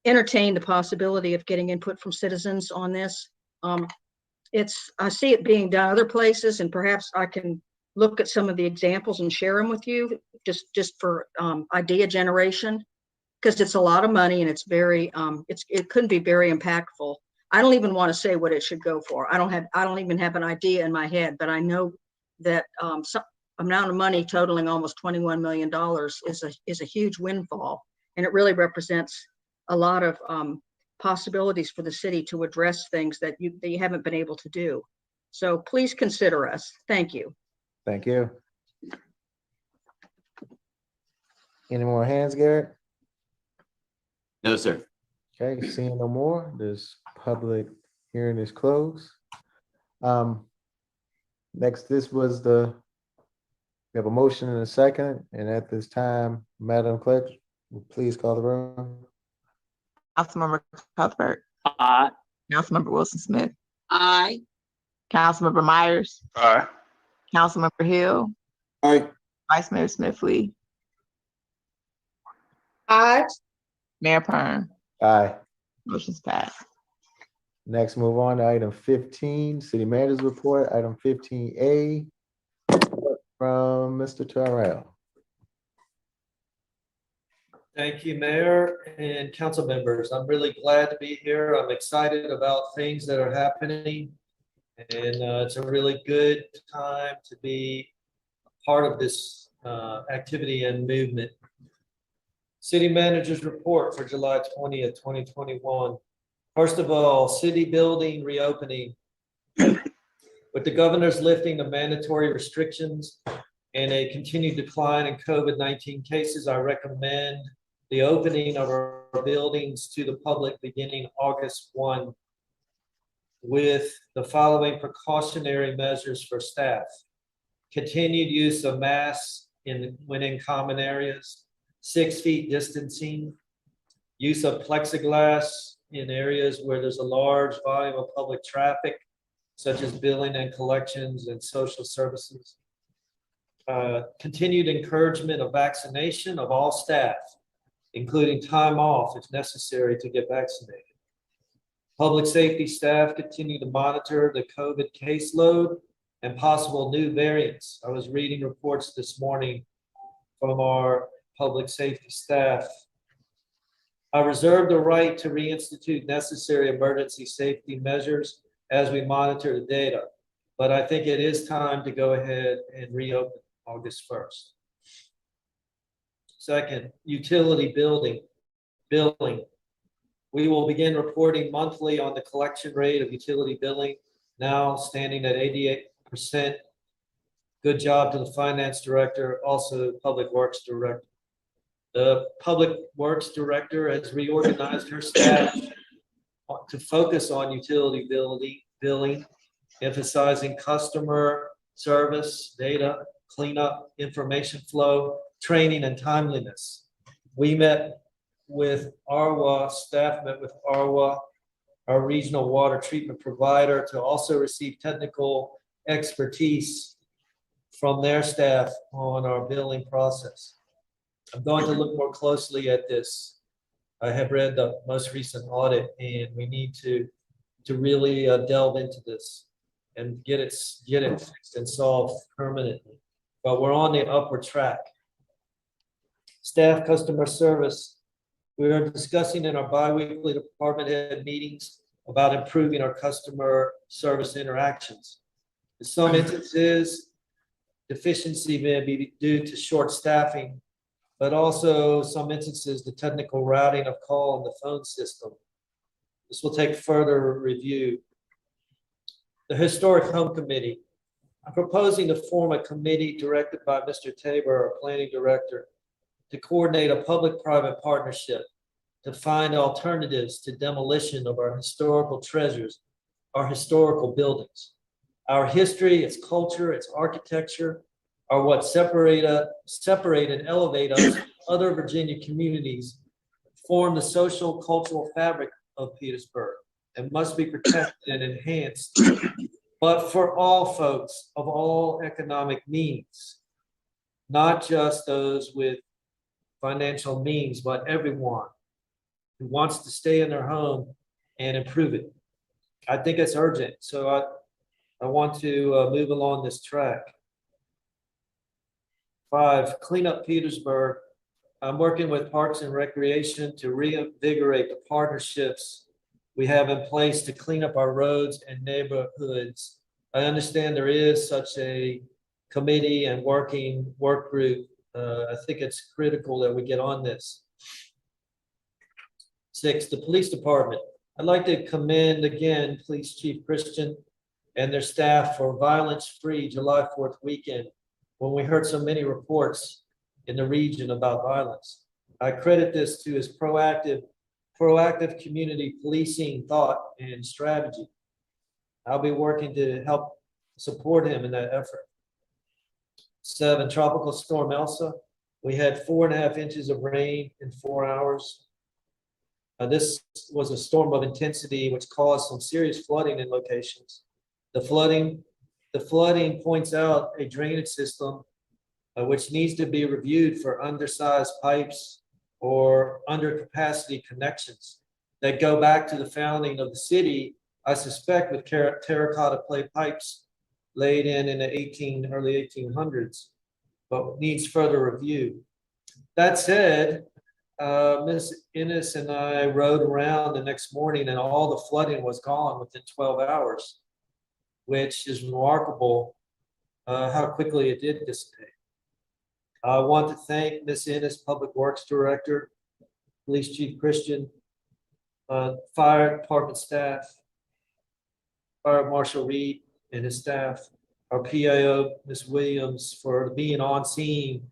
U: entertain the possibility of getting input from citizens on this. I see it being done other places, and perhaps I can look at some of the examples and share them with you just for idea generation, because it's a lot of money and it's very it could be very impactful. I don't even want to say what it should go for. I don't even have an idea in my head, but I know that some amount of money totaling almost $21 million is a huge windfall, and it really represents a lot of possibilities for the city to address things that you haven't been able to do. So please consider us. Thank you.
E: Thank you. Any more hands, Garrett?
K: No, sir.
E: Okay, seeing no more, this public hearing is closed. Next, we have a motion and a second, and at this time, Madam Clerk, please call the roll.
A: Councilmember Cuthbert.
H: Aye.
A: Councilmember Wilson Smith.
B: Aye.
A: Councilmember Myers.
C: Aye.
A: Councilmember Hill.
D: Aye.
A: Vice Mayor Smith Lee.
R: Aye.
A: Mayor Perm.
E: Aye.
A: Motion's passed.
E: Next, move on to item 15, City Manager's Report, item 15A from Mr. Terrell.
F: Thank you, Mayor and council members. I'm really glad to be here. I'm excited about things that are happening. And it's a really good time to be part of this activity and movement. City Manager's Report for July 20th, 2021. First of all, city building reopening. With the governor's lifting of mandatory restrictions and a continued decline in COVID-19 cases, I recommend the opening of our buildings to the public beginning August 1 with the following precautionary measures for staff. Continued use of masks when in common areas, 6 feet distancing, use of plexiglass in areas where there's a large volume of public traffic, such as billing and collections and social services. Continued encouragement of vaccination of all staff, including time off if necessary to get vaccinated. Public safety staff continue to monitor the COVID caseload and possible new variants. I was reading reports this morning from our public safety staff. I reserve the right to reinstitute necessary emergency safety measures as we monitor the data, but I think it is time to go ahead and reopen August 1st. Second, utility billing. We will begin reporting monthly on the collection rate of utility billing, now standing at 88%. Good job to the finance director, also public works director. The public works director has reorganized her staff to focus on utility billing, emphasizing customer service, data, cleanup, information flow, training, and timeliness. We met with ARWA, staff met with ARWA, our regional water treatment provider, to also receive technical expertise from their staff on our billing process. I'm going to look more closely at this. I have read the most recent audit, and we need to really delve into this and get it fixed and solved permanently. But we're on the upward track. Staff customer service. We are discussing in our biweekly department head meetings about improving our customer service interactions. In some instances, deficiency may be due to short staffing, but also some instances, the technical routing of call on the phone system. This will take further review. The Historic Home Committee. I'm proposing to form a committee directed by Mr. Tabor, our planning director, to coordinate a public-private partnership to find alternatives to demolition of our historical treasures, our historical buildings. Our history, its culture, its architecture are what separate and elevate us from other Virginia communities, form the social cultural fabric of Petersburg, and must be protected and enhanced, but for all folks of all economic means, not just those with financial means, but everyone who wants to stay in their home and improve it. I think it's urgent, so I want to move along this track. 5, clean up Petersburg. I'm working with Parks and Recreation to reinvigorate the partnerships we have in place to clean up our roads and neighborhoods. I understand there is such a committee and working work group. I think it's critical that we get on this. 6, the police department. I'd like to commend again Police Chief Christian and their staff for violence-free July 4th weekend, when we heard so many reports in the region about violence. I credit this to his proactive proactive community policing thought and strategy. I'll be working to help support him in that effort. 7, Tropical Storm Elsa. We had 4.5 inches of rain in 4 hours. This was a storm of intensity which caused some serious flooding in locations. The flooding points out a drainage system which needs to be reviewed for undersized pipes or undercapacity connections that go back to the founding of the city, I suspect, with terracotta plate pipes laid in the early 1800s, but needs further review. That said, Ms. Innes and I rode around the next morning and all the flooding was gone within 12 hours, which is remarkable how quickly it did dissipate. I want to thank Ms. Innes, Public Works Director, Police Chief Christian, Fire Department staff, Fire Marshal Reed and his staff, our PIO, Ms. Williams, for being on scene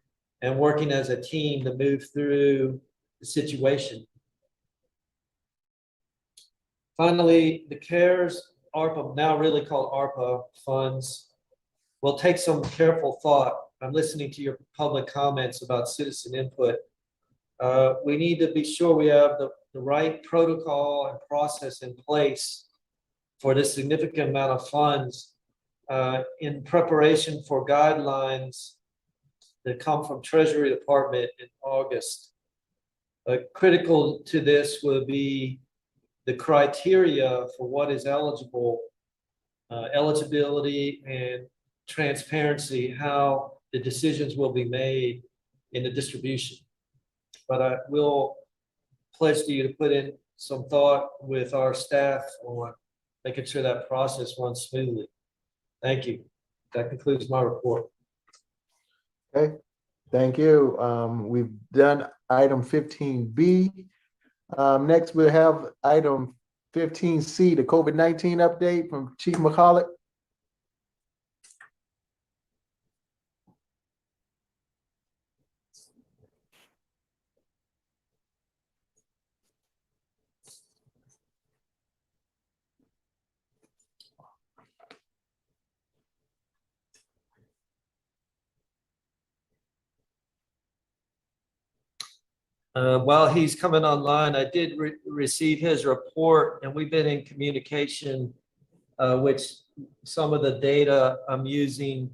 F: and working as a team to move through the situation. Finally, the CARES ARPA, now really called ARPA funds, will take some careful thought. I'm listening to your public comments about citizen input. We need to be sure we have the right protocol and process in place for this significant amount of funds in preparation for guidelines that come from Treasury Department in August. Critical to this will be the criteria for what is eligible, eligibility and transparency, how the decisions will be made in the distribution. But I will pledge to you to put in some thought with our staff on making sure that process runs smoothly. Thank you. That concludes my report.
E: Okay, thank you. We've done item 15B. Next, we'll have item 15C, the COVID-19 update from Chief McCulloch.
F: While he's coming online, I did receive his report, and we've been in communication, which some of the data I'm using,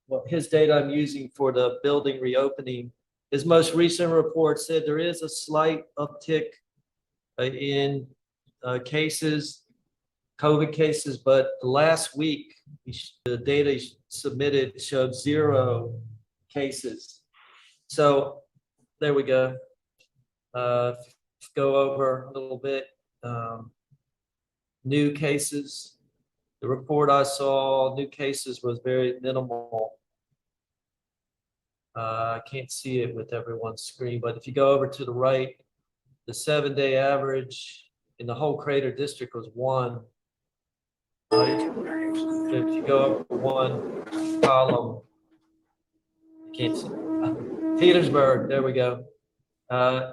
F: well, his data I'm using for the building reopening. His most recent report said there is a slight uptick in cases, COVID cases, but last week, the data he submitted showed 0 cases. So there we go. Go over a little bit. New cases. The report I saw, new cases was very minimal. I can't see it with everyone's screen, but if you go over to the right, the 7-day average in the whole Crater District was 1. If you go up 1 column, you can't see. Petersburg, there we go.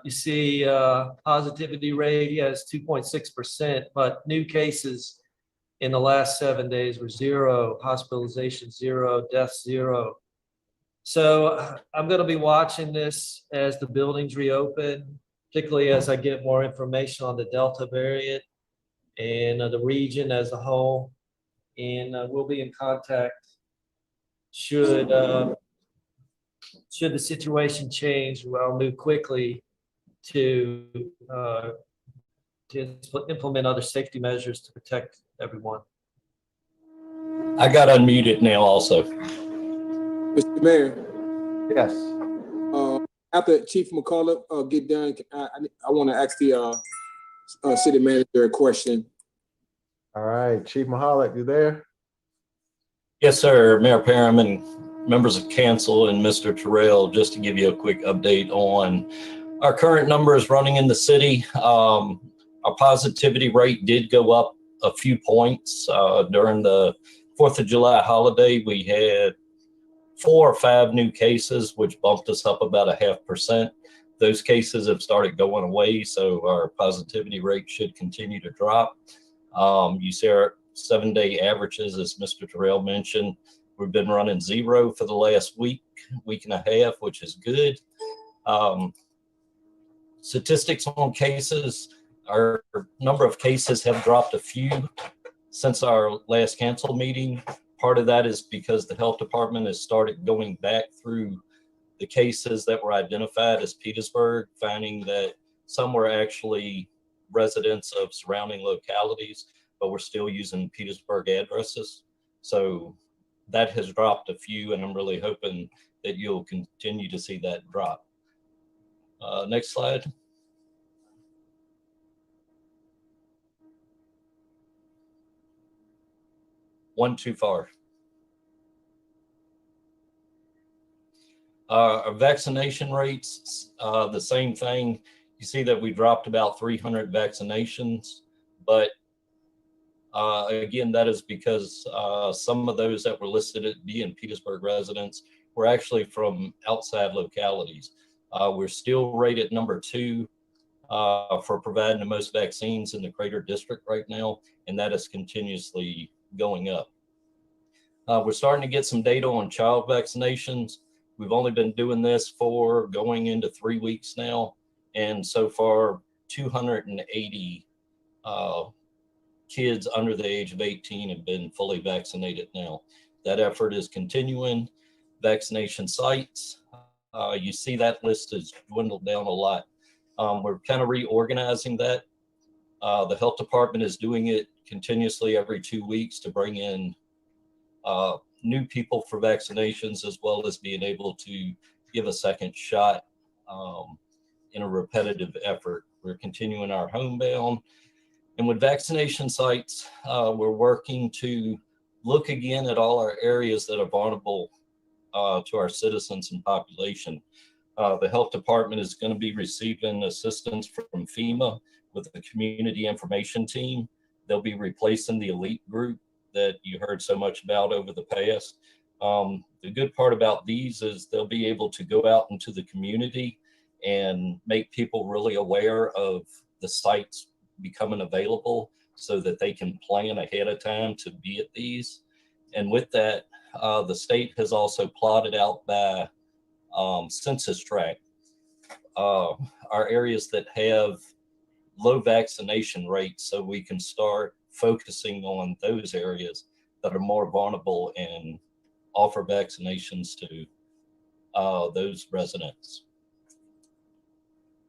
F: You see positivity rate, yes, 2.6%, but new cases in the last 7 days were 0, hospitalization 0, deaths 0. So I'm going to be watching this as the buildings reopen, particularly as I get more information on the Delta variant and the region as a whole. And we'll be in contact should the situation change. I'll move quickly to implement other safety measures to protect everyone.
I: I got unmuted now also.
D: Mr. Mayor.
E: Yes.
D: After Chief McCulloch get done, I want to ask the city manager a question.
E: All right, Chief McCulloch, you there?
I: Yes, sir. Mayor Parham and members of council and Mr. Terrell, just to give you a quick update on our current numbers running in the city. Our positivity rate did go up a few points during the 4th of July holiday. We had 4 or 5 new cases, which bumped us up about 0.5%. those cases have started going away, so our positivity rate should continue to drop. You see our 7-day averages, as Mr. Terrell mentioned, we've been running 0 for the last week and a half, which is good. Statistics on cases, our number of cases have dropped a few since our last council meeting. Part of that is because the health department has started going back through the cases that were identified as Petersburg, finding that some were actually residents of surrounding localities, but we're still using Petersburg addresses. So that has dropped a few, and I'm really hoping that you'll continue to see that drop. Next slide. One too far. Our vaccination rates, the same thing. You see that we dropped about 300 vaccinations, but again, that is because some of those that were listed at being Petersburg residents were actually from outside localities. We're still rated number 2 for providing the most vaccines in the Crater District right now, and that is continuously going up. We're starting to get some data on child vaccinations. We've only been doing this for going into 3 weeks now, and so far 280 kids under the age of 18 have been fully vaccinated now. That effort is continuing. Vaccination sites, you see that list has dwindled down a lot. We're kind of reorganizing that. The health department is doing it continuously every 2 weeks to bring in new people for vaccinations, as well as being able to give a second shot in a repetitive effort. We're continuing our homebound. And with vaccination sites, we're working to look again at all our areas that are vulnerable to our citizens and population. The health department is going to be receiving assistance from FEMA with the community information team. They'll be replacing the elite group that you heard so much about over the past. The good part about these is they'll be able to go out into the community and make people really aware of the sites becoming available so that they can plan ahead of time to be at these. And with that, the state has also plotted out by census tract our areas that have low vaccination rates, so we can start focusing on those areas that are more vulnerable and offer vaccinations to those residents.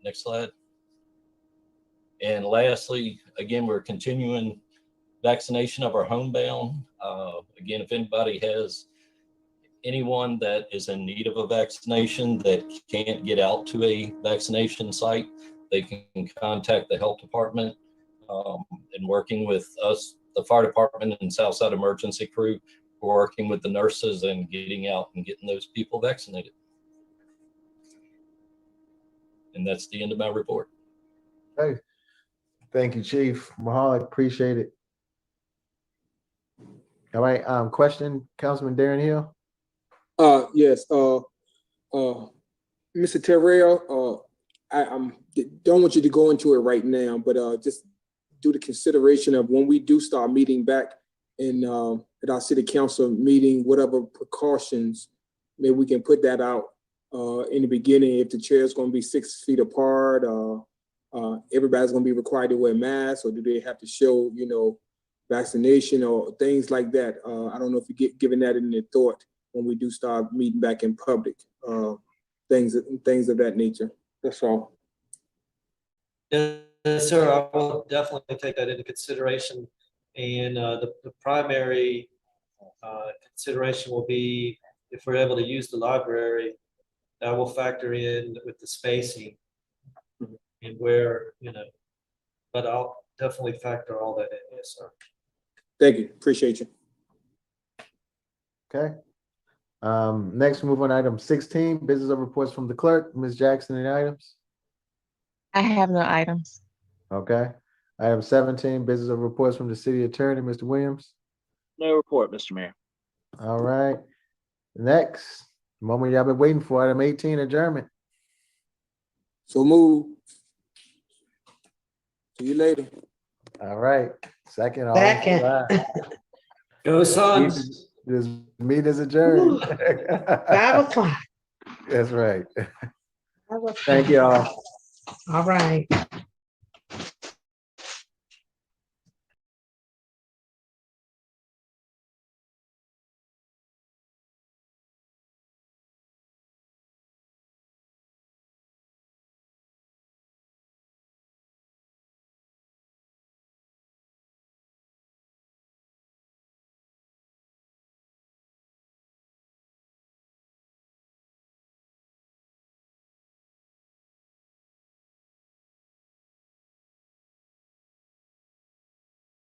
I: Next slide. And lastly, again, we're continuing vaccination of our homebound. Again, if anybody has anyone that is in need of a vaccination that can't get out to a vaccination site, they can contact the health department. And working with us, the fire department and Southside Emergency Crew, we're working with the nurses and getting out and getting those people vaccinated. And that's the end of my report.
E: Hey, thank you, Chief Mahalik. Appreciate it. All right, question, Councilman Darren Hill.
D: Yes, Mr. Terrell, I don't want you to go into it right now, but just due to consideration of when we do start meeting back in at our city council meeting, whatever precautions, maybe we can put that out in the beginning. If the chair is going to be 6 feet apart, everybody's going to be required to wear masks, or do they have to show, vaccination or things like that? I don't know if you given that any thought when we do start meeting back in public, things of that nature. That's all.
F: Yes, sir, I will definitely take that into consideration. And the primary consideration will be if we're able to use the library, that will factor in with the spacing and where, but I'll definitely factor all that in. Yes, sir.
D: Thank you. Appreciate you.
E: Okay. Next, move on to item 16, business of reports from the clerk. Ms. Jackson, any items?
A: I have no items.
E: Okay. Item 17, business of reports from the city attorney, Mr. Williams.
G: No report, Mr. Mayor.
E: All right. Next, the moment y'all been waiting for, item 18, adjournment.
D: So move. See you later.
E: All right, second. All in
R: Second.
E: favor,
F: Go
E: aye.
F: Suns.
E: This meeting is adjourned.
R: 5 o'clock.
E: That's right.
R: 5 o'clock.
E: Thank you all.
R: All right.